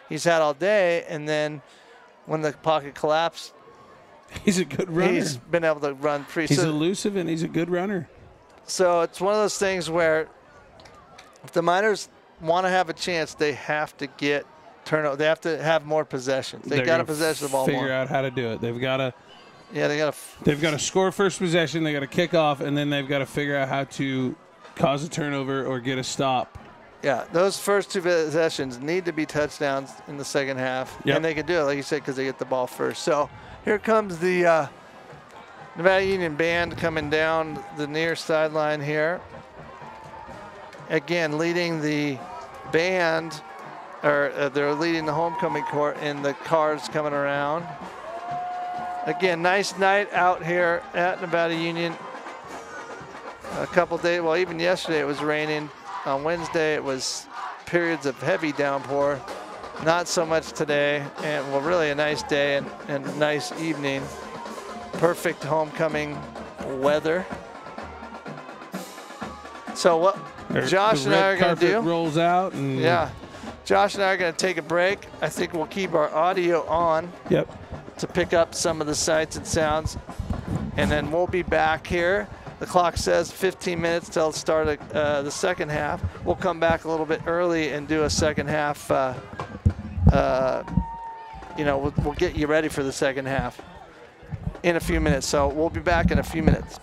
A: he's had all day, and then when the pocket collapsed,
B: he's a good runner.
A: He's been able to run free.
B: He's elusive, and he's a good runner.
A: So it's one of those things where if the Miners want to have a chance, they have to get turnover. They have to have more possessions. They've got to possess the ball more.
B: Figure out how to do it. They've got to.
A: Yeah,
B: they've got to score first possession. They got to kick off, and then they've got to figure out how to cause a turnover or get a stop.
A: Yeah, those first 2 possessions need to be touchdowns in the second half. Yep. And they can do it, like you said, because they get the ball first. So here comes the Nevada Union band coming down the near sideline here. Again, leading the band, or they're leading the homecoming court in the cars coming around. Again, nice night out here at Nevada Union. A couple days, well, even yesterday it was raining. On Wednesday, it was periods of heavy downpour. Not so much today, and really a nice day and a nice evening. Perfect homecoming weather. So what Josh and I are going to do?
B: Rolls out. And
A: Josh and I are going to take a break. I think we'll keep our audio on.
B: Yep.
A: To pick up some of the sights and sounds, and then we'll be back here. The clock says 15 minutes till the start of the second half. We'll come back a little bit early and do a second half. We'll get you ready for the second half in a few minutes. So we'll be back in a few minutes.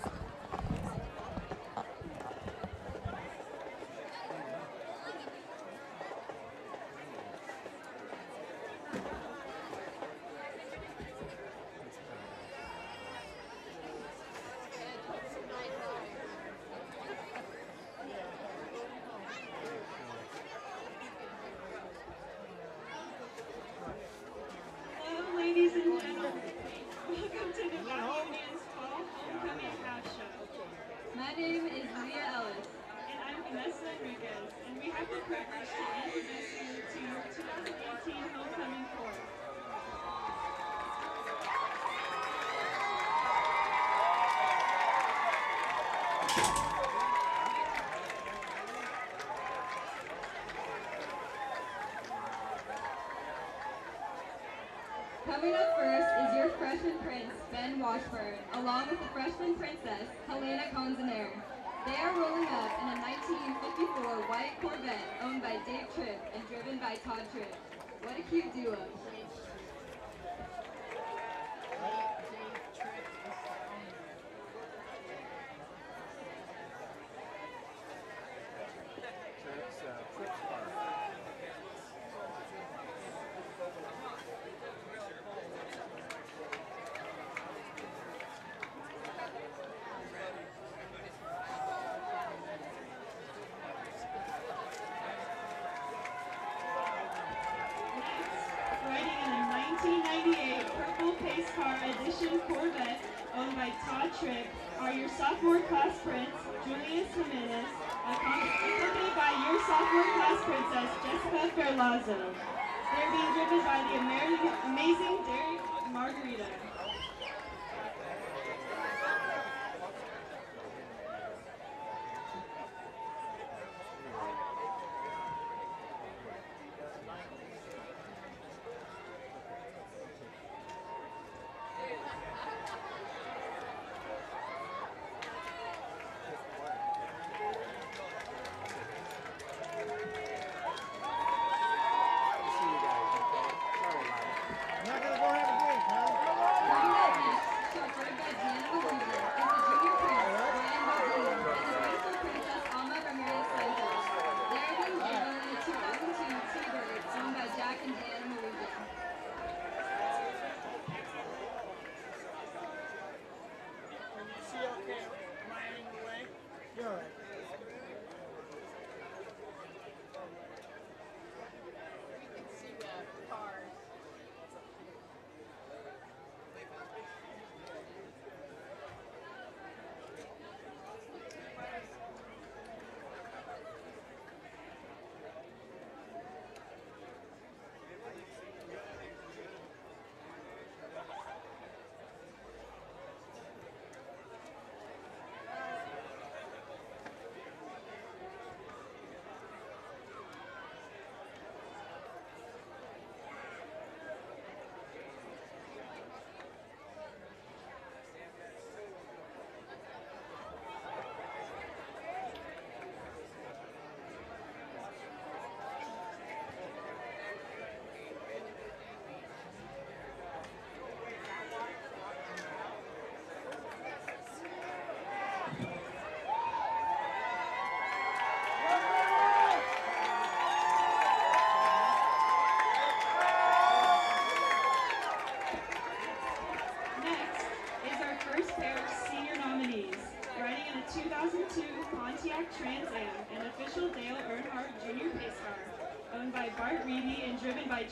D: Coming up first is your freshman prince, Ben Washburn, along with the freshman princess, Helena Conzener. They are rolling up in a 1954 white Corvette owned by Dave Tripp and driven by Todd Tripp. What a cute duo.
E: Corvette, owned by Todd Tripp, are your sophomore class prince, Julius Jimenez, accompanied by your sophomore class princess, Jessica Ferlazzo. They're being driven by the amazing Derek Margarita.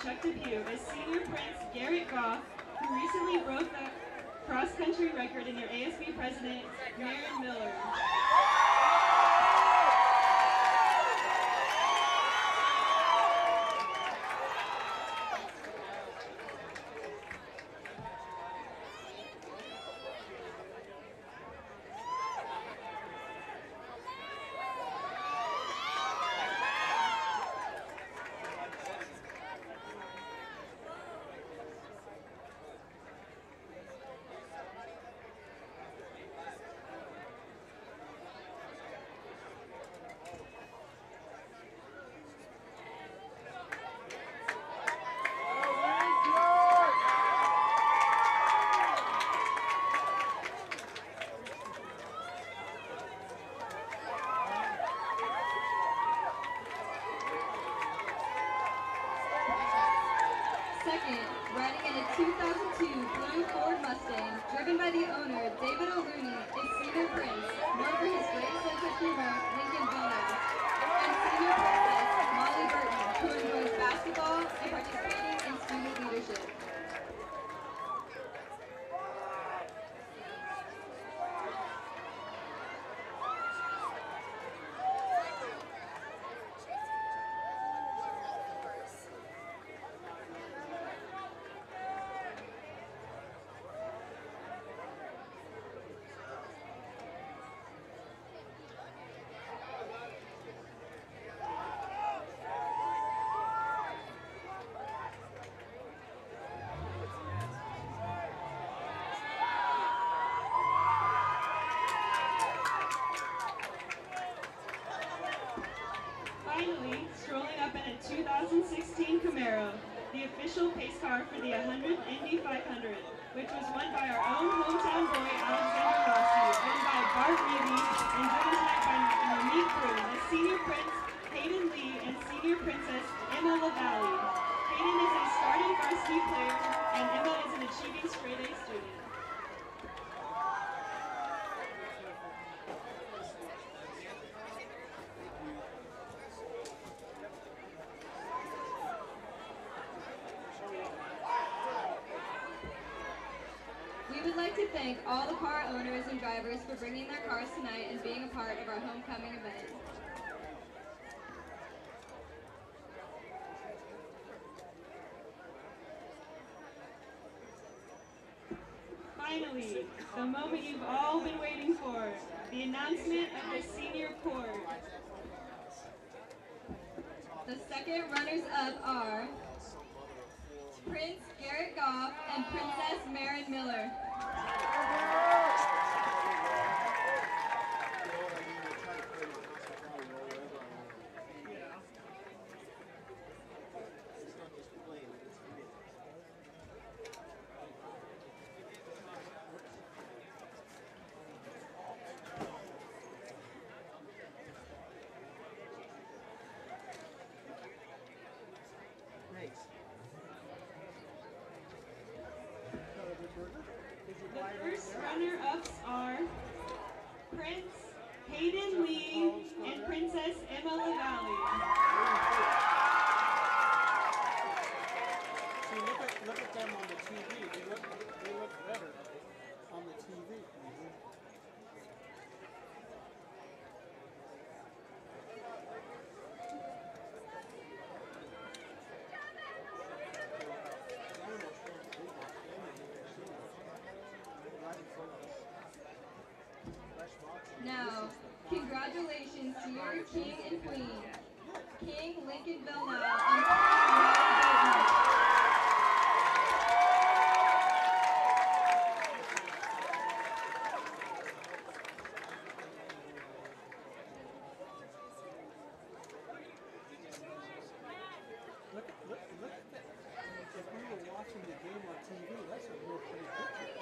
E: Chuck Depew is senior prince Garrett Goff, who recently broke the cross-country record in your ASB president, Maren Miller.
D: Second, riding in a 2002 blue Ford Mustang, driven by the owner, David O'Looney, is senior prince, known for his great sense of humor, Lincoln Bono, and senior princess, Molly Burton, who enjoys basketball and participating in student leadership.
E: official pace car for the 100th Indy 500, which was won by our own hometown boy Alexander Rossi, owned by Bart Reedy, and driven tonight by Monique Brew, the senior prince Hayden Lee, and senior princess Emma LaValle. Hayden is a starting varsity player, and Emma is an achieving straight A student.
D: We would like to thank all the car owners and drivers for bringing their cars tonight and being a part of our homecoming event.
E: Finally, the moment you've all been waiting for, the announcement of the senior court.
D: The second runners-up are Prince Garrett Goff and Princess Marin Miller.
E: The first runner-ups are Prince Hayden Lee and Princess Emma LaValle.
F: See, look at them on the TV. They look better on the TV.
D: Now, congratulations to your king and queen, King Lincoln Belknap and Queen Mary Bolton.
F: Look at that. If we were watching the game on TV, that's a real pretty picture.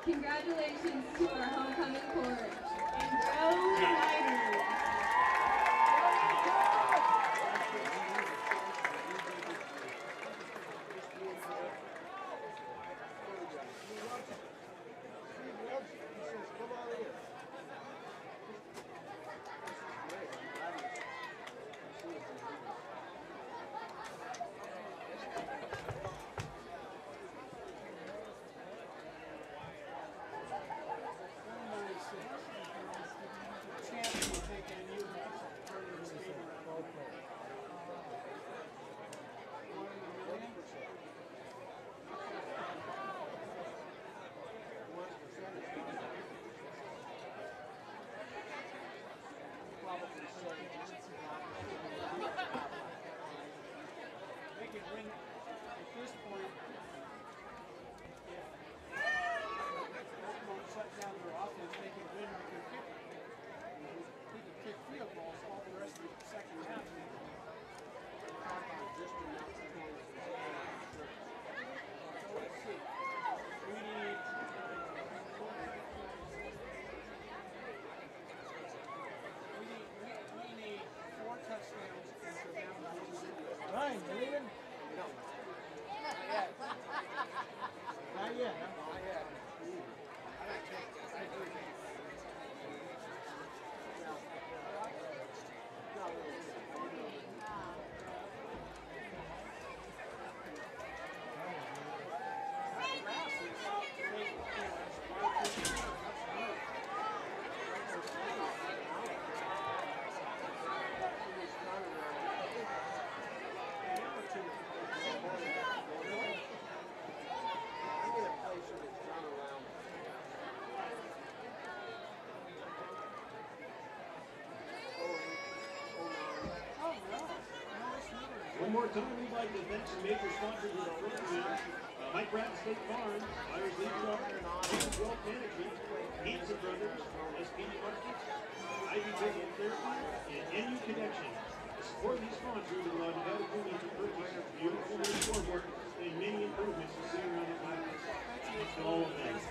D: Congratulations to our homecoming court.
E: And go Tigers!
F: They could win at this point if Oakmont shut down their offense. They could win with their kicker. He could kick field goals all the rest of the second half. Just enough points. So let's see. We need four touchdowns and for them to lose. Ryan, you leaving? No. Not yet. Not yet. Not yet.
C: One more time, we'd like to thank some major sponsors of our program. Mike Bratton State Farm, Irish Leaf Shop, Wealth Management, Hanson Brothers, SPD Markets, Ivy Physical Therapy, and NU Connection. To support these sponsors and allow Nevada County to purchase beautiful new scoreboard and many improvements to see around the campus. Thanks to all of them.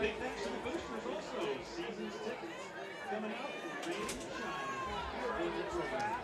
C: Big thanks to the boosters also. Seasons tickets coming out and rain and shine in the program.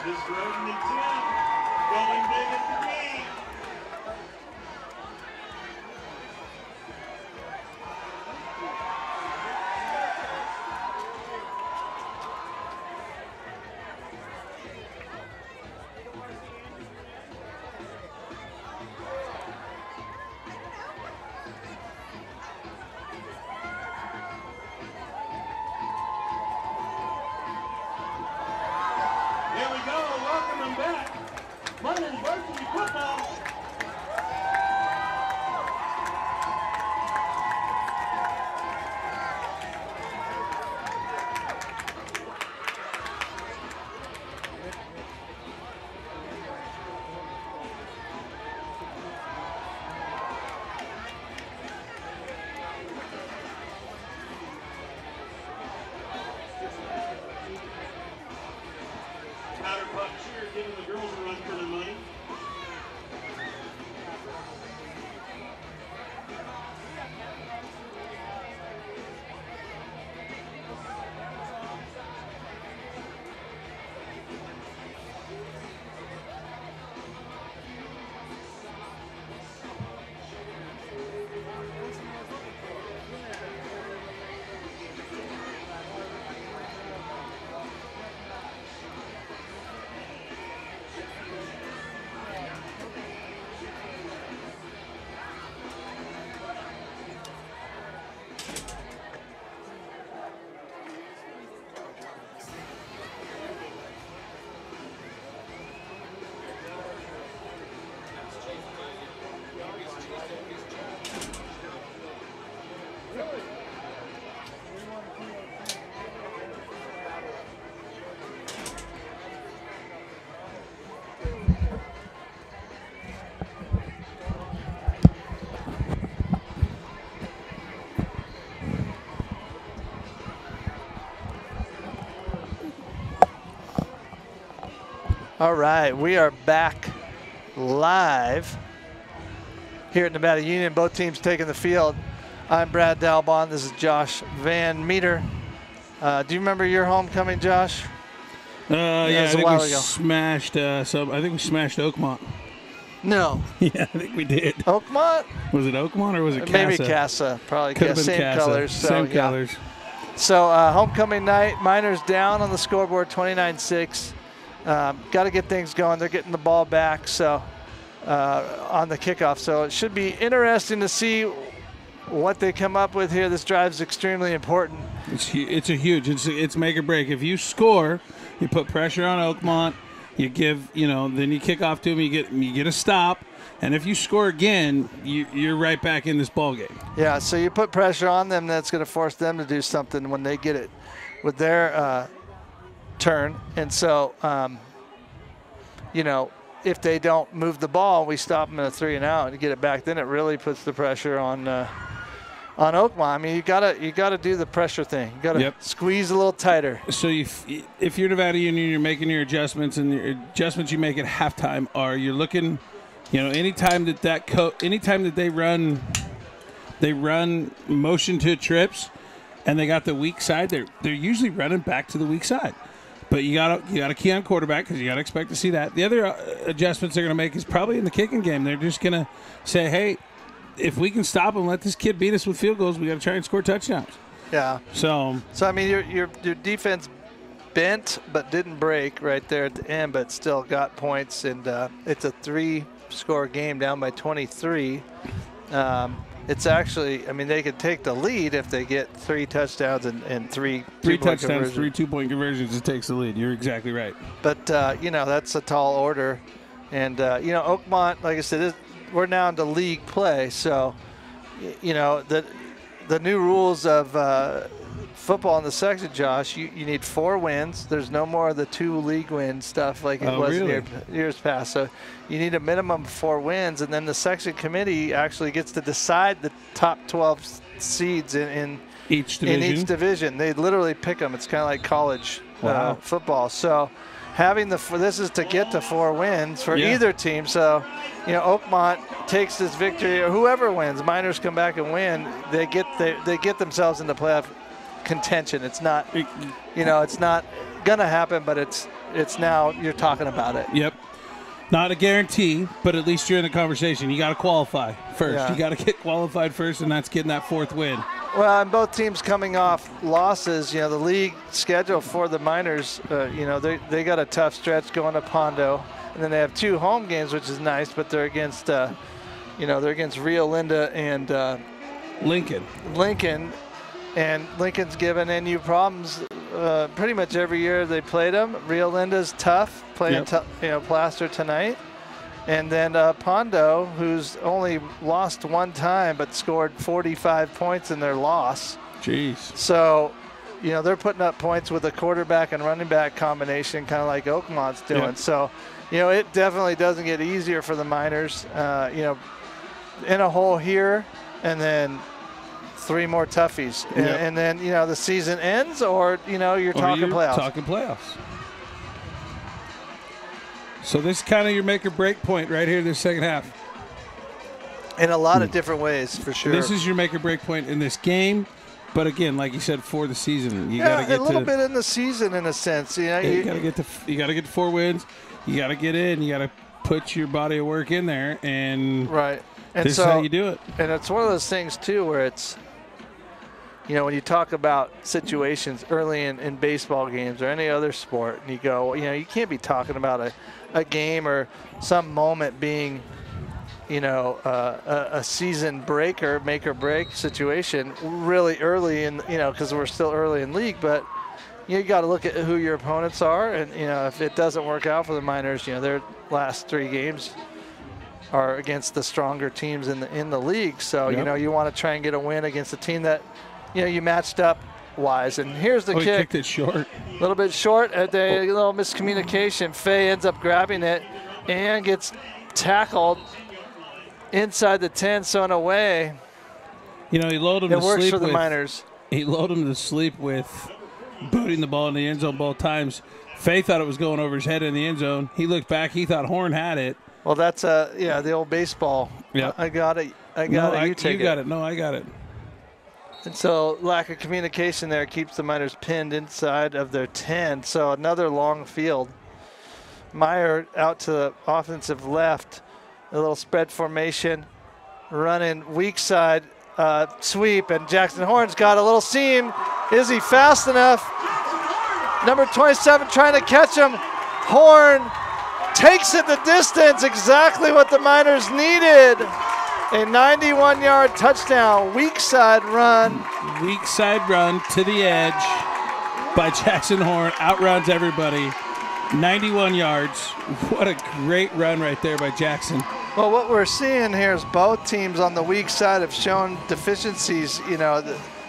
C: This road in the 10, going big at the game. There we go, welcome them back. London varsity football. Powder puff cheer giving the girls a run for their money.
A: All right, we are back live here at Nevada Union. Both teams taking the field. I'm Brad Dalbon. This is Josh Van Meter. Do you remember your homecoming, Josh?
B: Yeah, I
A: was a
B: think
A: while
B: we
A: ago.
B: smashed. I think we smashed Oakmont.
A: No.
B: Yeah, I think we did.
A: Oakmont?
B: Was it Oakmont or was it Casa?
A: Maybe Casa. Probably
B: Could have
A: Casa.
B: been
A: Same
B: Casa.
A: colors. So,
B: Same
A: yeah.
B: colors.
A: So homecoming night, Miners down on the scoreboard, 29-6. Got to get things going. They're getting the ball back on the kickoff. So it should be interesting to see what they come up with here. This drive is extremely important.
B: It's a huge. It's make or break. If you score, you put pressure on Oakmont. You give, then you kick off to them. You get a stop, and if you score again, you're right back in this ball game.
A: Yeah. So you put pressure on them. That's going to force them to do something when they get it with their turn. And so, if they don't move the ball, we stop them in a 3 and out and get it back. Then it really puts the pressure on on Oakmont. I mean, you gotta do the pressure thing. You gotta squeeze a little tighter.
B: So if you're Nevada Union, you're making your adjustments, and your adjustments you make at halftime are you're looking, anytime that they run motion to trips, and they got the weak side, they're usually running back to the weak side. But you gotta key on quarterback because you gotta expect to see that. The other adjustments they're gonna make is probably in the kicking game. They're just gonna say, hey, if we can stop him, let this kid beat us with field goals, we got to try and score touchdowns.
A: Yeah.
B: So
A: I mean, your defense bent but didn't break right there at the end, but still got points, and it's a 3-score game down by 23. It's actually, I mean, they could take the lead if they get 3 touchdowns and 3
B: touchdowns, 3 2-point conversions. It takes the lead. You're exactly right.
A: But that's a tall order, and Oakmont, like I said, we're now into league play, so the new rules of football in the section, Josh, you need 4 wins. There's no more of the 2 league win stuff like it was in years past. So you need a minimum of 4 wins, and then the section committee actually gets to decide the top 12 seeds in
B: each division.
A: They literally pick them. It's kind of like college football. So having this is to get to 4 wins for either team. So, Oakmont takes this victory, or whoever wins, Miners come back and win, they get themselves into playoff contention. It's not, it's not gonna happen, but it's now you're talking about it.
B: Yep. Not a guarantee, but at least you're in the conversation. You got to qualify first. Yeah. You got to get qualified first, and that's getting that 4th win.
A: Well, and both teams coming off losses. The league schedule for the Miners, they got a tough stretch going to Pondo, and then they have 2 home games, which is nice. But they're against, they're against Rio Linda and Lincoln, and Lincoln's given NU problems pretty much every year they played them. Rio Linda's tough, playing Plaster tonight. And then Pondo, who's only lost 1 time but scored 45 points in their loss.
B: Jeez.
A: So, they're putting up points with a quarterback and running back combination, kind of like Oakmont's doing. Yep. So, it definitely doesn't get easier for the Miners. In a hole here, and then 3 more toughies. And then, the season ends, or, you're talking playoffs.
B: Talking playoffs. So this is kind of your make or break point right here this second half.
A: In a lot of different ways, for sure.
B: This is your make or break point in this game. But again, like you said, for the season, you got to get
A: a little bit in the season, in a sense.
B: You got to get to 4 wins. You got to get in. You got to put your body of work in there, and
A: And
B: this is how you do it.
A: And it's one of those things too, where it's, when you talk about situations early in baseball games or any other sport, and you go, you can't be talking about a game or some moment being, a season breaker, make or break situation really early in, because we're still early in league. But you got to look at who your opponents are, and if it doesn't work out for the Miners, their last 3 games are against the stronger teams in the league. So you want to try and get a win against a team that you matched up wise. And here's the kick.
B: He kicked it short.
A: A little bit short. A little miscommunication. Faye ends up grabbing it and gets tackled inside the 10. So in a way,
B: he loaded him to sleep. It
A: works for the Miners.
B: He loaded him to sleep with booting the ball in the end zone both times. Faye thought it was going over his head in the end zone. He looked back. He thought Horn had it.
A: Well, that's the old baseball.
B: Yeah,
A: I got it. You got
B: it. No, I got it.
A: And so lack of communication there keeps the Miners pinned inside of their 10. So another long field. Meyer out to the offensive left. A little spread formation. Running weak side sweep. And Jackson Horn's got a little seam. Is he fast enough? Number 27 trying to catch him. Horn takes it the distance. Exactly what the Miners needed. A 91-yard touchdown, weak side run.
B: Weak side run to the edge by Jackson Horn. Outruns everybody. 91 yards. What a great run right there by Jackson.
A: Well, what we're seeing here is both teams on the weak side have shown deficiencies.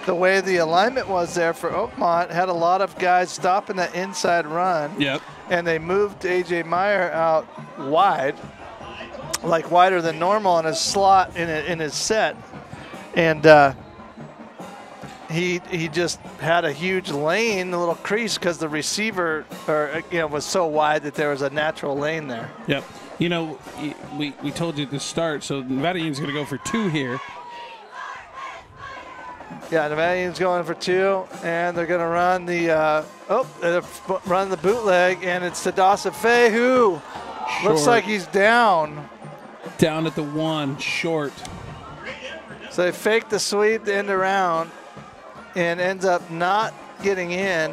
A: The way the alignment was there for Oakmont had a lot of guys stopping that inside run.
B: Yep.
A: And they moved A.J. Meyer out wide, like wider than normal in his slot in his set. And he just had a huge lane, a little crease, because the receiver was so wide that there was a natural lane there.
B: Yep. You know, we told you at the start, so Nevada Union's going to go for 2 here.
A: Yeah, Nevada Union's going for 2, and they're going to run the bootleg, and it's to Dawson Fay, who looks like he's down.
B: Down at the 1, short.
A: So they fake the sweep, the end around, and ends up not getting in.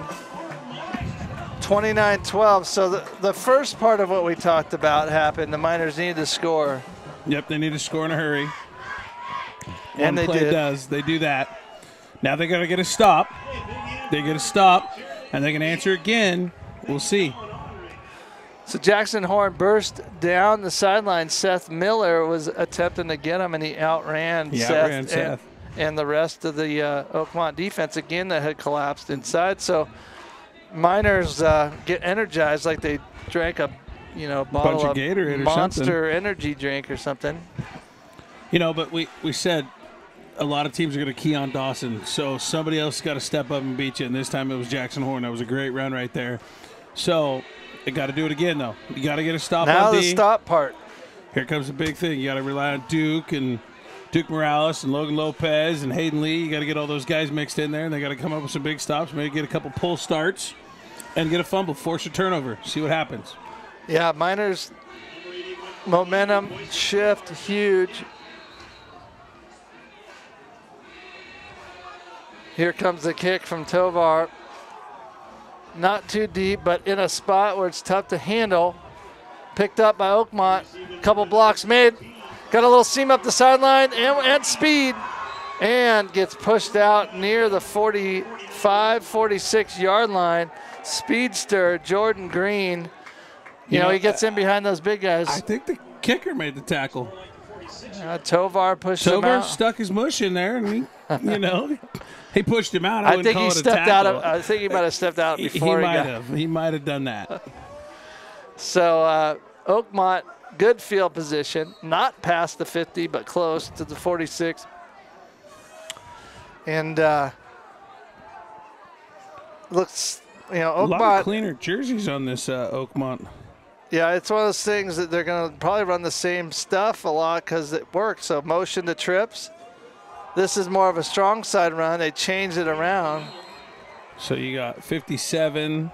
A: 29-12. So the first part of what we talked about happened. The Miners needed to score.
B: Yep, they need to score in a hurry.
A: And
B: One
A: they
B: play
A: did.
B: does. They do that. Now they got to get a stop. They get a stop, and they can answer again. We'll see.
A: So Jackson Horn burst down the sideline. Seth Miller was attempting to get him, and he outran Seth. And the rest of the Oakmont defense, again, that had collapsed inside. So Miners get energized like they drank a bottle of
B: Gatorade or
A: Monster Energy drink or something.
B: You know, but we said a lot of teams are going to key on Dawson, so somebody else got to step up and beat you, and this time it was Jackson Horn. That was a great run right there. So you got to do it again, though. You got to get a stop
A: now
B: on
A: the
B: D.
A: stop part.
B: Here comes the big thing. You got to rely on Duke Morales and Logan Lopez and Hayden Lee. You got to get all those guys mixed in there, and they got to come up with some big stops, maybe get a couple pull starts and get a fumble, force a turnover, see what happens.
A: Yeah, Miners' momentum shift huge. Here comes the kick from Tovar. Not too deep, but in a spot where it's tough to handle. Picked up by Oakmont. Couple blocks made. Got a little seam up the sideline and speed. And gets pushed out near the 45, 46-yard line. Speedster Jordan Green. You know, he gets in behind those big guys.
B: I think the kicker made the tackle.
A: Tovar pushed him out.
B: Tovar stuck his mush in there, and he, he pushed him out.
A: I think he stepped out. I think he might have stepped out before he got.
B: He might have done that.
A: So Oakmont, good field position, not past the 50, but close to the 46. And looks, Oakmont.
B: A lot of cleaner jerseys on this Oakmont.
A: Yeah, it's one of those things that they're going to probably run the same stuff a lot because it works. So motion to trips. This is more of a strong side run. They changed it around.
B: So you got 57,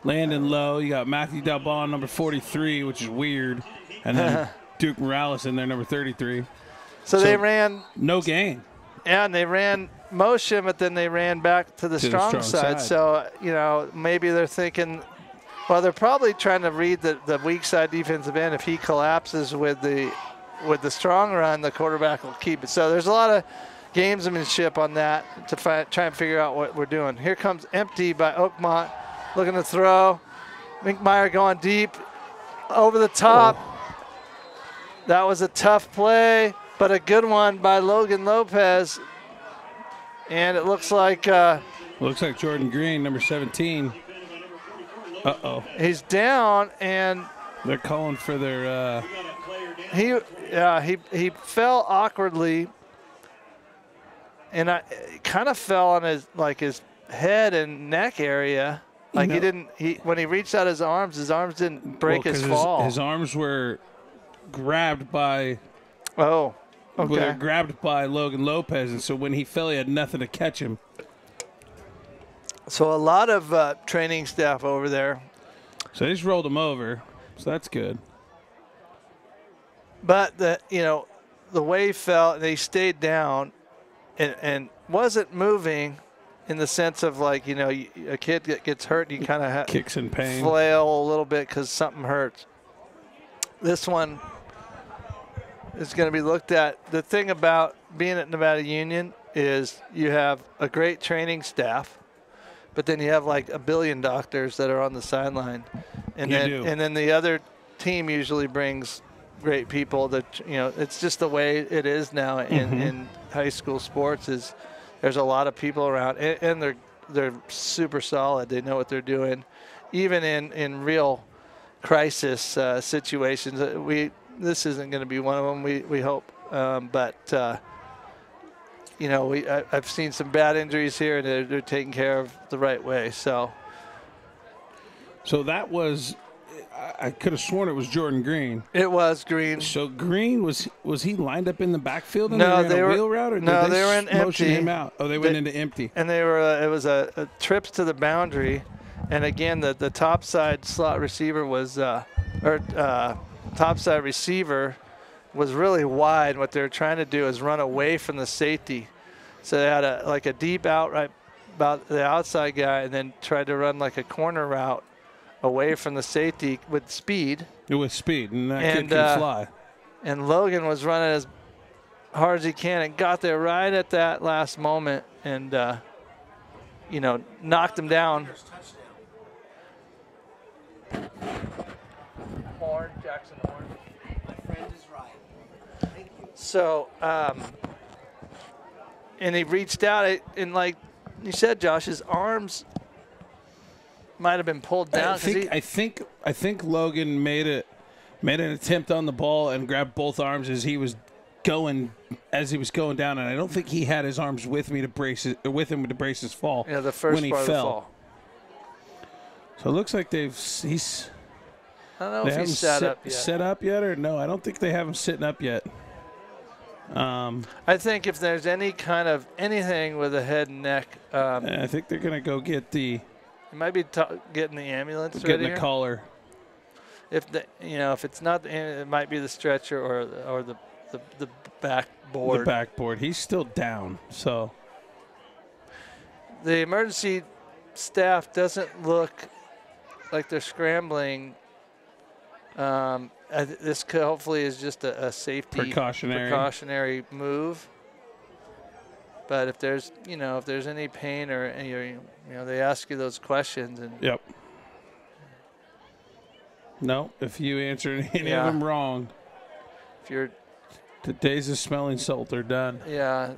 B: Landon Lowe. You got Matthew Dalbon, number 43, which is weird. And then Duke Morales in there, number 33.
A: So they ran.
B: No gain.
A: Yeah, and they ran motion, but then they ran back to the strong side. So, maybe they're thinking, well, they're probably trying to read the weak side defensive end. If he collapses with the strong run, the quarterback will keep it. So there's a lot of gamesmanship on that to try and figure out what we're doing. Here comes empty by Oakmont, looking to throw. Minkmeyer going deep, over the top. That was a tough play, but a good one by Logan Lopez. And it looks like
B: Jordan Green, number 17. Uh-oh.
A: He's down, and
B: they're calling for their
A: he fell awkwardly, and he kind of fell on his head and neck area. Like when he reached out his arms didn't break his fall.
B: His arms were grabbed by grabbed by Logan Lopez, and so when he fell, he had nothing to catch him.
A: So a lot of training staff over there.
B: So they just rolled him over, so that's good.
A: But the way he fell, they stayed down, and wasn't moving, in the sense of a kid that gets hurt, you kind of
B: kicks in pain,
A: flail a little bit because something hurts. This one is going to be looked at. The thing about being at Nevada Union is you have a great training staff, but then you have like a billion doctors that are on the sideline, and then the other team usually brings great people. That it's just the way it is now in high school sports. Is there's a lot of people around, and they're super solid. They know what they're doing, even in real crisis situations. This isn't going to be one of them. We hope, but you know, I've seen some bad injuries here, and they're taken care of the right way. So
B: that was, I could have sworn it was Jordan Green.
A: it was Green.
B: So Green, was he lined up in the backfield and
A: No,
B: they ran a wheel route, or
A: no,
B: did
A: they were in
B: motion
A: empty.
B: him out? Oh, they went into empty.
A: And they were. It was a trips to the boundary, and again the top side slot receiver was top side receiver was really wide. What they were trying to do is run away from the safety, so they had a deep out right about the outside guy, and then tried to run like a corner route away from the safety with speed.
B: With speed, and that kid can fly.
A: And Logan was running as hard as he can and got there right at that last moment, and you know, knocked him down. Horn, Jackson Horn.
F: My friend is right. Thank you.
A: So, and he reached out, and like you said, Josh, his arms might have been pulled down.
B: I think Logan made an attempt on the ball and grabbed both arms as he was going down, and I don't think he had his arms with him to brace his fall.
A: Yeah, the first
B: when he
A: part
B: fell.
A: of the fall.
B: So it looks like
A: I don't know if he's
B: set up yet, or no. I don't think they have him sitting up yet.
A: I think if there's any kind of anything with a head and neck,
B: I think they're gonna go get
A: it might be getting the ambulance.
B: getting
A: ready
B: the collar.
A: If it's not, it might be the stretcher or the backboard.
B: The backboard. He's still down. So
A: the emergency staff doesn't look like they're scrambling. This hopefully is just a safety precautionary move. But if there's any pain or they ask you those questions and
B: yep. No, if you answer any of them wrong,
A: if you're
B: the days of smelling salt are done.
A: Yeah.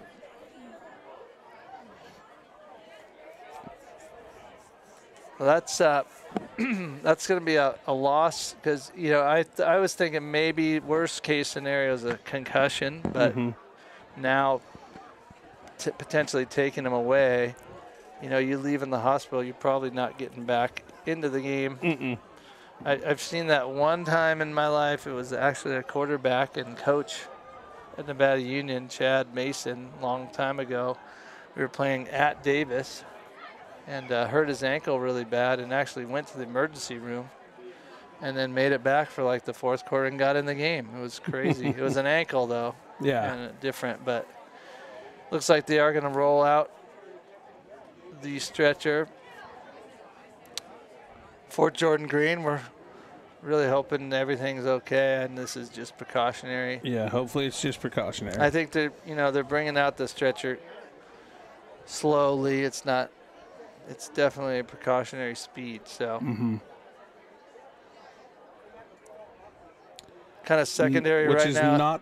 A: Well, that's going to be a loss because I was thinking maybe worst case scenario is a concussion, but now potentially taking him away, you leave in the hospital, you're probably not getting back into the game. I've seen that one time in my life. It was actually a quarterback and coach at Nevada Union, Chad Mason, a long time ago. We were playing at Davis and hurt his ankle really bad and actually went to the emergency room and then made it back for like the fourth quarter and got in the game. It was crazy. It was an ankle though.
B: Yeah.
A: And different, but looks like they are going to roll out the stretcher for Jordan Green. We're really hoping everything's okay, and this is just precautionary.
B: Yeah, hopefully it's just precautionary.
A: I think they're bringing out the stretcher slowly. It's definitely a precautionary speed. So kind of secondary
B: which
A: right
B: is
A: now.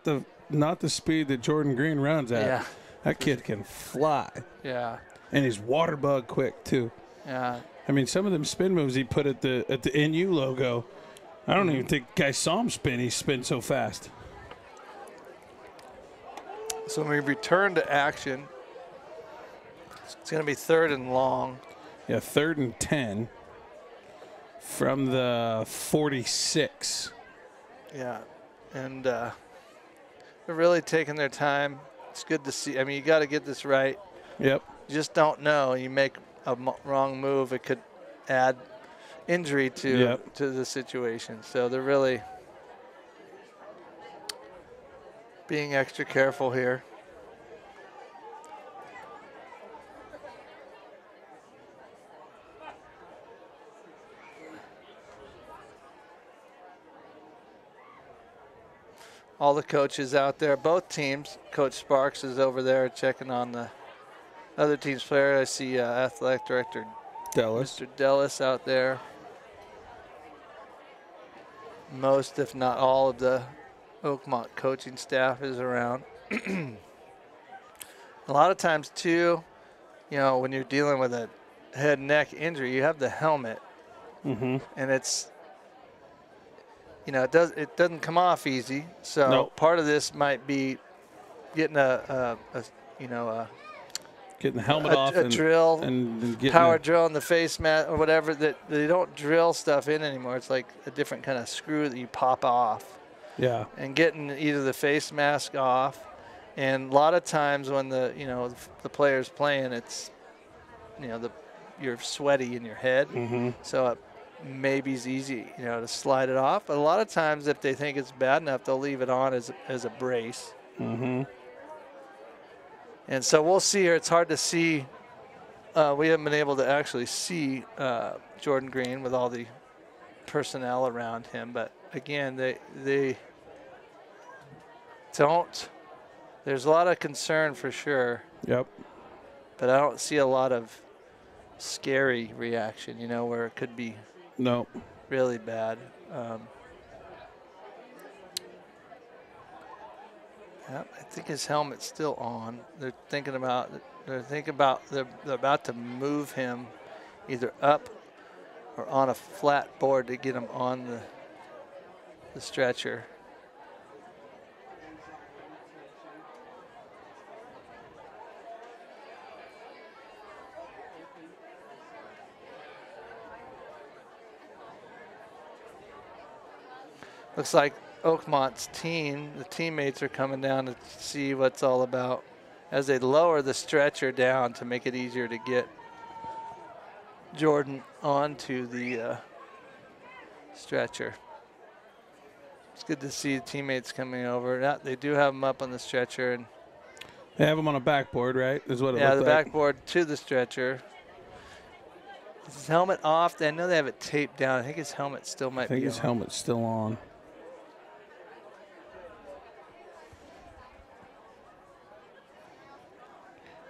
B: not the speed that Jordan Green runs at.
A: Yeah.
B: That kid can fly.
A: Yeah.
B: And he's water bug quick too.
A: Yeah.
B: I mean, some of them spin moves he put at the NU logo, I don't even think guys saw him spin. He spins so fast.
A: So when we return to action, it's going to be 3rd and long.
B: Yeah, 3rd and 10 from the 46.
A: Yeah, and they're really taking their time. It's good to see. I mean, you got to get this right.
B: Yep.
A: You just don't know. You make a wrong move, it could add injury to the situation. So they're really being extra careful here. All the coaches out there, both teams. Coach Sparks is over there checking on the other team's player. I see athletic director Mr. Dellis out there. Most, if not all, of the Oakmont coaching staff is around. A lot of times, too, when you're dealing with a head and neck injury, you have the helmet, and it's, it doesn't come off easy. So part of this might be getting a you know,
B: getting the helmet off,
A: a drill,
B: and getting
A: power drill in the face mat or whatever. That they don't drill stuff in anymore. It's like a different kind of screw that you pop off.
B: Yeah.
A: And getting either the face mask off, and a lot of times when the player's playing, it's you're sweaty in your head, so it maybe is easy to slide it off. But a lot of times, if they think it's bad enough, they'll leave it on as a brace. And so we'll see here. It's hard to see. We haven't been able to actually see Jordan Green with all the personnel around him, but again, they don't. There's a lot of concern for sure.
B: Yep.
A: But I don't see a lot of scary reaction, where it could be really bad. Yep, I think his helmet's still on. They're about to move him either up or on a flat board to get him on the stretcher. Looks like Oakmont's team, the teammates are coming down to see what's all about as they lower the stretcher down to make it easier to get Jordan onto the stretcher. It's good to see the teammates coming over. Yeah, they do have him up on the stretcher. And
B: they have him on a backboard, right? Is what it
A: yeah,
B: looks
A: the
B: like.
A: backboard to the stretcher. His helmet off. I know they have it taped down. I think his helmet still might be on.
B: I think his helmet's still on.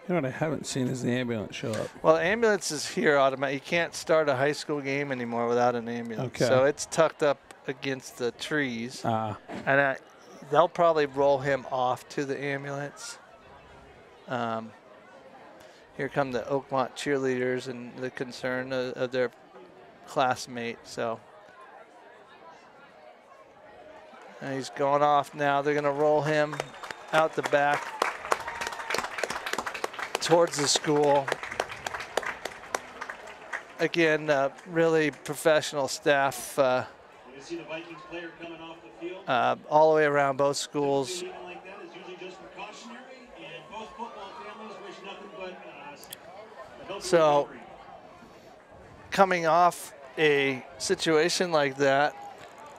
B: You know what I haven't seen is the ambulance show up.
A: Well, the ambulance is here automatically. You can't start a high school game anymore without an ambulance.
B: Okay.
A: So it's tucked up against the trees. And they'll probably roll him off to the ambulance. Here come the Oakmont cheerleaders and the concern of their classmate. So and he's going off now. They're going to roll him out the back towards the school. Again, really professional staff
C: You can see the Vikings player coming off the field.
A: all the way around both schools.
C: Typically, leaving like that is usually just precautionary, and both football families wish nothing but a healthy
A: So
C: recovery.
A: coming off a situation like that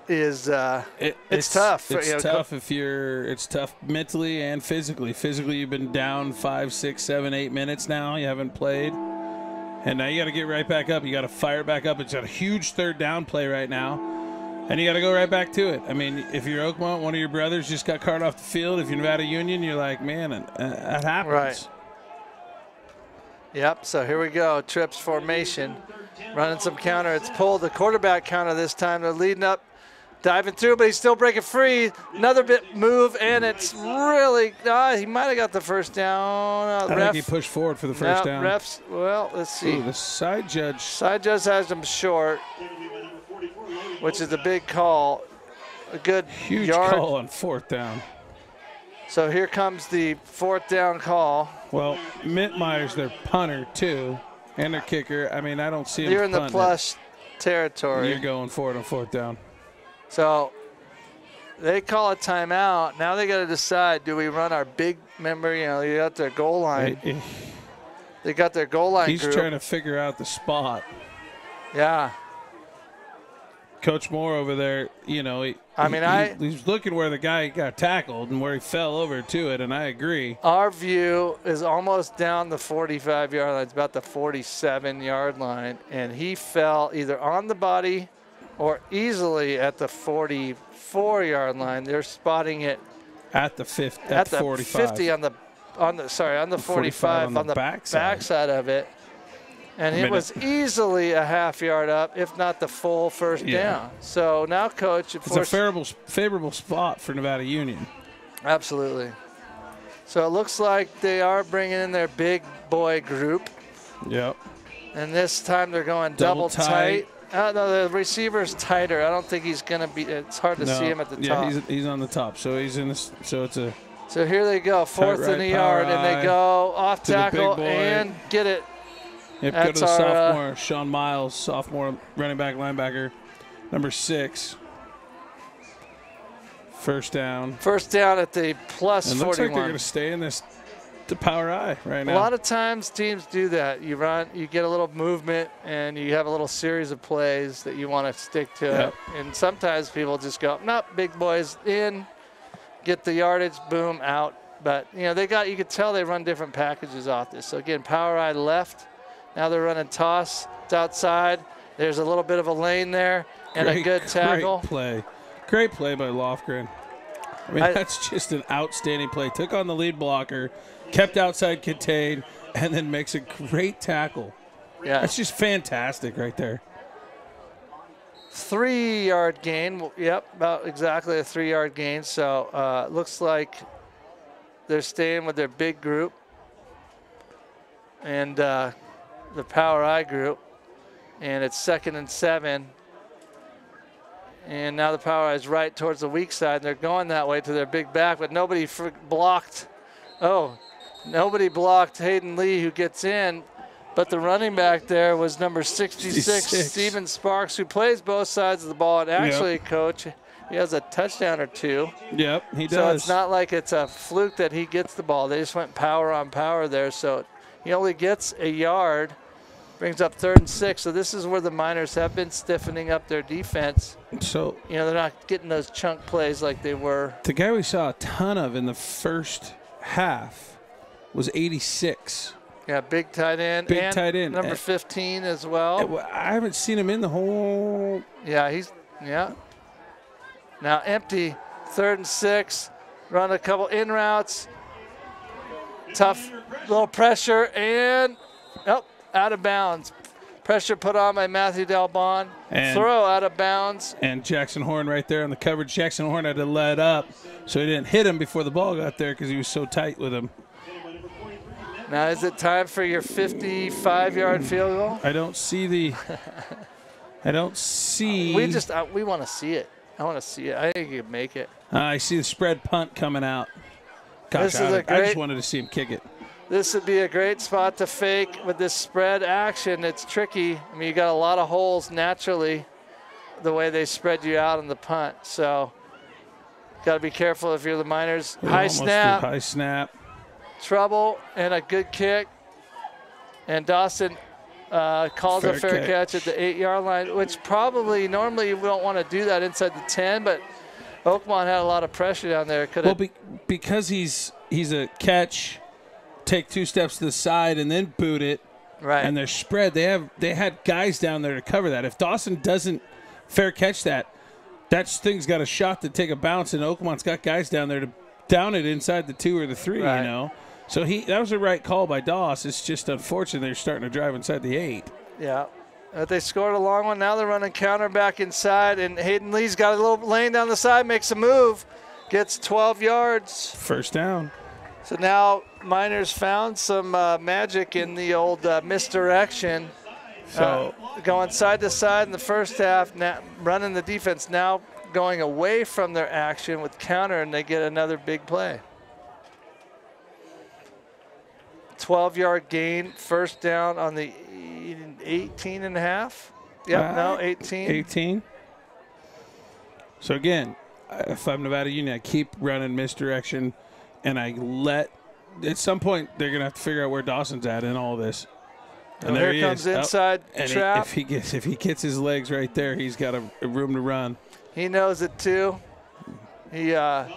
A: is it's tough.
B: It's tough if you're. It's tough mentally and physically. Physically, you've been down 5, 6, 7, 8 minutes now. You haven't played, and now you got to get right back up. You got to fire back up. It's a huge third down play right now, and you got to go right back to it. I mean, if you're Oakmont, one of your brothers just got carted off the field. If you're Nevada Union, you're like, man, that happens.
A: Right. Yep. So here we go. Trips formation, running some counter. It's pulled the quarterback counter this time. They're leading up. Diving through, but he's still breaking free. Another bit move, and it's really, he might have got the first down.
B: I think he pushed forward for the first down.
A: Refs, well, let's see.
B: Ooh, the side judge.
A: Side judge has him short, which is a big call. A good
B: huge
A: yard.
B: Call on 4th down.
A: So here comes the 4th down call.
B: Well, Mittmeyer's their punter, too, and their kicker. I mean, I don't see him
A: You're in the plush territory.
B: You're going for it on 4th down.
A: So they call a timeout. Now they got to decide, do we run our big member? You got their goal line. They got their goal line
B: He's
A: group.
B: trying to figure out the spot.
A: Yeah.
B: Coach Moore over there, he's looking where the guy got tackled and where he fell over to it, and I agree.
A: Our view is almost down the 45-yard line. It's about the 47-yard line, and he fell either on the body or easily at the 44-yard line. They're spotting it
B: at the 50,
A: at the
B: 45.
A: 50 on the 45 on the backside of it. And it was easily a half yard up, if not the full first down. So now, Coach,
B: it's a favorable spot for Nevada Union.
A: Absolutely. So it looks like they are bringing in their big boy group.
B: Yep.
A: And this time they're going double tight. No, the receiver's tighter. I don't think he's going to be. It's hard to see him at the top.
B: Yeah, he's on the top. So he's in this. So it's a
A: So here they go, fourth
B: right,
A: in the
B: power
A: yard, and they
B: eye
A: go off
B: to the big
A: tackle
B: boy.
A: and get it.
B: Yep, go to
A: That's
B: the
A: our,
B: sophomore, Sean Miles, sophomore running back, linebacker, number 6. First down.
A: First down at the plus
B: And looks
A: 41.
B: like they're going to stay in this the power eye right now.
A: A lot of times teams do that. You run, you get a little movement, and you have a little series of plays that you want to stick to.
B: Yep.
A: And sometimes people just go, nope, big boys in, get the yardage, boom, out. But, you know, you could tell they run different packages off this. So, again, power eye left. Now they're running toss. It's outside. There's a little bit of a lane there and a good tackle.
B: Great play. Great play by Lofgren. I mean, that's just an outstanding play. Took on the lead blocker, kept outside contained, and then makes a great tackle.
A: Yeah.
B: That's just fantastic right there.
A: 3-yard gain. Yep, about exactly a 3-yard gain. So looks like they're staying with their big group and the power eye group. And it's 2nd and 7. And now the power eye is right towards the weak side. And they're going that way to their big back, but nobody blocked. Oh, nobody blocked Hayden Lee, who gets in. But the running back there was number 66, Steven Sparks, who plays both sides of the ball. And actually, Coach, he has a touchdown or 2.
B: Yep, he does.
A: So it's not like it's a fluke that he gets the ball. They just went power on power there. So he only gets a yard, brings up 3rd and 6. So this is where the Miners have been stiffening up their defense.
B: So,
A: you know, they're not getting those chunk plays like they were.
B: The guy we saw a ton of in the first half was 86.
A: Yeah, big tight end.
B: Big
A: and
B: tight end.
A: Number 15 as well.
B: I haven't seen him in the whole.
A: Yeah, Now empty, 3rd and 6. Run a couple in routes. Tough little pressure and out of bounds. Pressure put on by Matthew Delbon. Throw out of bounds.
B: And Jackson Horn right there on the coverage. Jackson Horn had to let up so he didn't hit him before the ball got there because he was so tight with him.
A: Now is it time for your 55-yard field goal?
B: I don't see the. I don't see.
A: We want to see it. I want to see it. I think you can make it.
B: I see the spread punt coming out. Gosh, I just wanted to see him kick it.
A: This would be a great spot to fake with this spread action. It's tricky. I mean, you got a lot of holes naturally the way they spread you out on the punt. So got to be careful if you're the Miners. High snap.
B: High snap.
A: Trouble and a good kick. And Dawson calls a fair catch at the 8-yard line, which probably normally you don't want to do that inside the 10, but Oakmont had a lot of pressure down there.
B: Because he's a catch, take 2 steps to the side and then boot it.
A: Right.
B: And they're spread. They had guys down there to cover that. If Dawson doesn't fair catch that thing's got a shot to take a bounce, and Oakmont's got guys down there to down it inside the 2 or the 3.
A: Right.
B: You know. So that was the right call by Doss. It's just unfortunate they're starting to drive inside the 8.
A: Yeah. They scored a long one. Now they're running counter back inside, and Hayden Lee's got a little lane down the side, makes a move, gets 12 yards.
B: First down.
A: So now Miners found some magic in the old misdirection. So going side to side in the first half, now running the defense, now going away from their action with counter, and they get another big play. 12-yard gain, first down on the 18 and a half. Yep, 18.
B: 18. So again, if I'm Nevada Union, I keep running misdirection, and at some point they're gonna have to figure out where Dawson's at in all this. And
A: there he comes inside trap.
B: If he gets his legs right there, he's got a room to run.
A: He knows it too. It's a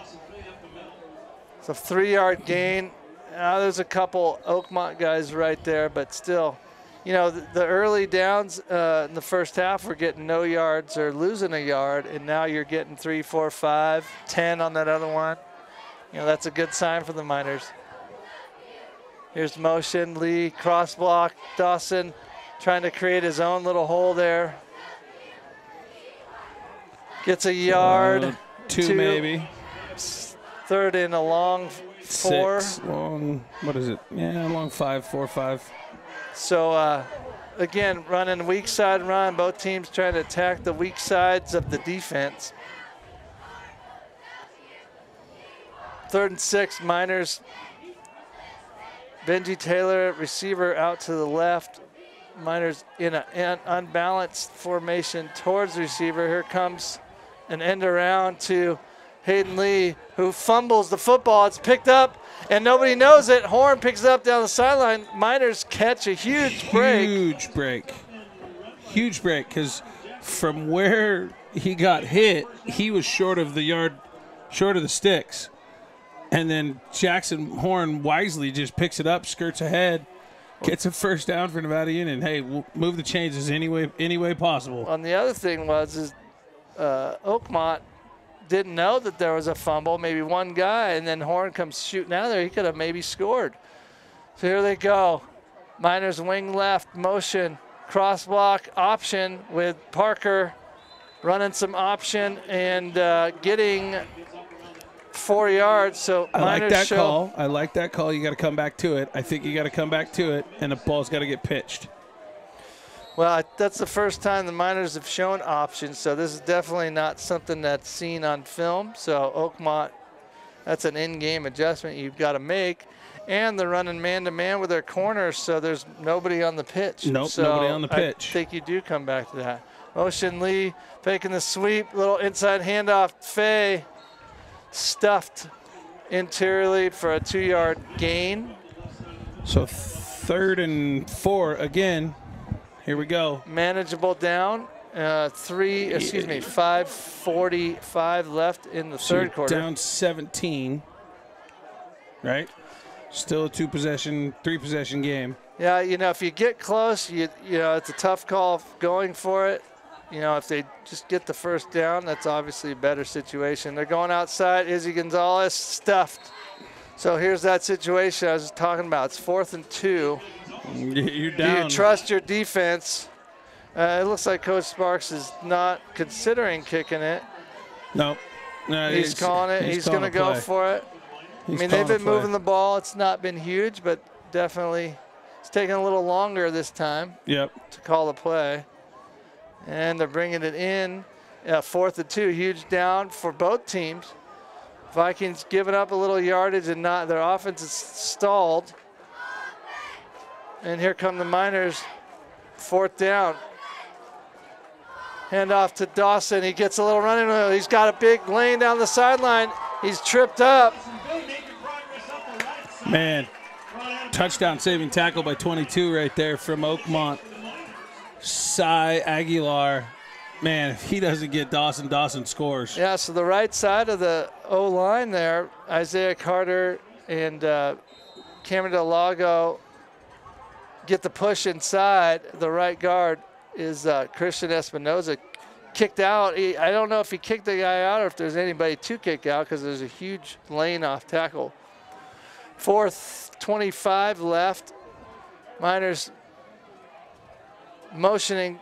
A: 3-yard gain. Now there's a couple Oakmont guys right there, but still, you know, the early downs in the first half were getting no yards or losing a yard, and now you're getting 3, 4, 5, 10 on that other one. You know, that's a good sign for the Miners. Here's motion, Lee, cross block, Dawson trying to create his own little hole there. Gets a yard.
B: 2 maybe.
A: 3rd and a long 4.
B: 6, long, what is it? Yeah, long 5, 4, 5.
A: So, again, running weak side run. Both teams trying to attack the weak sides of the defense. 3rd and 6, Miners. Benji Taylor, receiver out to the left. Miners in an unbalanced formation towards the receiver. Here comes an end around to Hayden Lee, who fumbles the football. It's picked up, and nobody knows it. Horn picks it up down the sideline. Miners catch a huge break.
B: Huge break, because from where he got hit, he was short of the sticks. And then Jackson Horn wisely just picks it up, skirts ahead, gets a first down for Nevada Union. Hey, we'll move the chains any way possible.
A: And the other thing was Oakmont didn't know that there was a fumble, maybe one guy, and then Horn comes shooting out of there. He could have maybe scored. So here they go. Miners wing left, motion, cross block, option with Parker running some option and getting 4 yards. So
B: I like that call. I like that call. You got to come back to it. I think you got to come back to it, and the ball's got to get pitched.
A: Well, that's the first time the Miners have shown options, so this is definitely not something that's seen on film. So Oakmont, that's an in-game adjustment you've got to make. And they're running man-to-man with their corners, so there's nobody on the pitch.
B: Nope,
A: so
B: nobody on the pitch.
A: I think you do come back to that. Motion Lee faking the sweep, little inside handoff. Fay stuffed interiorly for a 2-yard gain.
B: So 3rd and 4 again. Here we go.
A: Manageable down. 5:45 left in the third quarter.
B: Down 17, right? Still a 3-possession game.
A: Yeah, if you get close, you know, it's a tough call going for it. If they just get the first down, that's obviously a better situation. They're going outside. Izzy Gonzalez stuffed. So here's that situation I was talking about. It's 4th and 2.
B: You're down.
A: Do you trust your defense? It looks like Coach Sparks is not considering kicking it.
B: No,
A: he's calling it. He's going to go for it. They've been moving the ball. It's not been huge, but definitely it's taking a little longer this time.
B: Yep.
A: To call the play. And they're bringing it in. 4th and 2, huge down for both teams. Vikings giving up a little yardage and their offense is stalled. And here come the Miners, 4th down. Hand off to Dawson. He gets a little running. He's got a big lane down the sideline. He's tripped up.
B: Man, touchdown saving tackle by 22 right there from Oakmont. Cy Aguilar. Man, if he doesn't get Dawson, Dawson scores.
A: Yeah, so the right side of the O-line there, Isaiah Carter and Cameron Del Lago get the push inside. The right guard is Christian Espinoza. Kicked out. I don't know if he kicked the guy out or if there's anybody to kick out because there's a huge lane off tackle. 4th, 25 left. Miners motioning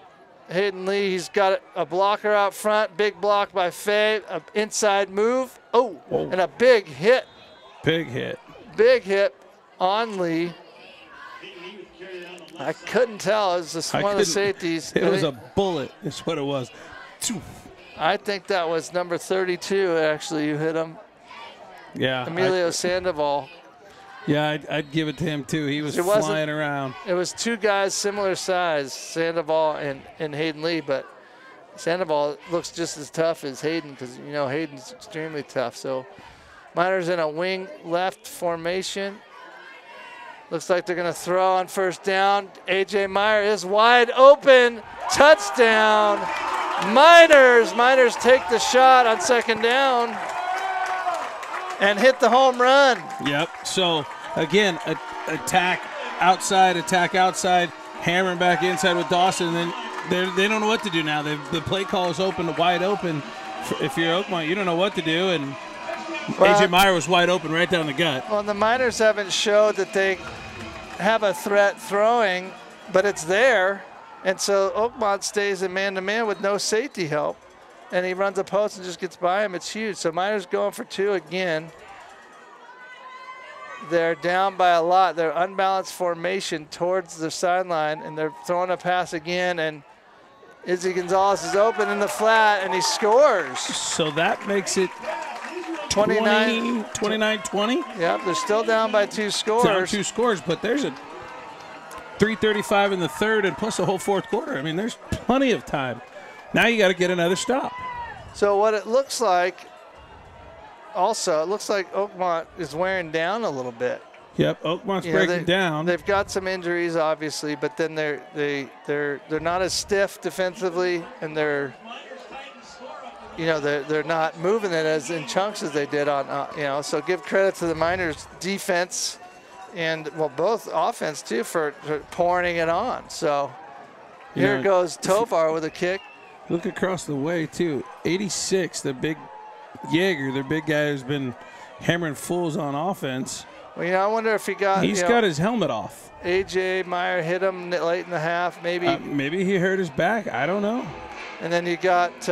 A: Hayden Lee. He's got a blocker out front. Big block by Fay. An inside move. Oh, whoa. And a big hit.
B: Big hit.
A: Big hit on Lee. I couldn't tell. It was just one of the safeties.
B: It was a bullet is what it was.
A: I think that was number 32, actually, you hit him.
B: Yeah.
A: Emilio Sandoval.
B: Yeah, I'd give it to him, too. He was flying around.
A: It was 2 guys similar size, Sandoval and Hayden Lee, but Sandoval looks just as tough as Hayden because, Hayden's extremely tough. So Miners in a wing left formation. Looks like they're going to throw on 1st down. A.J. Meyer is wide open. Touchdown. Miners. Miners take the shot on 2nd down and hit the home run.
B: Yep. So, again, attack outside, hammering back inside with Dawson. And then they don't know what to do now. The play call is open, wide open. If you're Oakmont, you don't know what to do. And A.J. Meyer was wide open right down the gut.
A: Well, the Miners haven't showed that they have a threat throwing, but it's there. And so Oakmont stays in man-to-man with no safety help. And he runs a post and just gets by him. It's huge. So Miners going for 2 again. They're down by a lot. They're unbalanced formation towards the sideline, and they're throwing a pass again. And Izzy Gonzalez is open in the flat, and he scores.
B: So that makes it 29-20.
A: Yep, they're still down by 2 scores.
B: Down 2 scores, but there's a 3:35 in the third and plus a whole fourth quarter. I mean, there's plenty of time. Now you got to get another stop.
A: So what it looks like, also, it looks like Oakmont is wearing down a little bit.
B: Yep, Oakmont's breaking down.
A: They've got some injuries, obviously, but then they're not as stiff defensively, and they're not moving it as in chunks as they did on So give credit to the Miners defense, and both offense too for pouring it on. So here goes Tovar with a kick.
B: Look across the way too. 86, the big Jaeger, their big guy who's been hammering fools on offense.
A: Well, I wonder if he got.
B: He's got his helmet off.
A: A.J. Meyer hit him late in the half, maybe.
B: Maybe he hurt his back. I don't know.
A: And then you got.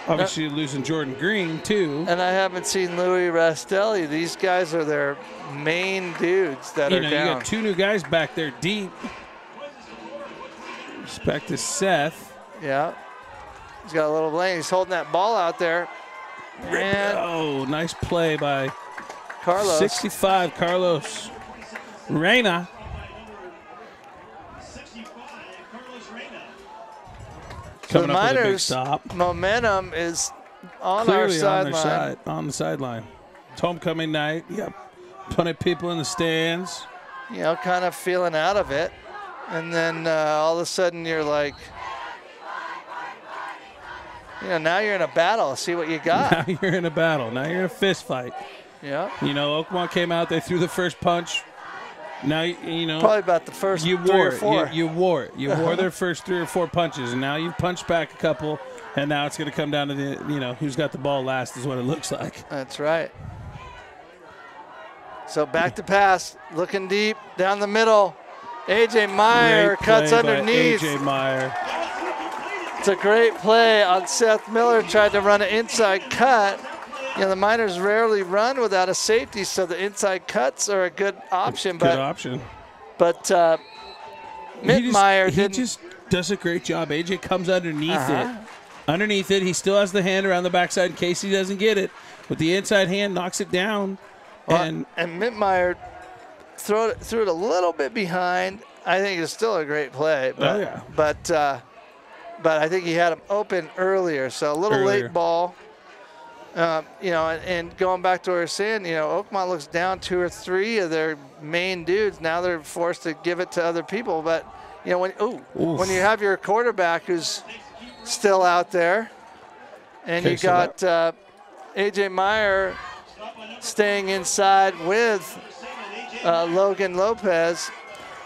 B: Obviously, you're losing Jordan Green, too.
A: And I haven't seen Louis Rastelli. These guys are their main dudes that are down.
B: You got 2 new guys back there deep. Respect to Seth.
A: Yeah. He's got a little lane. He's holding that ball out there. And
B: nice play by
A: Carlos.
B: 65, Carlos Reyna. Coming up with a big stop.
A: Momentum is on
B: Clearly
A: our sideline.
B: On the sideline. It's homecoming night. You got plenty of people in the stands.
A: Kind of feeling out of it. And then all of a sudden you're like, now you're in a battle. See what you got.
B: Now you're in a battle. Now you're in a fist fight.
A: Yeah.
B: Oakmont came out. They threw the first punch. Now,
A: probably about the first 3 or 4.
B: You wore it. You wore their first 3 or 4 punches, and now you've punched back a couple, and now it's going to come down to the, who's got the ball last is what it looks like.
A: That's right. So back to pass, looking deep, down the middle. A.J. Meyer cuts underneath.
B: A.J. Meyer.
A: It's a great play on Seth Miller, tried to run an inside cut. The Miners rarely run without a safety, so the inside cuts are a good option.
B: Good option.
A: But Mittmeyer
B: he just does a great job. A.J. comes underneath it. Underneath it, he still has the hand around the backside in case he doesn't get it. With the inside hand, knocks it down. And
A: Mittmeyer threw it a little bit behind. I think it's still a great play. But, but I think he had him open earlier, so a little late ball. And going back to what we were saying, Oakmont looks down 2 or 3 of their main dudes. Now they're forced to give it to other people. But, when you have your quarterback who's still out there, and you got A.J. Meyer staying inside with Logan Lopez.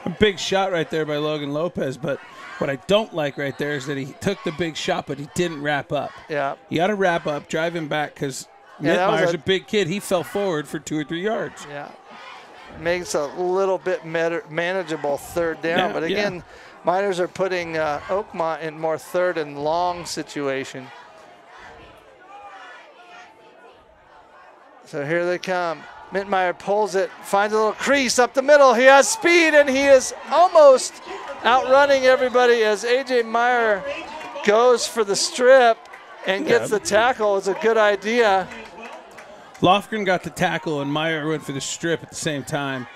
B: A big shot right there by Logan Lopez, but what I don't like right there is that he took the big shot, but he didn't wrap up.
A: Yeah.
B: You got to wrap up, drive him back, because Mittmeyer's a big kid. He fell forward for 2 or 3 yards.
A: Yeah. Makes a little bit manageable third down. But again, Miners are putting Oakmont in more third and long situation. So here they come. Mittmeyer pulls it, finds a little crease up the middle. He has speed, and he is almost outrunning everybody as A.J. Meyer goes for the strip and gets the tackle. It's a good idea.
B: Lofgren got the tackle, and Meyer went for the strip at the same time.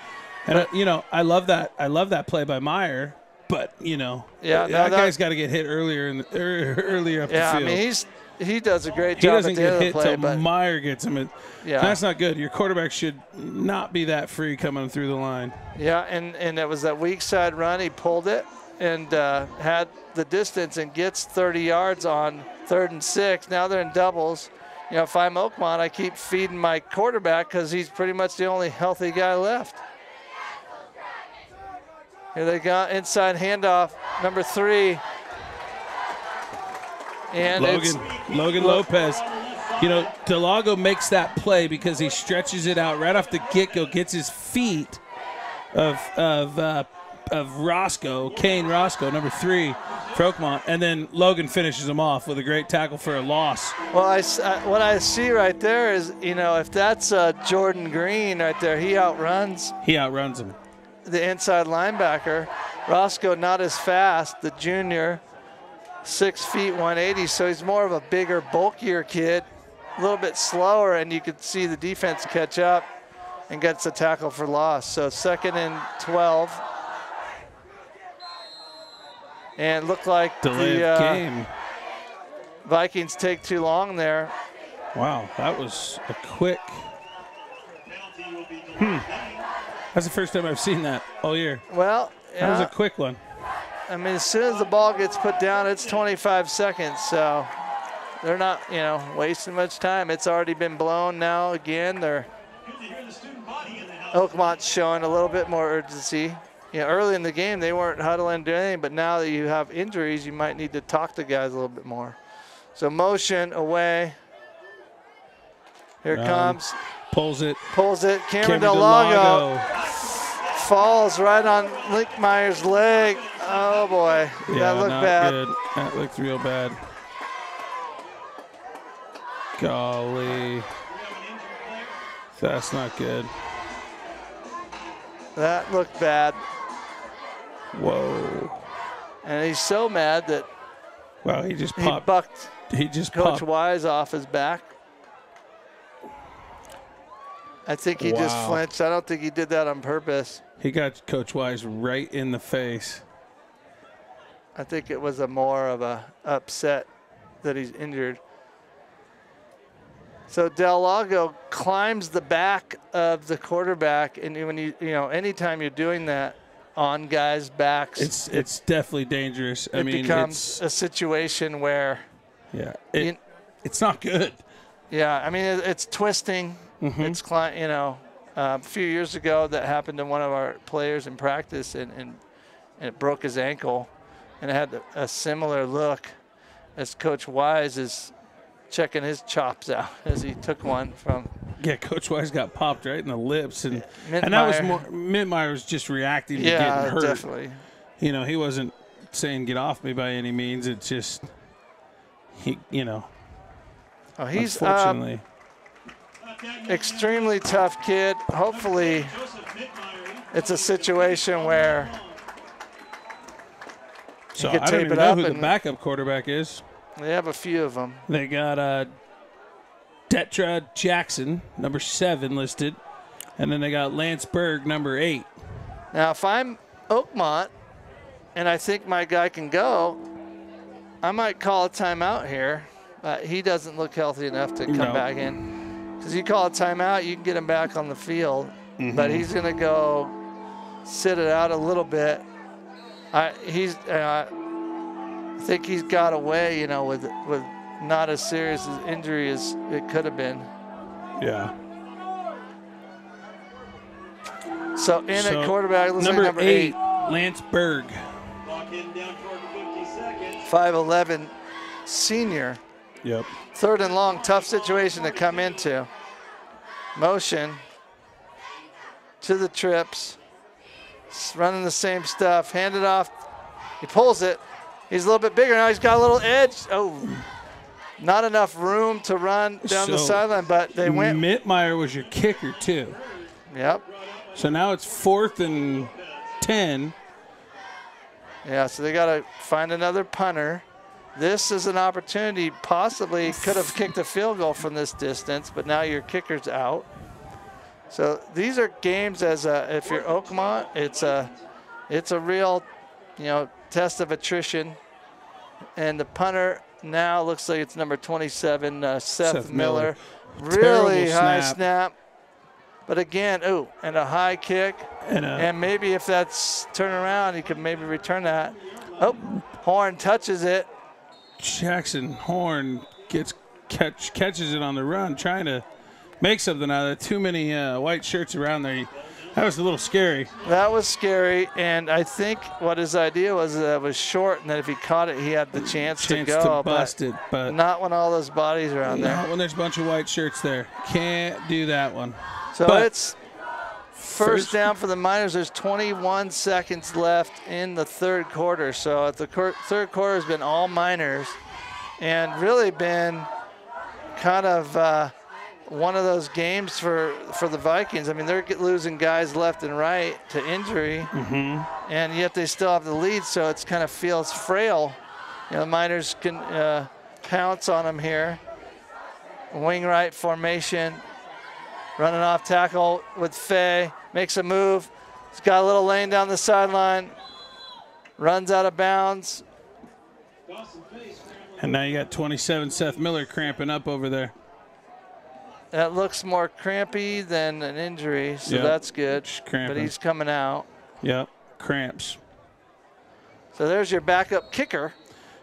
B: And, I love that. I love that play by Meyer, but, that guy's got to get hit earlier earlier up the field.
A: I mean, he does a great job at the end of the play.
B: He doesn't get hit until Meyer gets him. That's not good. Your quarterback should not be that free coming through the line.
A: Yeah, and it was that weak side run. He pulled it and had the distance and gets 30 yards on 3rd and 6. Now they're in doubles. If I'm Oakmont, I keep feeding my quarterback because he's pretty much the only healthy guy left. Here they go, inside handoff, number 3. And
B: Logan Lopez. Delago makes that play because he stretches it out right off the get-go, gets his feet of Roscoe, Kane Roscoe, number 3 for Oakmont, and then Logan finishes him off with a great tackle for a loss.
A: Well, what I see right there is, if that's Jordan Green right there, he outruns
B: him.
A: The inside linebacker. Roscoe not as fast, the junior, 6 feet 180, so he's more of a bigger, bulkier kid. a little bit slower, and you could see the defense catch up and gets a tackle for loss. So 2nd and 12. And it looked like
B: Delay
A: the
B: of game.
A: Vikings take too long there.
B: Wow, that was a quick. That's the first time I've seen that all year.
A: Well,
B: That was a quick one.
A: I mean, as soon as the ball gets put down, it's 25 seconds. So they're not, wasting much time. It's already been blown now again. Oakmont's showing a little bit more urgency. Early in the game, they weren't huddling, doing anything, but now that you have injuries, you might need to talk to guys a little bit more. So motion away. Here it comes.
B: Pulls it.
A: Cameron Delago falls right on Linkmeyer's leg. Oh, boy.
B: Yeah,
A: that looked
B: not
A: bad.
B: good. That looked real bad. Golly. That's not good.
A: That looked bad.
B: Whoa.
A: And he's so mad that
B: Wow, he just
A: he
B: popped.
A: bucked
B: He just
A: Coach
B: popped.
A: Wise off his back. I think he just
B: Wow.
A: flinched. I don't think he did that on purpose.
B: He got Coach Wise right in the face.
A: I think it was more of a upset that he's injured. So Delago climbs the back of the quarterback, and when anytime you're doing that on guys' backs,
B: It's definitely dangerous.
A: it becomes a situation where
B: it's not good.
A: Yeah, I mean it's twisting. It's a few years ago that happened to one of our players in practice, and it broke his ankle, and it had a similar look as Coach Wise is checking his chops out as he took one from.
B: Yeah, Coach Wise got popped right in the lips, and
A: Mintmeyer.
B: that was more. Mintmeyer was just reacting to getting hurt.
A: Definitely.
B: He wasn't saying get off me by any means. It's just he's unfortunately.
A: Extremely tough kid. Hopefully, it's a situation where
B: So
A: can
B: I don't
A: tape
B: even
A: it
B: know
A: up
B: who the
A: and-
B: backup quarterback is.
A: they have a few of them.
B: They got Tetra Jackson, number 7 listed, and then they got Lance Berg, number 8.
A: Now, if I'm Oakmont and I think my guy can go, I might call a timeout here. He doesn't look healthy enough to come
B: No.
A: back in. Because you call a timeout, you can get him back on the field. But he's going to go sit it out a little bit. I think he's got away, with not as serious an injury as it could have been.
B: Yeah.
A: So at quarterback, looks like
B: number
A: number
B: 8, Lance Berg.
C: Clock in down toward the 50 seconds.
A: 5'11", senior.
B: Yep.
A: 3rd and long, tough situation to come into. Motion to the trips. Running the same stuff. Hand it off. He pulls it. He's a little bit bigger now. He's got a little edge. Oh, not enough room to run down the sideline, but they went.
B: Mintmeyer was your kicker, too.
A: Yep.
B: So now it's 4th and 10.
A: Yeah, so they got to find another punter. This is an opportunity, possibly could have kicked a field goal from this distance, but now your kicker's out. So these are games if you're Oakmont, it's a real, test of attrition. And the punter now looks like it's number 27, Seth Miller. Really high snap. But again, and a high kick. And maybe if that's turn around, he could maybe return that. Oh, Horn touches it.
B: Jackson Horn catches it on the run, trying to make something out of it. Too many white shirts around there. That was a little scary.
A: That was scary, and I think what his idea was that it was short, and that if he caught it, he had the chance to go.
B: To bust it, but
A: not when all those bodies are on there.
B: Not when there's a bunch of white shirts there. Can't do that one.
A: So
B: but
A: it's first down for the Miners. There's 21 seconds left in the 3rd quarter. So the 3rd quarter has been all Miners, and really been kind of one of those games for the Vikings. I mean, they're losing guys left and right to injury, and yet they still have the lead, so it's kind of feels frail. The Miners can pounce on them here. wing right formation. Running off tackle with Fay. Makes a move. He's got a little lane down the sideline. Runs out of bounds.
B: And now you got 27 Seth Miller cramping up over there.
A: That looks more crampy than an injury, so
B: Yep.
A: that's good.
B: Cramping.
A: But he's coming out.
B: Yep, cramps.
A: So there's your backup kicker,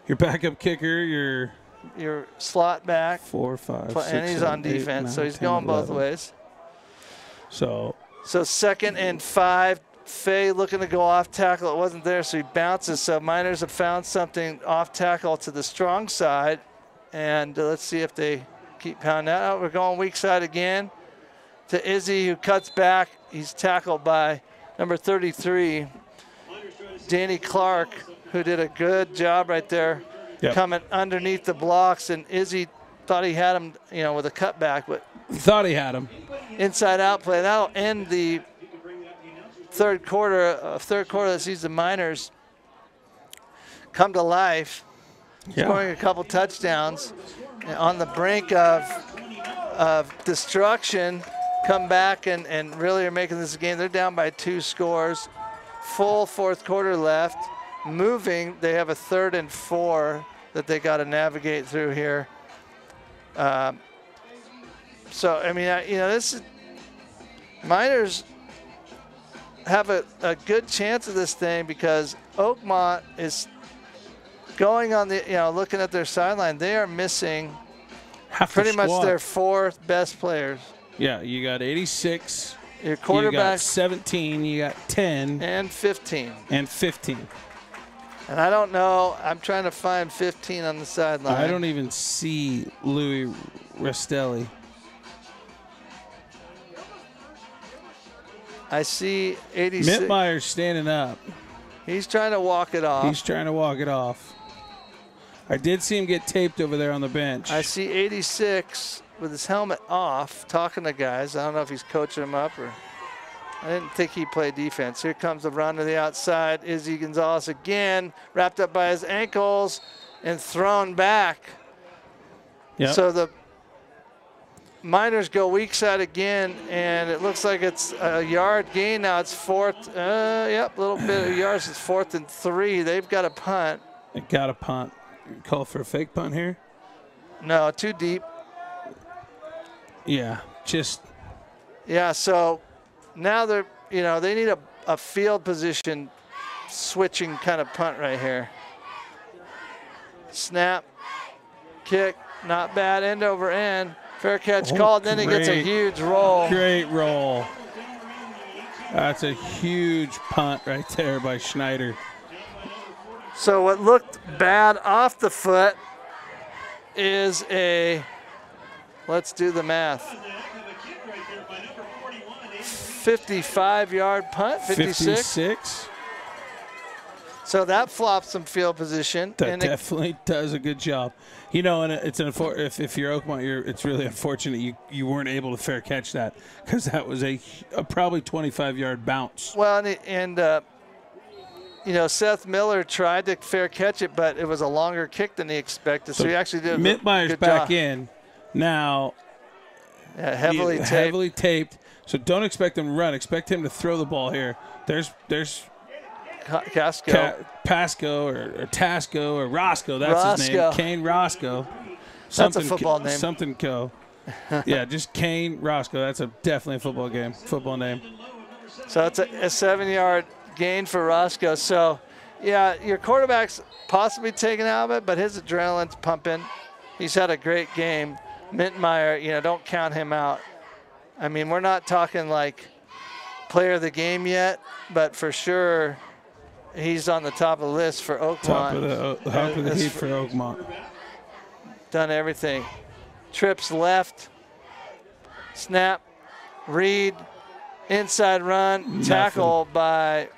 B: Your backup kicker, your
A: slot back,
B: 4, 5, 6,
A: and he's
B: 7,
A: on
B: 8,
A: defense,
B: 9,
A: so he's
B: 10,
A: going both
B: 11.
A: ways.
B: So
A: 2nd and 5. Fay looking to go off tackle. It wasn't there, so he bounces. So Miners have found something off tackle to the strong side. And let's see if they keep pounding that out. We're going weak side again to Izzy, who cuts back. He's tackled by number 33, Danny Clark, who did a good job right there,
B: Yep.
A: coming underneath the blocks. And Izzy thought he had him, with a cutback, but
B: thought he had him.
A: inside out play. That'll end the third quarter that sees the Miners come to life, scoring a couple touchdowns on the brink of destruction. Come back and really are making this game. They're down by 2 scores. Full fourth quarter left. Moving, they have a 3rd and 4 that they got to navigate through here. So, I mean, this is Miners have a good chance of this thing because Oakmont is going on the, looking at their sideline. They are missing
B: Half
A: pretty
B: the
A: much
B: squad.
A: their 4 best players.
B: Yeah, you got 86.
A: Your
B: You got
A: quarterback
B: 17. You got 10
A: and 15.
B: and 15.
A: And I don't know. I'm trying to find 15 on the sideline.
B: I don't even see Louis Restelli.
A: I see 86.
B: Mittmeyer's standing up.
A: He's trying to walk it off.
B: He's trying to walk it off. I did see him get taped over there on the bench.
A: I see 86 with his helmet off, talking to guys. I don't know if he's coaching them up or. I didn't think he played defense. Here comes the run to the outside. Izzy Gonzalez again, wrapped up by his ankles and thrown back.
B: Yep.
A: So the Miners go weak side again, and it looks like it's a yard gain. Now it's 4th. Yep, a little bit of yards. It's 4th and 3. They've got a punt.
B: They got a punt. Call for a fake punt here?
A: No, too deep.
B: Yeah, just.
A: Yeah, so now they're, they need a field position switching kind of punt right here. Snap, kick, not bad, end over end. Fair catch called, then he gets a huge roll.
B: Great roll. That's a huge punt right there by Schneider.
A: So what looked bad off the foot is let's do the math. 55-yard punt, 56. So that flops some field position.
B: That
A: and
B: definitely does a good job. And it's if you're Oakmont, it's really unfortunate you weren't able to fair catch that because that was a probably 25-yard bounce.
A: Well, Seth Miller tried to fair catch it, but it was a longer kick than he expected. So he actually did a
B: Mittmeyer's
A: good
B: back
A: job.
B: in now.
A: Yeah, heavily taped.
B: Heavily taped. So don't expect him to run. Expect him to throw the ball here. There's
A: Casco.
B: Pasco or Tasco or Roscoe. That's his name. Kane Roscoe.
A: That's a football name.
B: Something Co. Yeah, just Kane Roscoe. That's definitely a football name.
A: So it's a 7-yard gain for Roscoe. So, yeah, your quarterback's possibly taken out of it, but his adrenaline's pumping. He's had a great game. Mittmeyer, don't count him out. I mean, we're not talking like player of the game yet, but for sure he's on the top of the list for Oakmont.
B: Top of the heap for Oakmont.
A: Done everything. Trips left, snap, read, inside run, tackle by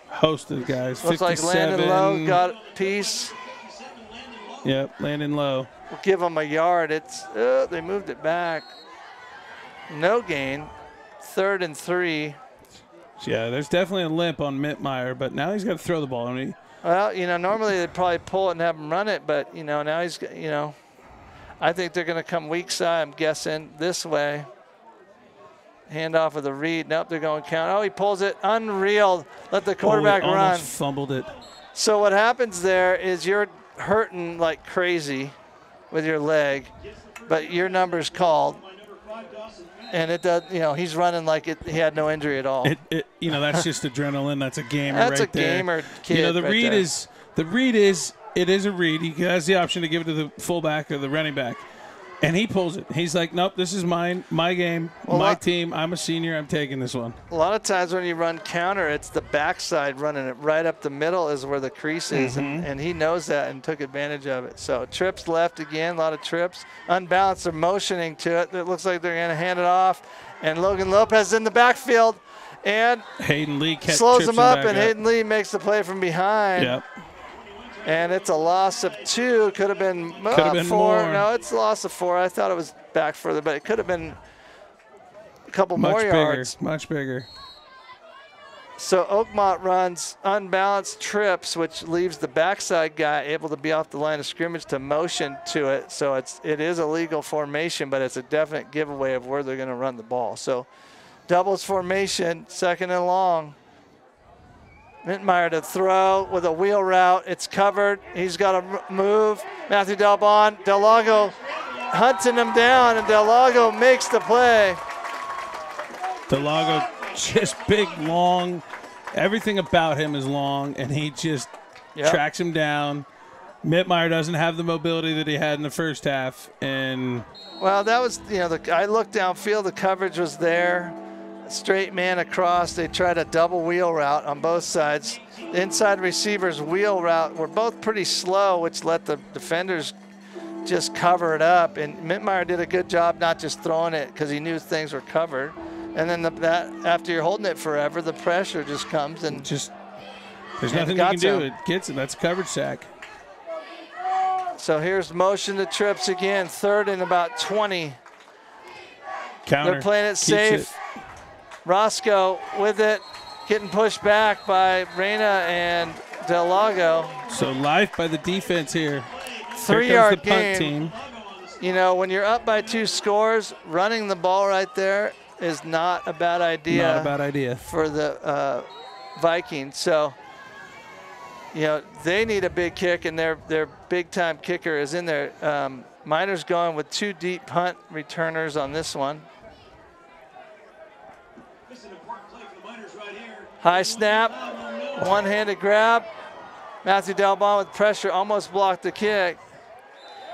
B: host of guys.
A: looks
B: 57.
A: like Landon Lowe got a piece.
B: Yep, Landon Lowe.
A: We'll give him a yard. They moved it back. No gain. 3rd and 3.
B: Yeah, there's definitely a limp on Mittmeyer, but now he's got to throw the ball.
A: Well, normally they'd probably pull it and have him run it, but, now he's, I think they're going to come weak side, I'm guessing, this way. Hand off with a read. Nope, they're going count. Oh, he pulls it. Unreal. Let the quarterback run.
B: Almost fumbled it.
A: So what happens there is you're hurting like crazy with your leg, but your number's called. And it does, you know, he's running like he had no injury at all.
B: You know, that's just adrenaline. That's a gamer
A: that's
B: right
A: there. That's a gamer kid.
B: You know, the
A: right
B: read
A: there.
B: is it is a read. He has the option to give it to the fullback or the running back. And he pulls it. He's like, nope, this is mine, my game, my team. I'm a senior. I'm taking this one.
A: A lot of times when you run counter, it's the backside running it right up the middle is where the crease is, and he knows that and took advantage of it. So trips left again, a lot of trips. Unbalanced, they're motioning to it. It looks like they're going to hand it off. And Logan Lopez in the backfield. And
B: Hayden Lee
A: slows him up, and Hayden Lee makes the play from behind.
B: Yep.
A: And it's a loss of 2. Could have been 4.
B: More.
A: No, it's a loss of 4. I thought it was back further, but it could have been a couple more yards.
B: Much bigger.
A: So Oakmont runs unbalanced trips, which leaves the backside guy able to be off the line of scrimmage to motion to it. So it is a legal formation, but it's a definite giveaway of where they're going to run the ball. So doubles formation, 2nd and long. Mintmeyer to throw with a wheel route. It's covered. He's got to move. Matthew Delbon. Del Lago hunting him down, and Del Lago makes the play.
B: Del Lago just big, long. Everything about him is long, and he just tracks him down. Mintmeyer doesn't have the mobility that he had in the first half. And
A: well, that was, you know, I looked downfield. The coverage was there. Straight man across. They tried a double wheel route on both sides. The inside receivers wheel route were both pretty slow, which let the defenders just cover it up. And Mintmeyer did a good job not just throwing it because he knew things were covered. And then that after you're holding it forever, the pressure just comes and
B: just there's nothing you can do. It gets it. That's a coverage sack.
A: So here's motion to trips again. 3rd and about 20.
B: Counter.
A: They're playing it safe. Roscoe with it, getting pushed back by Reyna and Del Lago.
B: So life by the defense here.
A: 3-yard
B: the punt team.
A: You know, when you're up by 2 scores, running the ball right there is not a bad idea.
B: Not a bad idea.
A: For the Vikings. So, you know, they need a big kick, and their big-time kicker is in there. Miner's going with 2 deep punt returners on this one. High snap, one-handed grab. Matthew Delbon with pressure almost blocked the kick.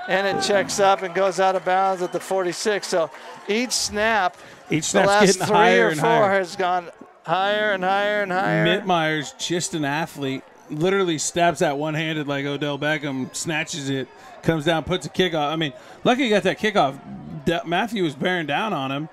A: And it checks up and goes out of bounds at the 46. So each snap the last 3 or 4 has gone higher and higher and higher.
B: Mintmeyer's just an athlete. Literally snaps that one-handed like Odell Beckham, snatches it, comes down, puts a kickoff. I mean, lucky he got that kickoff. Matthew was bearing down on him.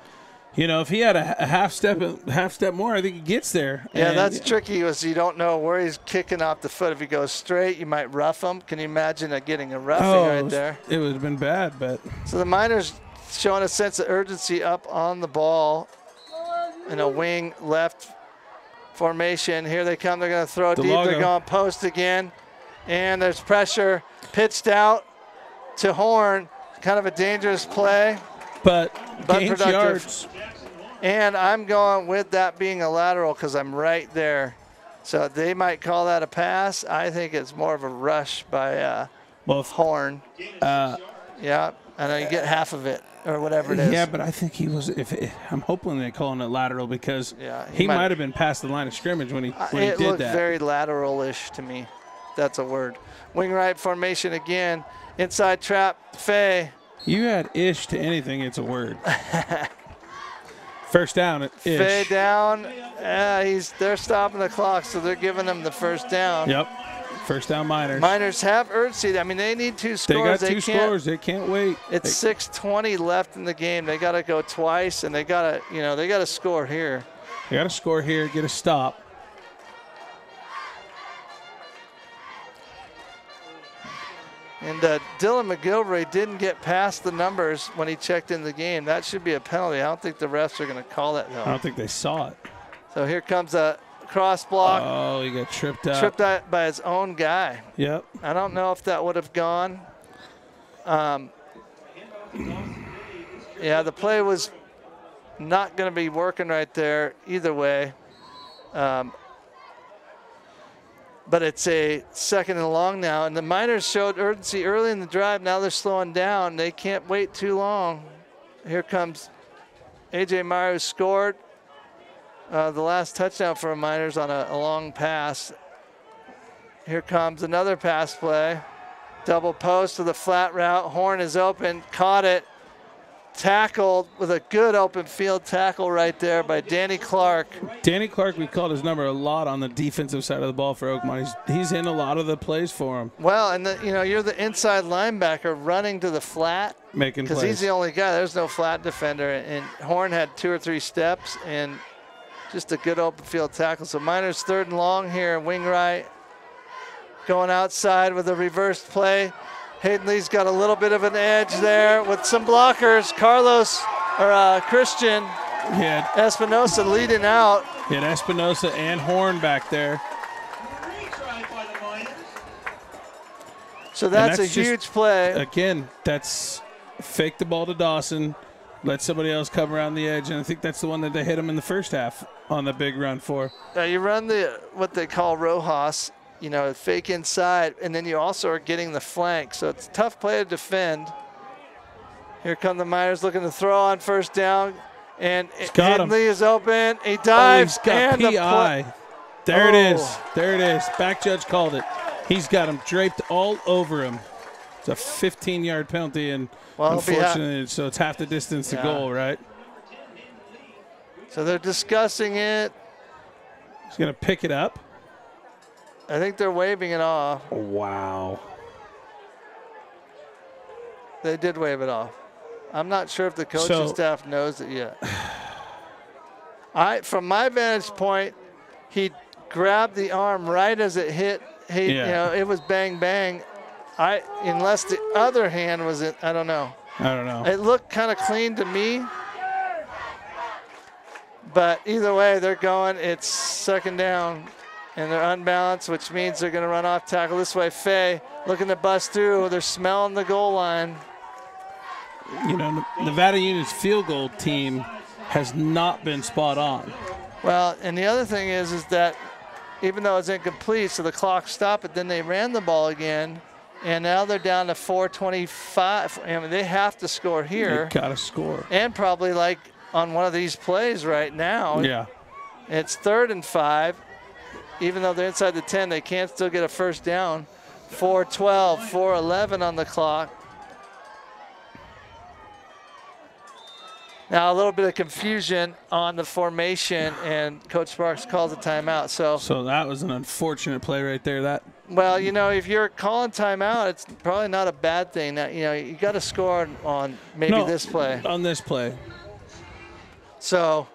B: You know, if he had a half step more, I think he gets there.
A: Yeah, that's tricky. You don't know where he's kicking off the foot. If he goes straight, you might rough him. Can you imagine getting a roughing right there?
B: It would have been bad, but.
A: So the Miners showing a sense of urgency up on the ball in a wing left formation. Here they come. They're going to throw deep. They're going post again. And there's pressure pitched out to Horn. Kind of a dangerous play.
B: But
A: productive.
B: Yards.
A: And I'm going with that being a lateral because I'm right there. So they might call that a pass. I think it's more of a rush by Horn. Yeah, I know you get half of it or whatever it is.
B: Yeah, but I think he was. I'm hoping they're calling it lateral because he might have been past the line of scrimmage when he did that.
A: It looked very lateral-ish to me. That's a word. Wing right formation again. Inside trap, Fay.
B: You add ish to anything, it's a word. First down, ish.
A: Fay down. They're stopping the clock, so they're giving them the first down.
B: Yep. First down, Miners.
A: Miners have urgency. I mean, they need 2 scores.
B: They got 2 scores. They can't wait.
A: It's 6:20 left in the game. They got to go twice, and they got to score here.
B: They got to score here, get a stop.
A: And Dylan McGilvray didn't get past the numbers when he checked in the game. That should be a penalty. I don't think the refs are going to call that, though.
B: I don't think they saw it.
A: So here comes a cross block.
B: Oh, he got tripped up.
A: Tripped out by his own guy.
B: Yep.
A: I don't know if that would have gone. Yeah, the play was not going to be working right there either way. But it's a 2nd and long now. And the Miners showed urgency early in the drive. Now they're slowing down. They can't wait too long. Here comes A.J. Meyer, who scored the last touchdown for the Miners on a long pass. Here comes another pass play. Double post with a flat route. Horn is open, caught it. Tackled with a good open field tackle right there by Danny Clark.
B: Danny Clark, we called his number a lot on the defensive side of the ball for Oakmont. He's in a lot of the plays for him.
A: Well, and you're the inside linebacker running to the flat.
B: Making plays.
A: Because he's the only guy. There's no flat defender. And Horn had 2 or 3 steps and just a good open field tackle. So Miners 3rd and long here, wing right. Going outside with a reverse play. Hayden Lee's got a little bit of an edge there with some blockers. Christian Espinosa leading out.
B: He had Espinosa and Horn back there.
A: So that's a huge play.
B: Again, that's fake the ball to Dawson, let somebody else come around the edge, and I think that's the one that they hit him in the first half on the big run for.
A: You run what they call Rojas. Fake inside, and then you also are getting the flank. So it's a tough play to defend. Here come the Miners looking to throw on 1st down. And Hayden Lee is open. He dives.
B: He's got
A: and
B: PI. There it is. There it is. Back judge called it. He's got him draped all over him. It's a 15-yard penalty, and unfortunately, so it's half the distance to goal, right?
A: So they're discussing it.
B: He's going to pick it up.
A: I think they're waving it off.
B: Wow.
A: They did wave it off. I'm not sure if the coaching staff knows it yet. From my vantage point, he grabbed the arm right as it hit. It was bang, bang. Unless the other hand was it, I don't know. It looked kind of clean to me. But either way, they're going. It's 2nd down. And they're unbalanced, which means they're going to run off tackle this way. Fay looking to bust through. They're smelling the goal line.
B: Nevada Union's field goal team has not been spot on.
A: Well, and the other thing is that even though it's incomplete, so the clock stopped, but then they ran the ball again, and now they're down to 4:25. They have to score here.
B: They got to score.
A: And probably like on one of these plays right now.
B: Yeah.
A: It's 3rd and 5. Even though they're inside the 10, they can't still get a 1st down. 4:12, 4:11 on the clock. Now a little bit of confusion on the formation, and Coach Sparks calls a timeout. So
B: that was an unfortunate play right there.
A: Well, if you're calling timeout, it's probably not a bad thing. That you got to score on this play.
B: On this play.
A: So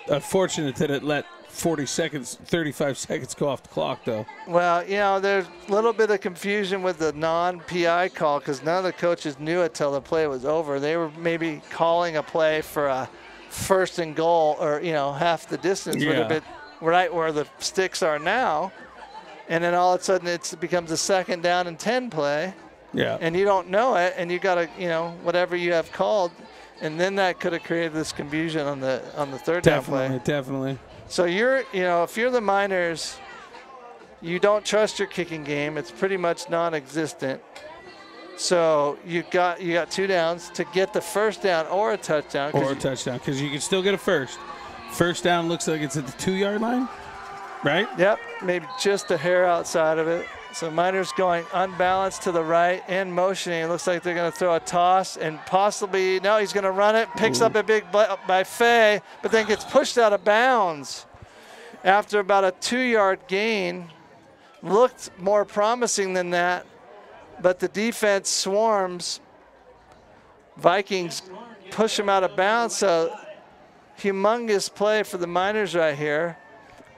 B: unfortunate that it let 35 seconds go off the clock, though.
A: Well, there's a little bit of confusion with the non-PI call because none of the coaches knew it till the play was over. They were maybe calling a play for a 1st and goal or, half the distance, a bit right where the sticks are now. And then all of a sudden it becomes a 2nd down and 10 play.
B: Yeah.
A: And you don't know it, and you got to, whatever you have called. And then that could have created this confusion on the 3rd down play.
B: Definitely.
A: So if you're the Miners, you don't trust your kicking game. It's pretty much non-existent. So you got 2 downs to get the 1st down or a touchdown.
B: Because you can still get a 1st. 1st down looks like it's at the 2-yard line, right?
A: Yep, maybe just a hair outside of it. So Miners going unbalanced to the right and motioning. It looks like they're going to throw a toss and possibly, no, he's going to run it. Picks up a big by Fay, but then gets pushed out of bounds after about a 2-yard gain. Looked more promising than that, but the defense swarms. Vikings push him out of bounds. So humongous play for the Miners right here.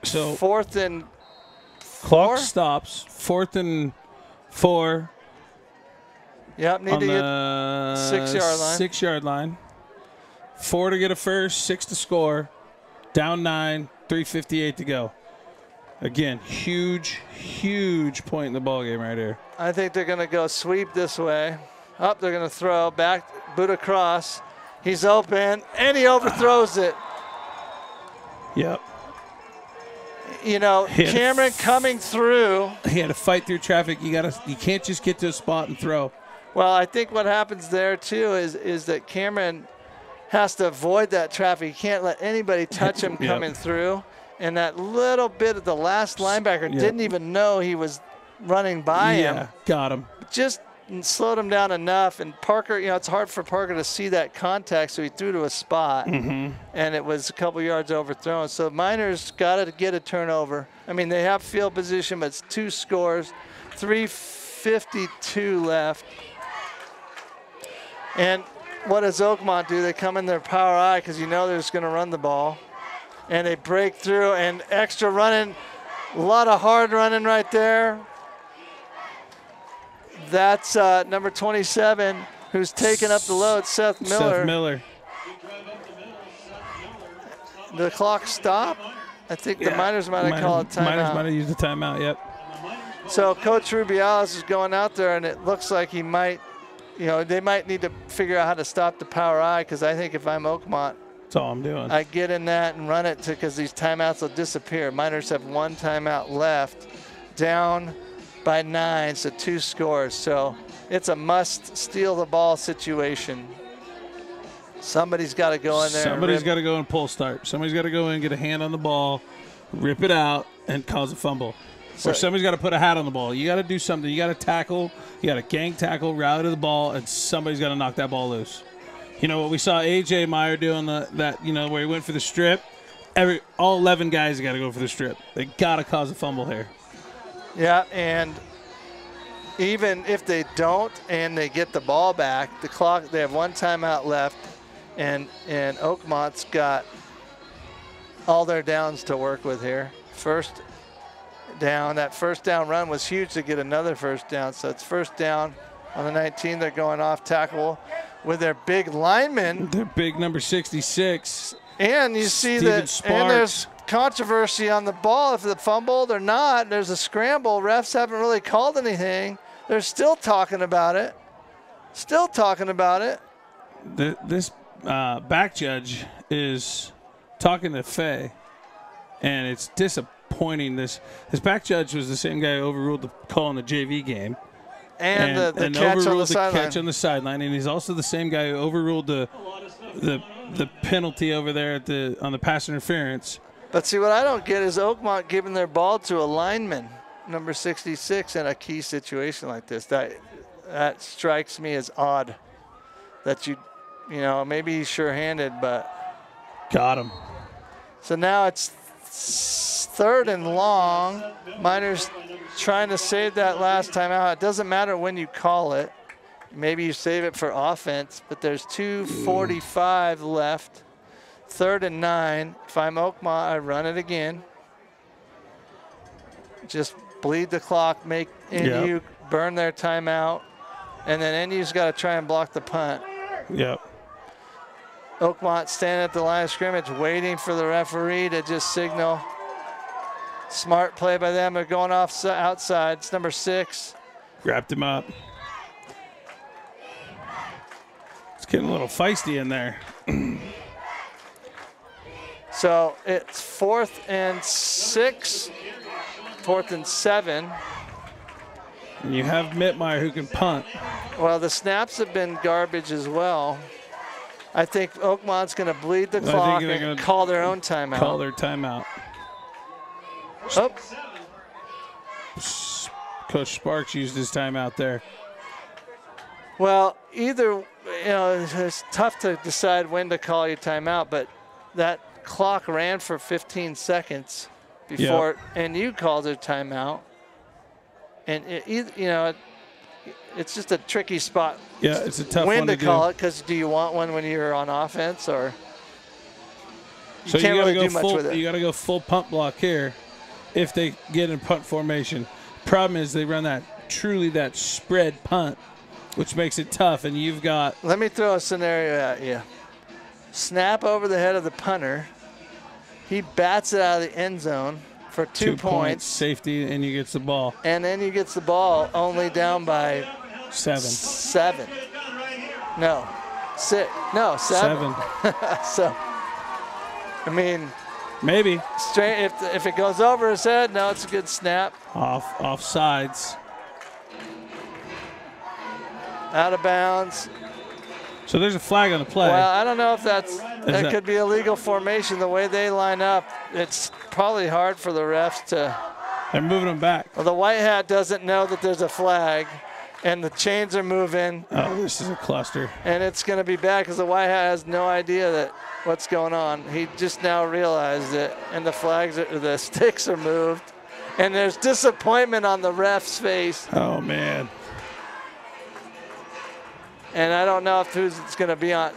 B: So
A: 4th and 4.
B: Clock stops. 4th and 4.
A: Yep, need to get 6-yard line.
B: 6-yard line. 4 to get a 1st, 6 to score. Down 9, 3:58 to go. Again, huge point in the ball game right here.
A: I think they're going to go sweep this way. Up, they're going to throw back, boot across. He's open, and he overthrows it.
B: Yep.
A: You know, Cameron coming through.
B: He had to fight through traffic. You can't just get to a spot and throw.
A: Well, I think what happens there too is that Cameron has to avoid that traffic. He can't let anybody touch him coming through. And that little bit of the last linebacker didn't even know he was running by him.
B: Got him.
A: Just slowed him down enough. And Parker, you know, it's hard for Parker to see that contact, so he threw to a spot. And it was a couple yards overthrown. So Miners got to get a turnover. I mean, they have field position, but it's 2 scores, 3:52 left. And what does Oakmont do? They come in their power I because you know they're just going to run the ball. And they break through and extra running, a lot of hard running right there. That's number 27, who's taking up the load, Seth Miller.
B: Seth Miller.
A: The clock stopped. I think the Miners might have called a timeout.
B: Miners might have used a timeout, yep.
A: So Coach Rubiales is going out there, and it looks like he might, you know, they might need to figure out how to stop the power I, because I think if I'm Oakmont,
B: that's all I'm doing.
A: I get in that and run it because these timeouts will disappear. Miners have 1 timeout left, down by 9, so 2 scores. So it's a must steal the ball situation. Somebody's got to go in there.
B: Somebody's got to go and pull start. Somebody's got to go in, get a hand on the ball, rip it out, and cause a fumble. Or somebody's got to put a hat on the ball. You got to do something. You got to tackle. You got to gang tackle, rally the ball, and somebody's got to knock that ball loose. You know what we saw A.J. Meyer doing that, you know, where he went for the strip. All 11 guys got to go for the strip. They got to cause a fumble here.
A: Yeah, and even if they don't and they get the ball back, the clock, they have 1 timeout left, and Oakmont's got all their downs to work with here. First down, that first down run was huge to get another first down. So it's first down on the 19. They're going off tackle with their big lineman.
B: Their big number 66.
A: And you see
B: Steven
A: that,
B: Sparks.
A: and there's controversy on the ball. If it fumbled or not, there's a scramble. Refs haven't really called anything. They're still talking about it. Still talking about it.
B: This back judge is talking to Faye, and it's disappointing. This back judge was the same guy who overruled the call in the JV game.
A: And the catch on the sideline.
B: Catch on the sideline, and he's also the same guy who overruled the penalty over there on the pass interference.
A: But see, what I don't get is Oakmont giving their ball to a lineman, number 66, in a key situation like this. That strikes me as odd. That you know, maybe he's sure-handed, but
B: got him.
A: So now it's 3rd and long. Miners trying to save that last time out. It doesn't matter when you call it. Maybe you save it for offense, but there's 2:45 left. 3rd and 9. If I'm Oakmont, I run it again. Just bleed the clock, make NU burn their timeout, and then NU's got to try and block the punt.
B: Yep.
A: Oakmont standing at the line of scrimmage, waiting for the referee to just signal. Smart play by them. They're going off outside. It's number 6.
B: Wrapped him up. It's getting a little feisty in there.
A: So it's 4th and 6, 4th and 7.
B: And you have Mittmeyer who can punt.
A: Well, the snaps have been garbage as well. I think Oakmont's going to bleed the clock and call their own timeout.
B: Call their timeout.
A: Oh.
B: Coach Sparks used his timeout there.
A: Well, either, you know, it's tough to decide when to call your timeout, but that clock ran for 15 seconds before NU called their timeout. And, it's just a tricky spot.
B: Yeah, it's a tough
A: when
B: one
A: to call it, because do you want one when you're on offense, or you can't really do much with it.
B: You got to go full punt block here if they get in punt formation. Problem is they run that spread punt, which makes it tough, and you've got.
A: Let me throw a scenario at you. Snap over the head of the punter. He bats it out of the end zone for 2 points.
B: Safety, and you gets the ball.
A: And then he gets the ball only down by 7. No. 6. No, 7. So, I mean,
B: maybe
A: straight. If it goes over his head, no, it's a good snap.
B: Off sides.
A: Out of bounds.
B: So there's a flag on the play.
A: Well, I don't know if that could be illegal formation. The way they line up, it's probably hard for the refs to.
B: They're moving them back.
A: Well, the white hat doesn't know that there's a flag, and the chains are moving.
B: Oh, this is a cluster.
A: And it's going to be bad because the white hat has no idea that what's going on. He just now realized it, and the sticks are moved, and there's disappointment on the ref's face.
B: Oh man.
A: And I don't know if who's it's going to be on.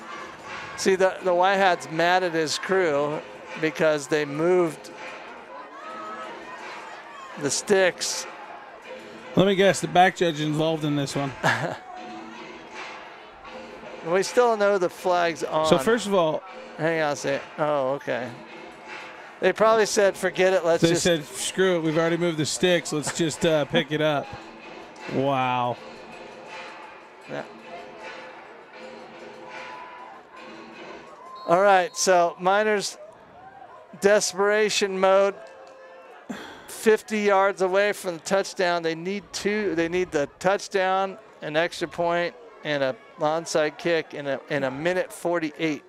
A: See, the white hat's mad at his crew because they moved the sticks.
B: Let me guess, the back judge is involved in this one.
A: We still know the flag's on.
B: So first of all,
A: hang on a second. Oh, okay. They probably said, forget it.
B: They said, screw it. We've already moved the sticks. Let's just pick it up. Wow.
A: Yeah. All right, so Miners desperation mode. 50 yards away from the touchdown. They need the touchdown, an extra point, and a onside kick in a minute 48.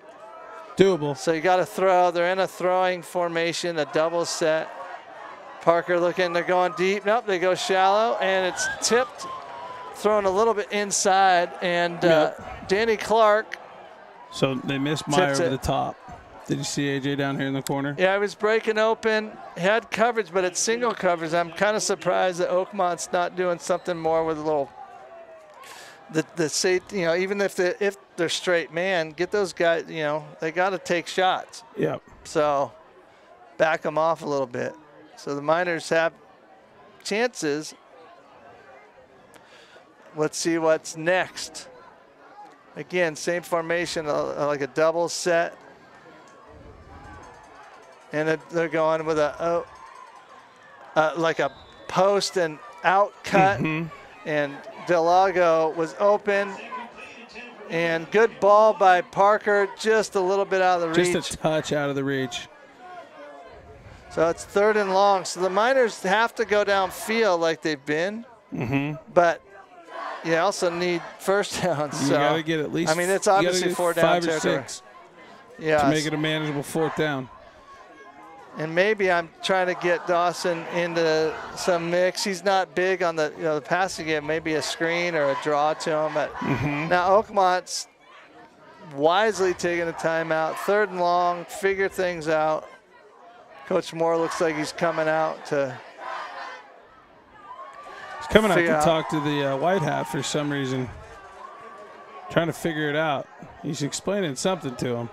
B: Doable.
A: So you got to throw. They're in a throwing formation, a double set. Parker looking, they're going deep. Nope, they go shallow, and it's tipped, thrown a little bit inside, and Danny Clark.
B: So they missed Meyer over the top. Did you see AJ down here in the corner?
A: Yeah, I was breaking open. Had coverage, but it's single coverage. I'm kind of surprised that Oakmont's not doing something more with a little. The safety, even if they're straight man, get those guys. They got to take shots.
B: Yep.
A: So back them off a little bit. So the Miners have chances. Let's see what's next. Again, same formation, like a double set. And they're going with like a post and out cut. And Delago was open. And good ball by Parker, just a little bit out of the reach.
B: Just a touch out of the reach.
A: So it's 3rd and long. So the Miners have to go downfield like they've been. But you also need first downs.
B: You got to get at least.
A: I mean, it's obviously 4 down
B: 5 or 6.
A: Yeah.
B: To make it a manageable 4th down.
A: And maybe I'm trying to get Dawson into some mix. He's not big on the passing game. Maybe a screen or a draw to him. But now Oakmont's wisely taking a timeout. 3rd and long, figure things out. Coach Moore looks like he's coming out to.
B: He's coming out to talk to the white hat for some reason. Trying to figure it out. He's explaining something to him.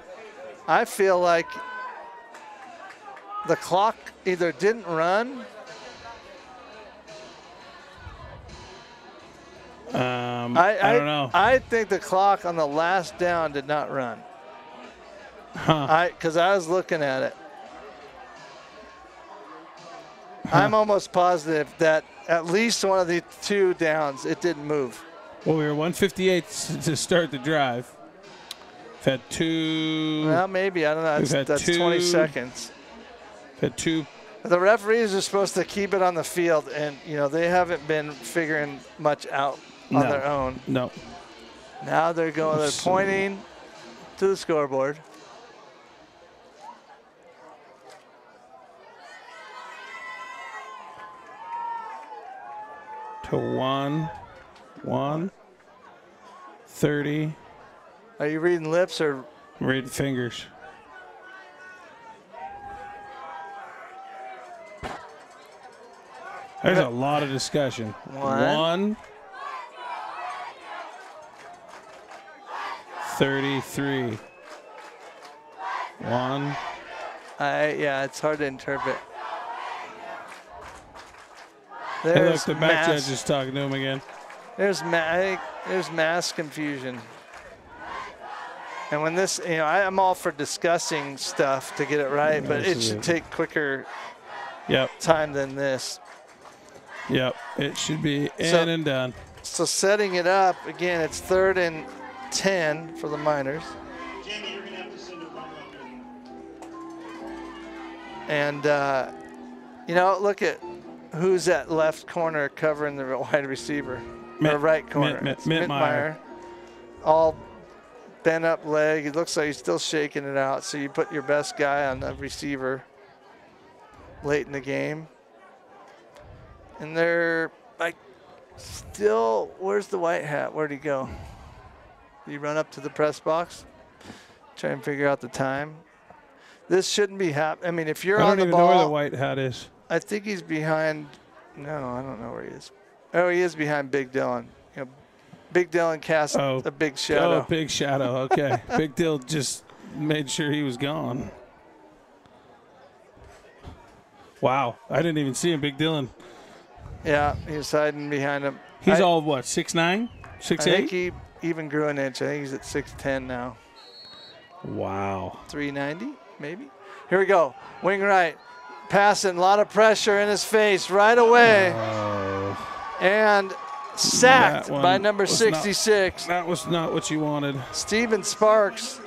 A: I feel like the clock either didn't run.
B: I don't know.
A: I think the clock on the last down did not run. Because I was looking at it. I'm almost positive that at least one of the 2 downs, it didn't move.
B: Well, we were 158 to start the drive. We've had 2.
A: Well, maybe. I don't know. That's 20 seconds.
B: We've had 2.
A: The referees are supposed to keep it on the field, and, they haven't been figuring much out on their own.
B: No.
A: Now they're pointing to the scoreboard.
B: To 1, 30.
A: Are you reading lips or?
B: I'm reading fingers. There's a lot of discussion. 1, 33. 1.
A: Yeah, it's hard to interpret.
B: Hey, look, the back judge is talking to him again.
A: There's mass confusion. And when this, I'm all for discussing stuff to get it right, but it should take quicker time than this.
B: Yep, it should be in and done.
A: So setting it up, again, it's 3rd and 10 for the Miners.
C: Jamie, you're going to have to send a runner up there.
A: And, you know, look at who's at left corner covering the wide receiver. Or right corner. It's
B: Mittmeyer.
A: All bent up leg. It looks like he's still shaking it out. So you put your best guy on the receiver late in the game. And they're like still, where's the white hat? Where'd he go? Did he run up to the press box? Try and figure out the time. This shouldn't be happening. I mean, if you're on the ball.
B: I don't even know where the white hat is.
A: I think he's behind. No, I don't know where he is. Oh, he is behind Big Dylan. You know, Big Dylan cast a big shadow.
B: Oh, big shadow. Okay. Big Dylan just made sure he was gone. Wow. I didn't even see him, Big Dylan.
A: Yeah, he was hiding behind him.
B: He's all, what, 6'9", 6'8"?
A: I think he even grew an inch. I think he's at 6'10" now.
B: Wow.
A: 390, maybe? Here we go. Wing right. Passing, a lot of pressure in his face right away. And sacked by number 66.
B: That was not what you wanted.
A: Steven Sparks,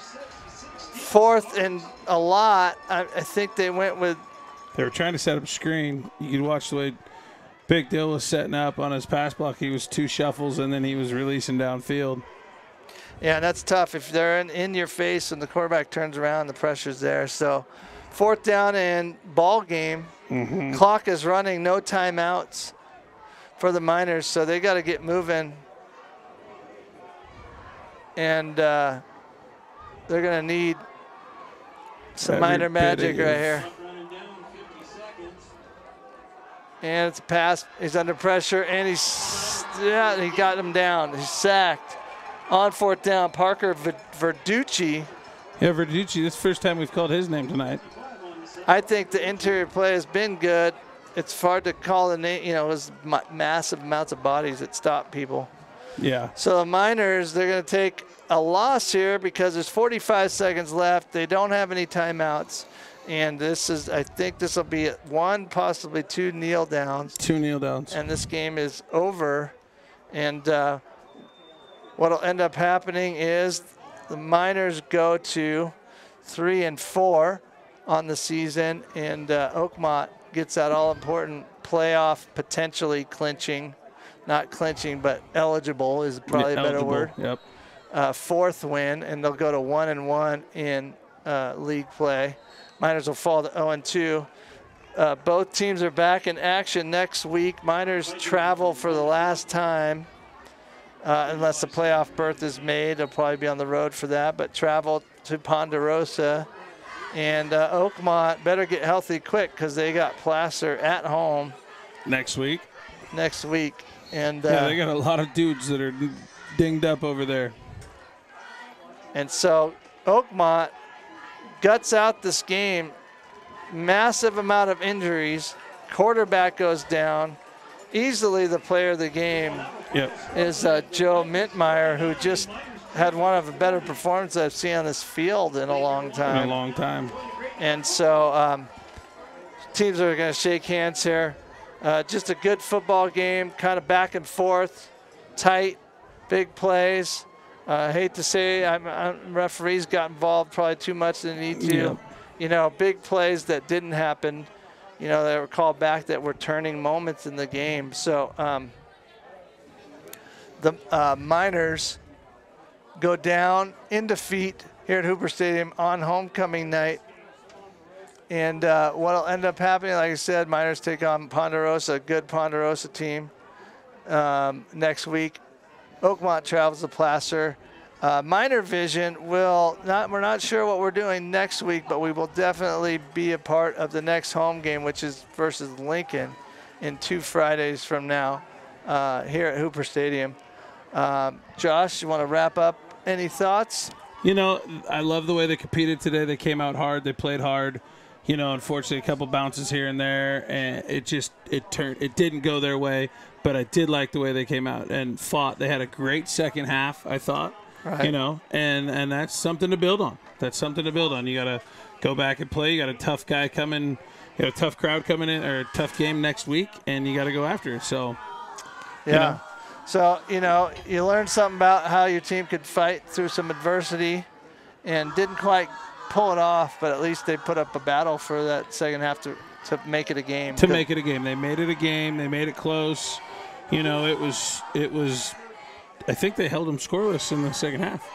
A: 4th and a lot. I think they went with.
B: They were trying to set up a screen. You could watch the way Big Dill was setting up on his pass block. He was 2 shuffles, and then he was releasing downfield.
A: Yeah, that's tough. If they're in your face and the quarterback turns around, the pressure's there. So 4th down and ball game. Clock is running, no timeouts for the Miners, so they got to get moving. And they're going to need some Miner magic right here. And it's a pass. He's under pressure, and he got him down. He's sacked on 4th down. Parker Verducci.
B: Yeah, Verducci. This is the first time we've called his name tonight.
A: I think the interior play has been good. It's hard to call the name. You know, it was massive amounts of bodies that stop people.
B: Yeah.
A: So the Miners, they're going to take a loss here because there's 45 seconds left. They don't have any timeouts. And this is, I think this will be 1, possibly 2 kneel downs.
B: 2 kneel downs.
A: And this game is over. And what will end up happening is the Miners go to 3 and 4 on the season, and Oakmont gets that all-important playoff, potentially clinching, not clinching, but eligible is probably a better word.
B: Yep.
A: 4th win, and they'll go to 1-1 in league play. Miners will fall to 0-2. Both teams are back in action next week. Miners travel for the last time, unless the playoff berth is made. They'll probably be on the road for that, but travel to Ponderosa. And Oakmont better get healthy quick because they got Placer at home
B: next week.
A: And
B: yeah, they got a lot of dudes that are dinged up over there.
A: And so Oakmont guts out this game. Massive amount of injuries. Quarterback goes down. Easily the player of the game is Joe Mittmeyer, who just had one of the better performances I've seen on this field in a long time. And so teams are going to shake hands here. Just a good football game, kind of back and forth, tight, big plays. Hate to say, referees got involved probably too much than they need to.
B: Yep.
A: You know, big plays that didn't happen, you know, that were called back that were turning moments in the game. So the Miners go down in defeat here at Hooper Stadium on homecoming night. And what will end up happening, like I said, Miners take on Ponderosa, a good Ponderosa team next week. Oakmont travels to Placer. Miner Vision we're not sure what we're doing next week, but we will definitely be a part of the next home game, which is versus Lincoln in 2 Fridays from now here at Hooper Stadium. Josh, you want to wrap up? Any thoughts?
B: You know, I love the way they competed today. They came out hard. They played hard. You know, unfortunately, a couple bounces here and there, and it didn't go their way. But I did like the way they came out and fought. They had a great second half, I thought. Right. You know, and that's something to build on. You got to go back and play. You got a tough guy coming, you got a tough crowd coming in, or a tough game next week, and you got to go after it. So,
A: yeah.
B: You know.
A: So, you know, you learned something about how your team could fight through some adversity and didn't quite pull it off, but at least they put up a battle for that second half to make it a game.
B: To make it a game. They made it a game. They made it close. You know, it was I think they held them scoreless in the second half.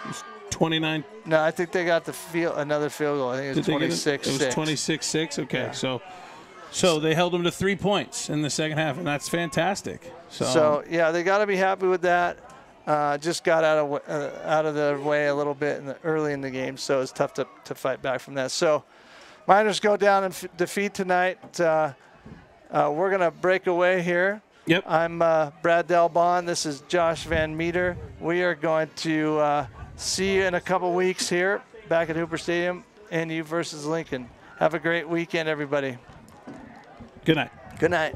B: It was 29.
A: No, I think they got another field goal. I think it was 26-6.
B: It was 26-6. Okay,
A: yeah.
B: So they held them to 3 points in the second half, and that's fantastic.
A: So yeah, they got to be happy with that. Just got out of their way a little bit early in the game, so it's tough to fight back from that. So Miners go down in defeat tonight. We're going to break away here.
B: Yep.
A: I'm Brad Delbon. This is Josh Van Meter. We are going to see you in a couple weeks here back at Hooper Stadium, NU versus Lincoln. Have a great weekend, everybody.
B: Good night.
A: Good night.